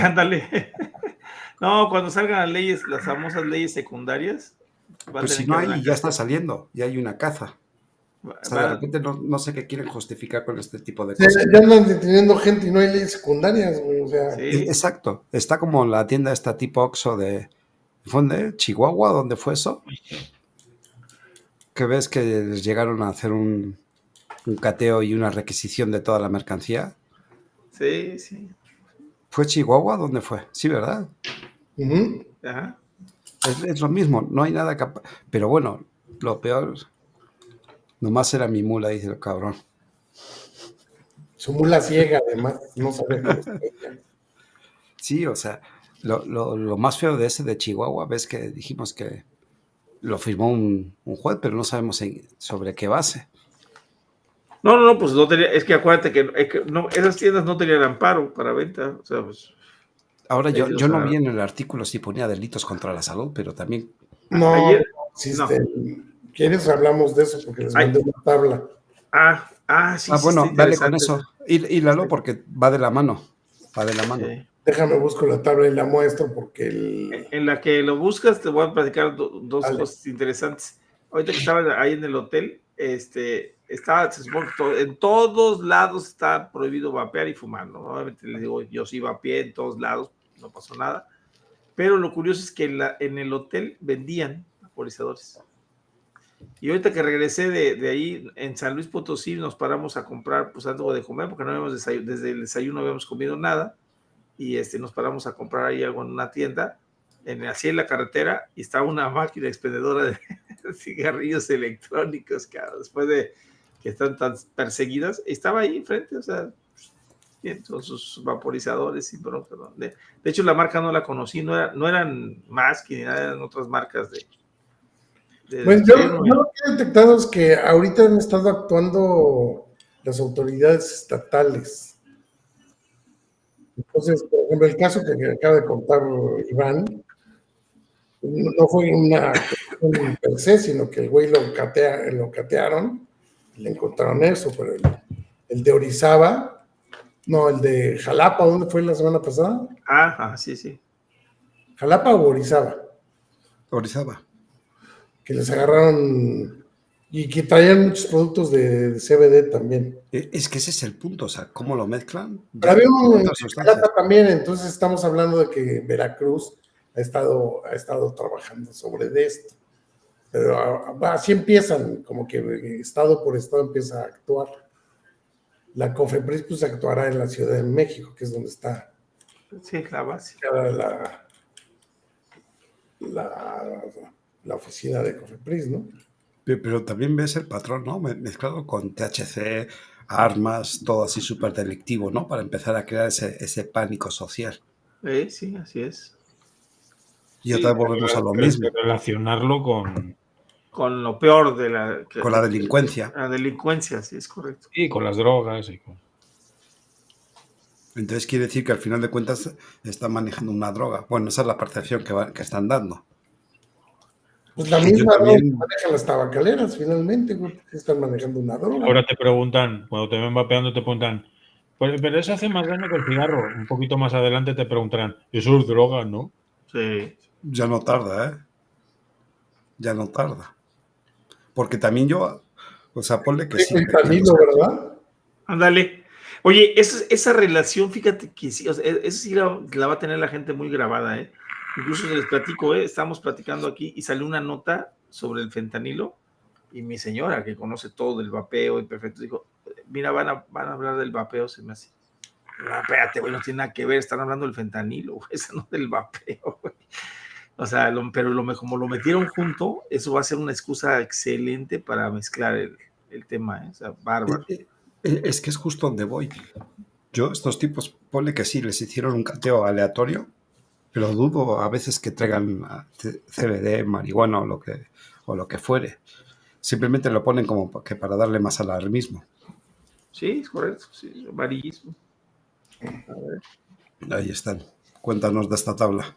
Ándale. No, cuando salgan las leyes, las famosas leyes secundarias, va a Pues tener si que no haber hay, una ya está cacería. saliendo, ya hay una caza. Va- O sea, de va- repente no sé qué quieren justificar con este tipo de Ya, cosas. ya andan deteniendo gente y no hay leyes secundarias, güey. O sea, sí, Exacto, está como la tienda esta tipo Oxxo de ¿fue dónde? Chihuahua, ¿dónde fue eso? Que ves que les llegaron a hacer un cateo y una requisición de toda la mercancía. sí. ¿Fue Chihuahua? ¿Dónde fue? Sí, ¿verdad? ujú. Ajá. Es lo mismo, no hay nada capaz. Pero bueno, lo peor, nomás era mi mula, dice el cabrón. Su mula ciega, además, no sabe cómo se ve. Sí, o sea, lo más feo de ese de Chihuahua, ves que dijimos que lo firmó un juez, pero no sabemos sobre qué base. No, pues no tenía, es que acuérdate que no, esas tiendas no tenían amparo para venta, o sea, pues Ahora yo ellos, no vi en el artículo si ponía delitos contra la salud, pero también No, ayer, existe. ¿Quieres hablamos de eso? Porque les mandé una tabla. sí, está bueno, dale con interesante. eso. Hílalo porque va de la mano. Va de la mano. Sí. Déjame busco la tabla y la muestro porque En la que lo buscas, te voy a platicar dos Dale. cosas interesantes. Ahorita que estaba ahí en el hotel, estaba, se supone que en todos lados está prohibido vapear y fumar, ¿no? Obviamente les digo, yo sí vapeé en todos lados, no pasó nada. Pero lo curioso es que en el hotel vendían vaporizadores. Y ahorita que regresé de ahí, en San Luis Potosí, nos paramos a comprar pues algo de comer, porque no habíamos desde el desayuno no habíamos comido nada. Y nos paramos a comprar ahí algo en una tienda, así en la carretera, y estaba una máquina expendedora de cigarrillos electrónicos, cabrón, después de que están tan perseguidas, estaba ahí enfrente, o sea, bien, con sus vaporizadores y bronca, ¿no? De hecho, la marca no la conocí, no eran Mask ni nada, eran otras marcas de Pues yo lo que he detectado es que ahorita han estado actuando las autoridades estatales. Entonces, por ejemplo, el caso que acaba de contar Iván, no fue una cuestión per se, sino que el güey lo catearon y le encontraron eso, pero el de Orizaba No, el de Jalapa, ¿dónde fue la semana pasada? Sí, sí. ¿Jalapa o Orizaba? Orizaba. Que les agarraron y que traían muchos productos de CBD también. Es que ese es el punto, o sea, ¿cómo lo mezclan? Pero había uno en Otras sustancias. Jalapa también, entonces estamos hablando de que Veracruz ha estado trabajando sobre de esto. Pero así empiezan, como que estado por estado empieza a actuar. La COFEPRIS pues actuará en la Ciudad de México, que es donde está Sí, la base. la oficina de COFEPRIS, ¿no? Pero también ves el patrón, ¿no? Mezclado con THC, armas, todo así súper delictivo, ¿no? Para empezar a crear ese pánico social. Sí, así es. Y otra vez volvemos a lo mismo, Relacionarlo con Lo peor de con la delincuencia. La delincuencia, sí, es correcto. y con las drogas. Entonces quiere decir que al final de cuentas están manejando una droga. Bueno, esa es la percepción que están dando. Pues la Que yo misma droga también- que manejan las tabacaleras, finalmente, güey, porque están manejando una droga. Ahora te preguntan, cuando te ven vapeando, te preguntan, pero eso hace más daño que el cigarro. Un poquito más adelante te preguntarán, eso es droga, ¿no? Sí. Ya no tarda, ¿eh? Ya no tarda. Porque también yo, o sea, ponle que sí. El fentanilo, ¿verdad? Ándale. Oye, esa relación, fíjate que sí, o sea, eso sí la va a tener la gente muy grabada, ¿eh? Incluso les platico, estábamos platicando aquí y salió una nota sobre el fentanilo y mi señora, que conoce todo del vapeo y perfecto, dijo, mira, van a hablar del vapeo, se me hace. No, espérate, güey, no tiene nada que ver, están hablando del fentanilo, güey, eso no del vapeo, güey. O sea, como lo metieron junto, eso va a ser una excusa excelente para mezclar el tema, ¿eh? O sea, bárbaro. Es que es justo donde voy. Yo, estos tipos, ponle que sí, les hicieron un cateo aleatorio, pero dudo a veces que traigan CBD, marihuana o lo que fuere. Simplemente lo ponen como que para darle más alarmismo. Sí, es correcto, sí, amarillismo. Ahí están. Cuéntanos de esta tabla.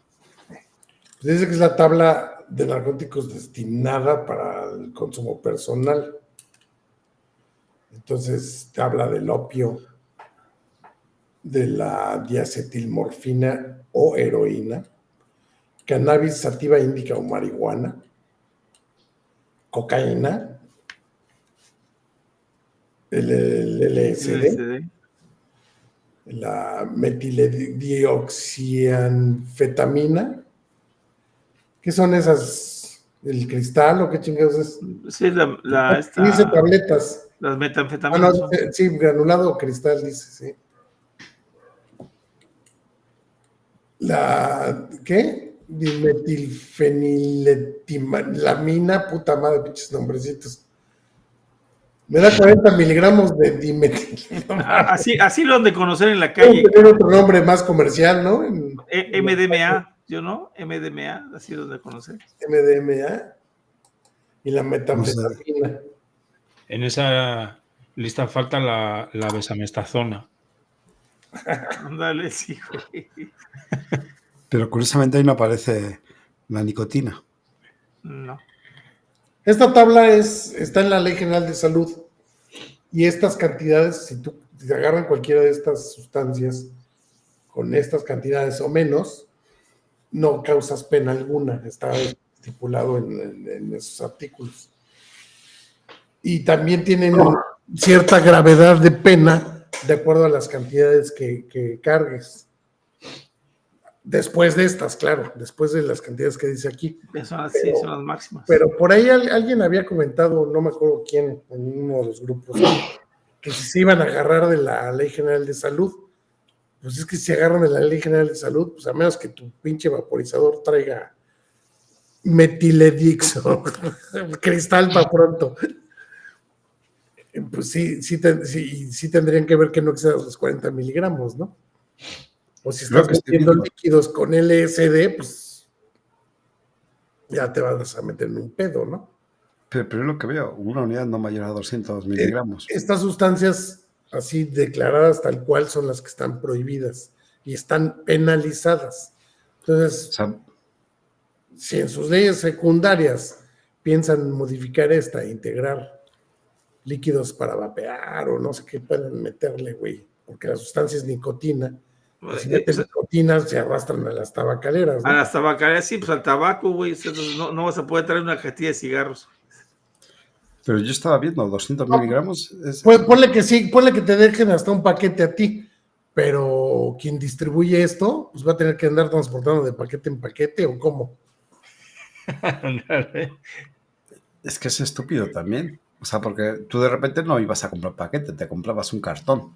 Pues dice que es la tabla de narcóticos destinada para el consumo personal. Entonces te habla del opio, de la diacetilmorfina o heroína, cannabis sativa índica o marihuana, cocaína, el LSD, la metilendioxianfetamina. ¿Qué son esas? ¿El cristal o qué chingados es? Sí, Dice tabletas. Las metanfetaminas. Sí, granulado o cristal, dice, sí. ¿Qué? Dimetilfeniletimina, puta madre, pinches nombrecitos. Me da 40 miligramos de dimetil. Así lo han de conocer en la calle. Tiene otro nombre más comercial, ¿no? MDMA, ¿yo no? MDMA, así lo han de conocer. MDMA y la metanfetamina. En esa lista falta la besamestazona. Ándale, sí, güey. Pero curiosamente ahí no aparece la nicotina. No. Esta tabla está en la Ley General de Salud y estas cantidades, si te agarran cualquiera de estas sustancias con estas cantidades o menos, no causas pena alguna, está estipulado en esos artículos. Y también tienen cierta gravedad de pena de acuerdo a las cantidades que cargues. Después de estas, claro, después de las cantidades que dice aquí. Son las máximas. Pero por ahí alguien había comentado, no me acuerdo quién, en uno de los grupos, que si se iban a agarrar de la Ley General de Salud, pues es que si se agarran de la Ley General de Salud, pues a menos que tu pinche vaporizador traiga metiledixo, cristal para pronto, pues sí tendrían que ver que no excedas los 40 miligramos, ¿no? O si estás metiendo líquidos con LSD, pues ya te vas a meter en un pedo, ¿no? Pero es lo que veo, una unidad no mayor a 200 miligramos. Estas sustancias así declaradas tal cual son las que están prohibidas y están penalizadas. Entonces, O sea, si en sus leyes secundarias piensan modificar esta, integrar líquidos para vapear o no sé qué pueden meterle, güey, porque la sustancia es nicotina. Y si Eh, metes nicotina, se arrastran a las tabacaleras, A ¿no? las tabacaleras, sí, pues al tabaco, güey. Entonces no vas a poder traer una cajetilla de cigarros. Pero yo estaba viendo 200 miligramos. Pues ponle que sí, ponle que te dejen hasta un paquete a ti, pero quien distribuye esto, pues va a tener que andar transportando de paquete en paquete o cómo. Es que es estúpido también. O sea, porque tú de repente no ibas a comprar paquete, te comprabas un cartón.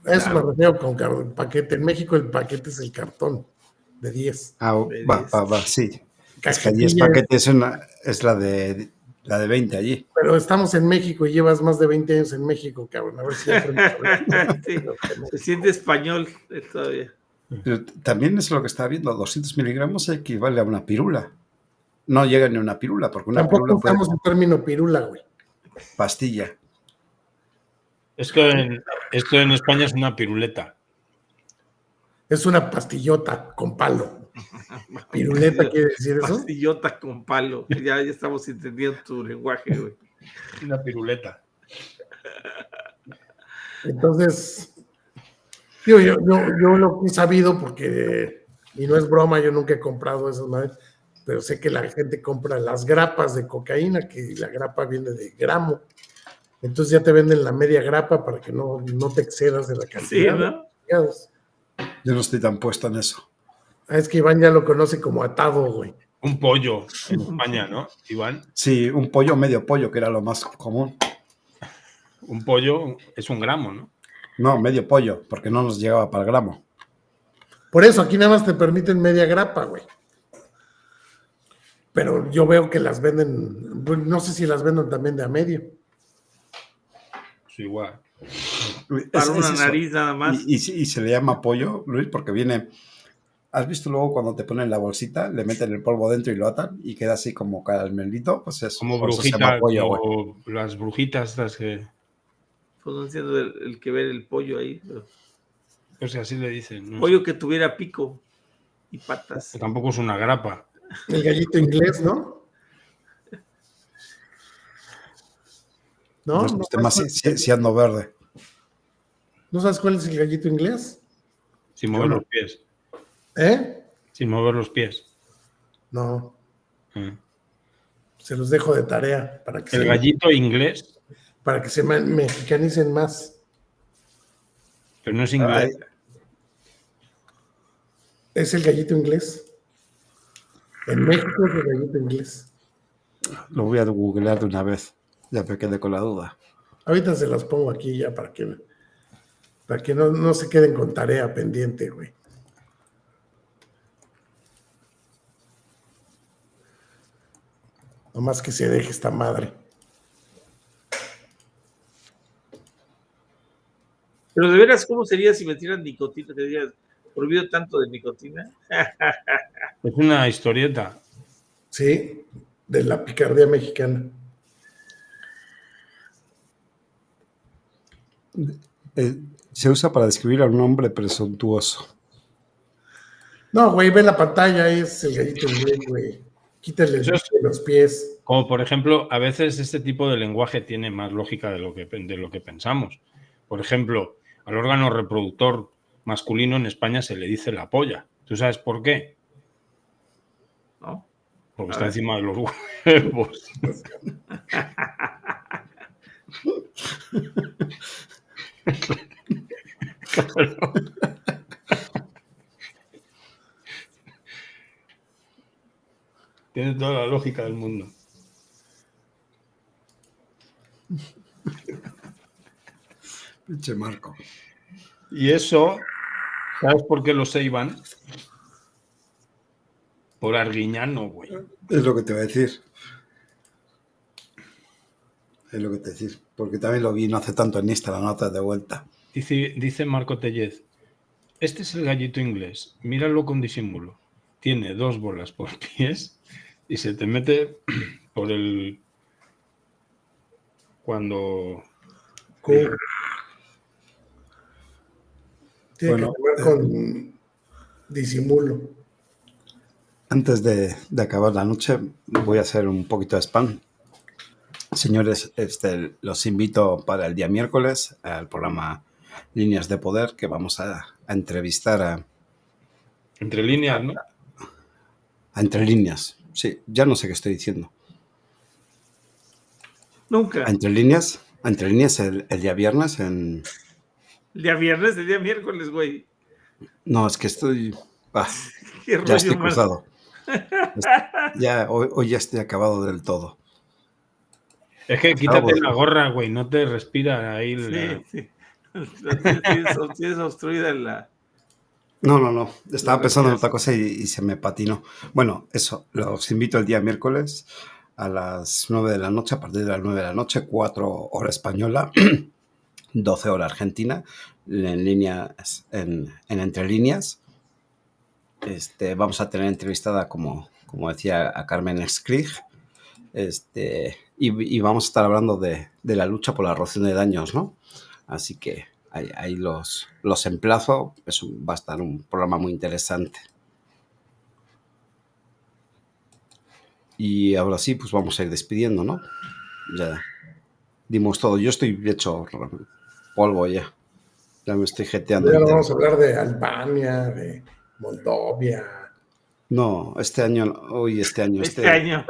A eso me refiero con paquete. En México el paquete es el cartón de 10. Ah, va, sí. Es que allí es Cajetilla, paquete, es la de 20 allí. pero estamos en México y llevas más de 20 años en México, cabrón. A ver si aprendes a hablar. Sí, se siente español todavía. Pero también es lo que estaba viendo, 200 miligramos equivale a una pirula. No llega ni una pirula, porque una Tampoco pirula puede usamos el término pirula, güey. pastilla. Esto en España es una piruleta. Es una pastillota con palo. ¿Piruleta quiere decir eso? Pastillota con palo. Ya estamos entendiendo tu lenguaje, güey. Una piruleta. Entonces, digo, yo lo he sabido porque, y no es broma, yo nunca he comprado esas madres, pero sé que la gente compra las grapas de cocaína, que la grapa viene de gramo. Entonces ya te venden la media grapa para que no te excedas de la cantidad. Sí, ¿no? Yo no estoy tan puesto en eso. Es que Iván ya lo conoce como atado, güey. Un pollo en España, ¿no, Iván? Sí, un pollo, medio pollo, que era lo más común. Un pollo es un gramo, ¿no? No, medio pollo, porque no nos llegaba para el gramo. Por eso aquí nada más te permiten media grapa, güey. Pero yo veo que las venden, bueno, no sé si las venden también de a medio. Es igual. Para una eso. nariz nada más. Y se le llama pollo, Luis, porque viene... ¿Has visto luego cuando te ponen la bolsita, le meten el polvo dentro y lo atan y queda así como caramelito? Pues es Como por eso se brujita, llama pollo, güey. como las brujitas estas que... Pues no entiendo el que ver el pollo ahí. Pero... Pues así le dicen. No pollo sé. que tuviera pico y patas. Tampoco es una grapa. El gallito inglés, ¿no? ¿No? Los ¿No temas sabes, sí ando verde. ¿No sabes cuál es el gallito inglés? Sin mover Yo no. los pies. ¿Eh? Sin mover los pies. No, Mm. se los dejo de tarea para que El gallito inglés, para que se mexicanicen más. pero no es inglés. Ay, Es el gallito inglés. En México es el gallito inglés. lo voy a googlear de una vez. Ya me quedé con la duda. Ahorita se las pongo aquí ya para que no se queden con tarea pendiente, güey. Nomás que se deje esta madre. Pero de veras, ¿cómo sería si metieran nicotina? ¿Te dirías, prohibido tanto de nicotina? Es una historieta. Sí, de la picardía mexicana. Se usa para describir a un hombre presuntuoso. No, güey, ve la pantalla, es el gallito inglés, güey. Quítale Eso es- los pies. Como por ejemplo, a veces este tipo de lenguaje tiene más lógica de lo que pensamos. Por ejemplo, al órgano reproductor masculino en España se le dice la polla. ¿Tú sabes por qué? ¿No? Porque A está ver. encima de los huevos. Tiene toda la lógica del mundo. Pinche Marco. Y eso, ¿sabes por qué lo sé, Iván? Por Arguiñano, güey. Es lo que te voy a decir. Es lo que te voy a decir. Porque también lo vi no hace tanto en Insta, la nota de vuelta. Dice Marco Tellez, este es el gallito inglés, míralo con disimulo. Tiene 2 bolas por pies y se te mete por el... Cuando... Tiene Bueno, que ver con disimulo. Antes de acabar la noche, voy a hacer un poquito de spam. Señores, los invito para el día miércoles al programa Líneas de Poder, que vamos a entrevistar a Entre líneas, ¿no? Entre Líneas. Sí, ya no sé qué estoy diciendo. Nunca. Entre Líneas el día viernes en... El día viernes, el día miércoles, güey. No, es que estoy... Qué ya rollo, estoy man. cruzado. Hoy ya estoy acabado del todo. Es que quítate la gorra, güey, no te respira ahí. Sí. Tienes obstruida la... No. Estaba La pensando en otra respiración. cosa y se me patinó. Bueno, eso. Los invito el día miércoles a las 9 de la noche, a partir de las 9 de la noche, 4 hora española, 12 hora argentina, en línea, en Entre Líneas. Vamos a tener entrevistada, como decía, a Carmen Skrig. Y vamos a estar hablando de la lucha por la reducción de daños, ¿no? Así que ahí los emplazo. Va a estar un programa muy interesante. Y ahora sí, pues vamos a ir despidiendo, ¿no? Ya dimos todo. Yo estoy hecho polvo ya. Ya me estoy jeteando. Ya no vamos a hablar de Albania, de Moldovia. No, este año. Este año. Este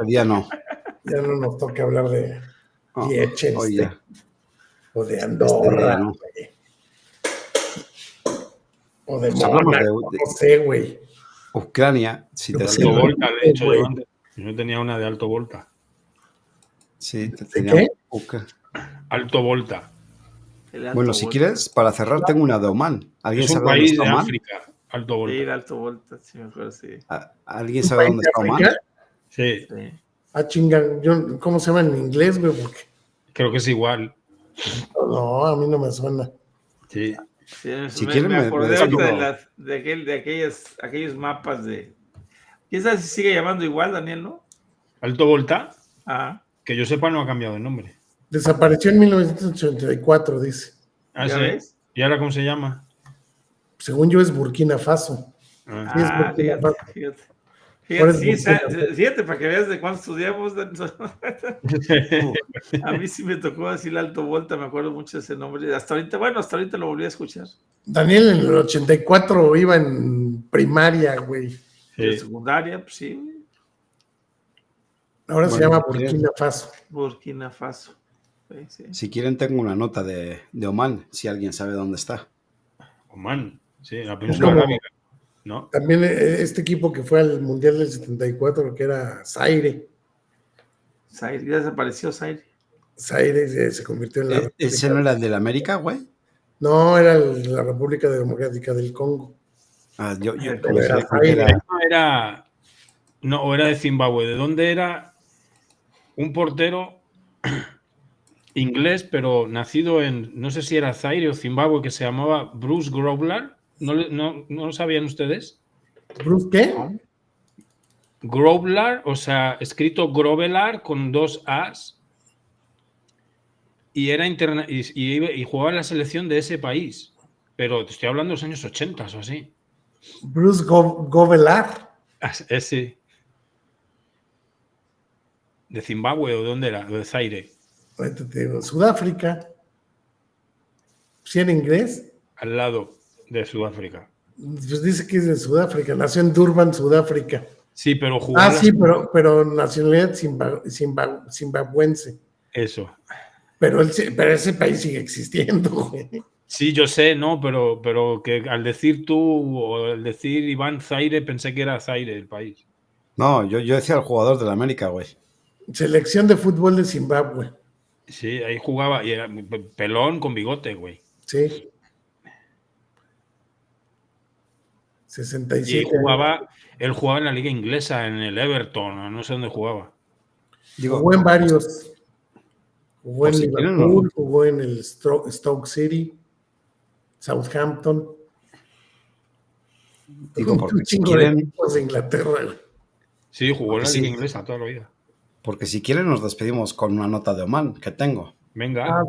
día no. Ya no nos toca hablar de Liechtenstein Hoy ya. o de Este Andorra, día no. güey. O de Pues hablamos Mónaco, no sé, güey. Ucrania, si te De sirve. alto volta, de hecho, Güey. yo antes. Yo tenía una de alto volta. Sí, ¿De tenía qué? Alto volta. El alto Bueno, si volta. quieres, para cerrar, tengo una de Oman. ¿Alguien Es un sabe dónde país está de Oman? África. Alto Sí, volta. el alto volta, sí, me acuerdo, sí. ¿Alguien ¿Un sabe país dónde de está Oman? África? Sí, Sí. Ah, chinga, ¿cómo se llama en inglés, güey? Porque creo que es igual. no, a mí no me suena. Sí. Sí, Si me quieren, me acordé ahorita despido. de aquellos mapas de... ¿Quién sabe si sigue llamando igual, Daniel, no? Alto volta, Ah, que yo sepa, no ha cambiado de nombre. Desapareció en 1984, dice. Ah, ¿ya sí. ves? ¿Y ahora cómo se llama? Según yo es Burkina Faso. Ah. Sí, es Burkina Faso. Fíjate. Ahora Fíjate, es sí, Burkina Faso. fíjate, para que veas de cuándo estudiamos. A mí sí me tocó decir el alto volta, me acuerdo mucho de ese nombre. Hasta ahorita lo volví a escuchar. Daniel en el 84 iba en primaria, güey. De Sí. secundaria, pues sí, Ahora se Bueno, llama si quieren- Burkina Faso. Burkina Faso. Sí. Si quieren, tengo una nota de Oman, si alguien sabe dónde está. Oman. Sí, la península ¿Cómo? arábiga. ¿No? También este equipo que fue al Mundial del 74, que era Zaire. Zaire, ya desapareció Zaire. Zaire se convirtió en la ¿Ese no era el de la América, güey? No, era la República Democrática del Congo. Yo Pero era creo que Zaire. era... No era. No, o era de Zimbabue. ¿De dónde era? Un portero inglés, pero nacido en. No sé si era Zaire o Zimbabue, que se llamaba Bruce Grovelar. ¿No lo sabían ustedes? ¿Bruce qué? Grovelar, o sea, escrito Grovelar con 2 As. Y era y jugaba en la selección de ese país. Pero te estoy hablando de los años 80 o así. Bruce Govelar. Ese. ¿De Zimbabue o de dónde era? ¿De Zaire? Ahorita te digo, Sudáfrica. ¿Sí era inglés? Al lado de Sudáfrica. Pues dice que es de Sudáfrica. Nació en Durban, Sudáfrica. Sí, pero jugó. Ah, sí, pero nacionalidad zimbabuense. Eso. Pero ese país sigue existiendo, güey. Sí, yo sé, no, pero que al decir tú o al decir Iván Zaire, pensé que era Zaire el país. No, yo decía el jugador de la América, güey. Selección de fútbol de Zimbabue. Sí, ahí jugaba y era pelón con bigote, güey. Sí. Y 67. él jugaba en la liga inglesa, en el Everton, no sé dónde jugaba. Digo, Jugó en varios. Jugó en Por si quieren, Liverpool, jugó en el Stoke City, Southampton. digo, porque Un si chingo de quieren, equipos de Inglaterra, güey. Sí, jugó en la Sí. liga inglesa toda la vida. porque si quieren nos despedimos con una nota de Oman que tengo. Venga.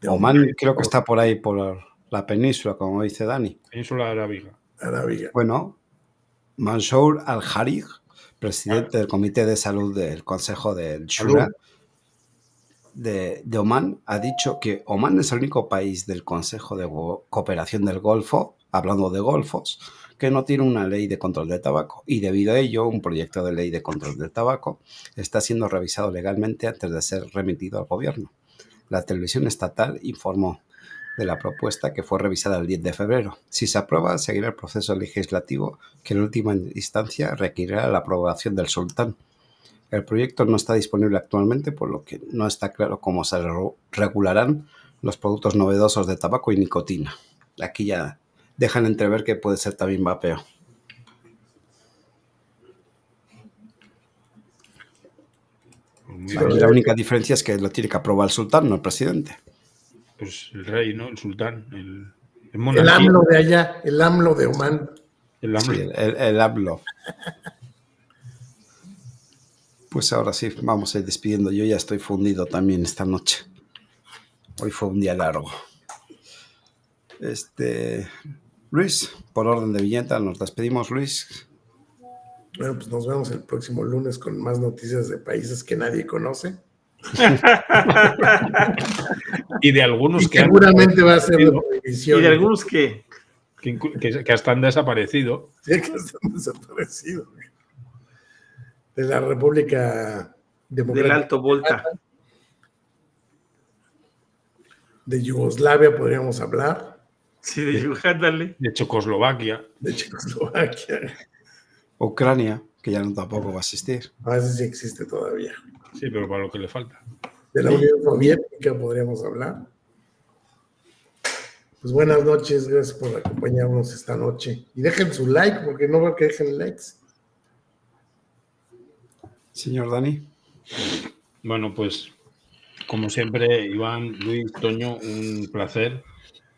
Oman creo que está por ahí, por la península, como dice Dani. Península Arábiga. Arábiga. Bueno, Mansour Al-Harij, presidente del Comité de Salud del Consejo del Shura, de Omán ha dicho que Omán es el único país del Consejo de Cooperación del Golfo, hablando de golfos, que no tiene una ley de control del tabaco, y debido a ello un proyecto de ley de control del tabaco está siendo revisado legalmente antes de ser remitido al gobierno. La televisión estatal informó de la propuesta, que fue revisada el 10 de febrero. Si se aprueba, seguirá el proceso legislativo, que en última instancia requerirá la aprobación del sultán. El proyecto no está disponible actualmente, por lo que no está claro cómo se regularán los productos novedosos de tabaco y nicotina. Aquí ya dejan entrever que puede ser también vapeo. Aquí la única diferencia es que lo tiene que aprobar el sultán, no el presidente. Pues el rey, ¿no? El sultán, el El AMLO de allá, el AMLO de Omán. El AMLO. Sí, el AMLO. Pues ahora sí, vamos a ir despidiendo. Yo ya estoy fundido también esta noche. Hoy fue un día largo. Luis, por orden de viñeta, nos despedimos, Luis. Bueno, pues nos vemos el próximo lunes con más noticias de países que nadie conoce. Y de algunos que seguramente va a ser la televisión. Y de algunos que hasta han desaparecido. Sí, que están desaparecidos. De la República Democrática del Alto Volta. De Yugoslavia podríamos hablar. Sí, de Yucatán. De Checoslovaquia. De Checoslovaquia. Ucrania, que ya no tampoco va a existir. A veces sí existe todavía. Sí, pero para lo que le falta. De la Unión Soviética podríamos hablar. Pues buenas noches, gracias por acompañarnos esta noche. Y dejen su like, porque no veo que dejen likes. Señor Dani. Bueno, pues como siempre, Iván, Luis, Toño, un placer.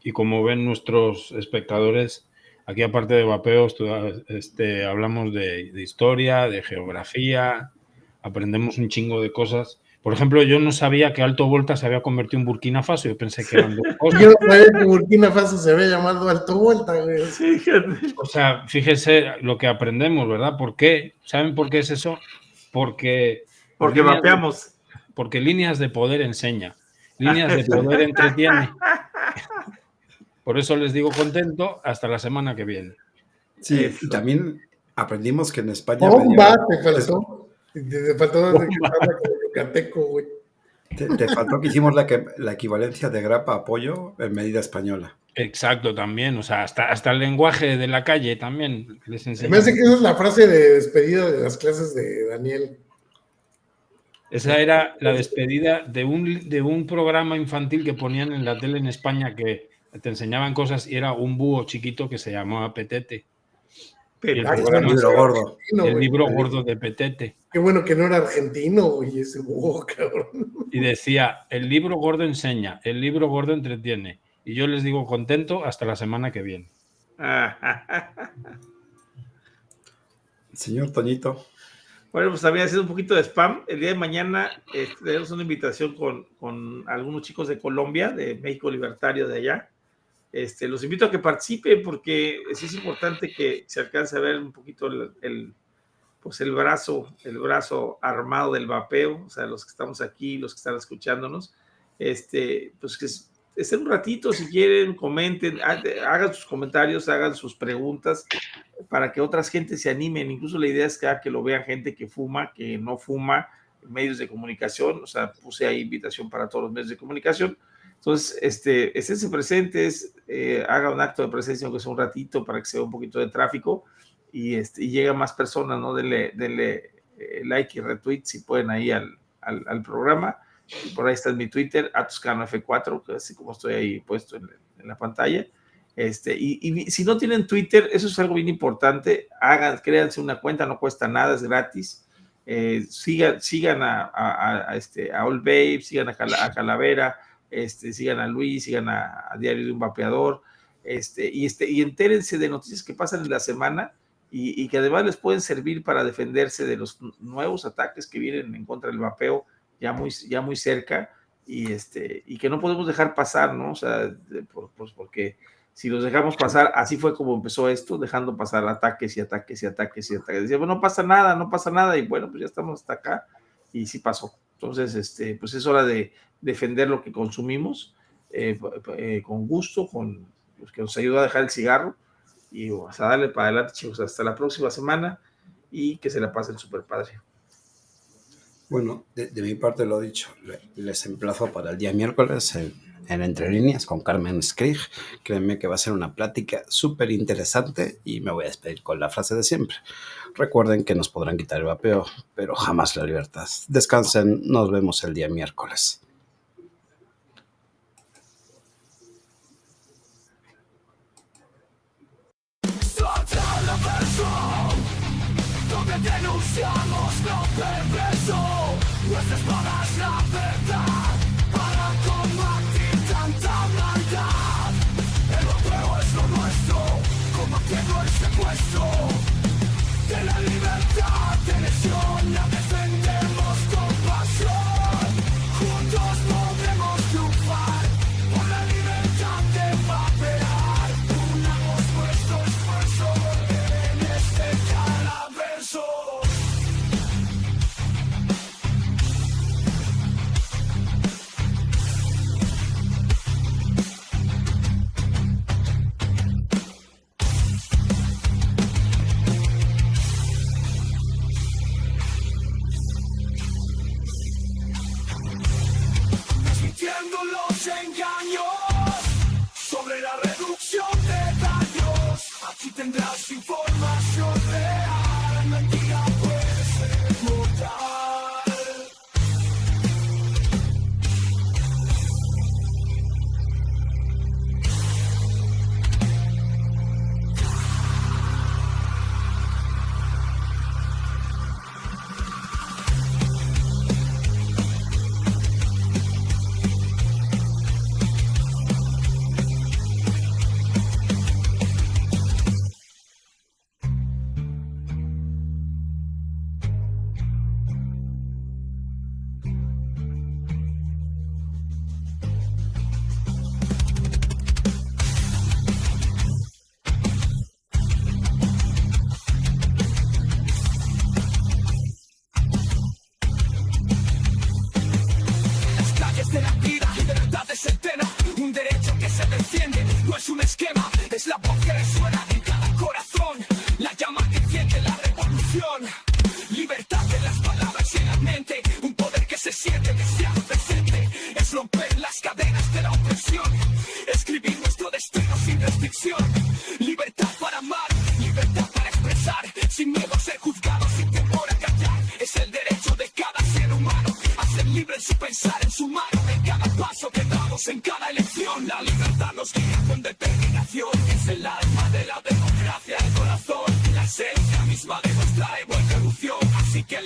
Y como ven nuestros espectadores, aquí aparte de vapeos, hablamos de historia, de geografía, aprendemos un chingo de cosas. Por ejemplo, yo no sabía que Alto Volta se había convertido en Burkina Faso, yo pensé que eran dos cosas. Yo no sabía que Burkina Faso se había llamado Alto Volta, güey. O sea, fíjese lo que aprendemos, ¿verdad? ¿Por qué? ¿Saben por qué es eso? Porque vapeamos. Porque líneas de poder enseña, líneas de poder entretiene. Por eso les digo contento, hasta la semana que viene. Sí, y también aprendimos que en España... ¡Bomba! Te faltó. Te faltó de yucateco, güey. Te faltó que hicimos la equivalencia de grapa a pollo en medida española. Exacto, también. O sea, hasta el lenguaje de la calle también les enseña. Me hace que esa es la frase de despedida de las clases de Daniel. Esa era la despedida de un programa infantil que ponían en la tele en España, que te enseñaban cosas, y era un búho chiquito que se llamaba Petete. El libro gordo. El libro gordo de Petete. Qué bueno que no era argentino, güey, ese búho, cabrón. Y decía, el libro gordo enseña, el libro gordo entretiene. Y yo les digo contento hasta la semana que viene. Señor Toñito. Bueno, pues había sido un poquito de spam. El día de mañana tenemos una invitación con algunos chicos de Colombia, de México Libertario de allá. Los invito a que participen, porque sí es importante que se alcance a ver un poquito el brazo armado del vapeo, o sea, los que estamos aquí, los que están escuchándonos, pues que estén un ratito, si quieren, comenten, hagan sus comentarios, hagan sus preguntas, para que otras gentes se animen. Incluso la idea es que lo vean gente que fuma, que no fuma, medios de comunicación. O sea, puse ahí invitación para todos los medios de comunicación. Entonces, esténse presentes, haga un acto de presencia, aunque sea un ratito, para que se vea un poquito de tráfico y lleguen más personas, ¿no? Denle like y retweet si pueden ahí al programa. Y por ahí está en mi Twitter, AtuscanoF4, que así como estoy ahí puesto en la pantalla. Y si no tienen Twitter, eso es algo bien importante. Créanse una cuenta, no cuesta nada, es gratis. Sigan a All Babe, sigan a Calavera, sigan a Luis, sigan a Diario de un Vapeador, y entérense de noticias que pasan en la semana y que además les pueden servir para defenderse de los nuevos ataques que vienen en contra del vapeo ya muy cerca, y que no podemos dejar pasar, ¿no? O sea, porque si los dejamos pasar, así fue como empezó esto, dejando pasar ataques y ataques y ataques y ataques. Decíamos, no pasa nada, y bueno, pues ya estamos hasta acá, y sí pasó. Entonces, pues es hora de defender lo que consumimos con gusto, pues, que nos ayuda a dejar el cigarro y vamos a darle para adelante, chicos. Hasta la próxima semana y que se la pasen súper padre. Bueno, de mi parte lo dicho, les emplazo para el día miércoles en Entre Líneas con Carmen Skrig. Créanme que va a ser una plática súper interesante y me voy a despedir con la frase de siempre. Recuerden que nos podrán quitar el vapeo, pero jamás la libertad. Descansen, nos vemos el día miércoles. Donde denunciamos lo perverso, nuestras espadas la verdad para combatir tanta maldad. El vapeo es lo nuestro, combatiendo el secuestro de la libertad de elección, la defendemos con pasión. Juntos podremos triunfar por la libertad de vapear. Unamos nuestro esfuerzo en este calaverso. Transmitiendo los engaños sobre la reducción de daños. Aquí tendrás información real, mentira puede ser mortal. Las calles de la vida, libertad es eterna, un derecho que se defiende, no es un esquema, es la voz que resuena en cada corazón, la llama que enciende la revolución. Libertad en las palabras y en la mente, un poder que se siente deseado presente, es romper las cadenas de la opresión, escribir nuestro destino sin restricción. Libertad para amar, libertad para expresar, sin miedo a ser juzgado, sin temor a callar, es el derecho de cada ser humano a ser libre en su pensar, en su mano, en cada paso que damos, en cada elección. La libertad nos guía con determinación, es el alma de la democracia, el corazón, la esencia misma de nuestra evolución. Así que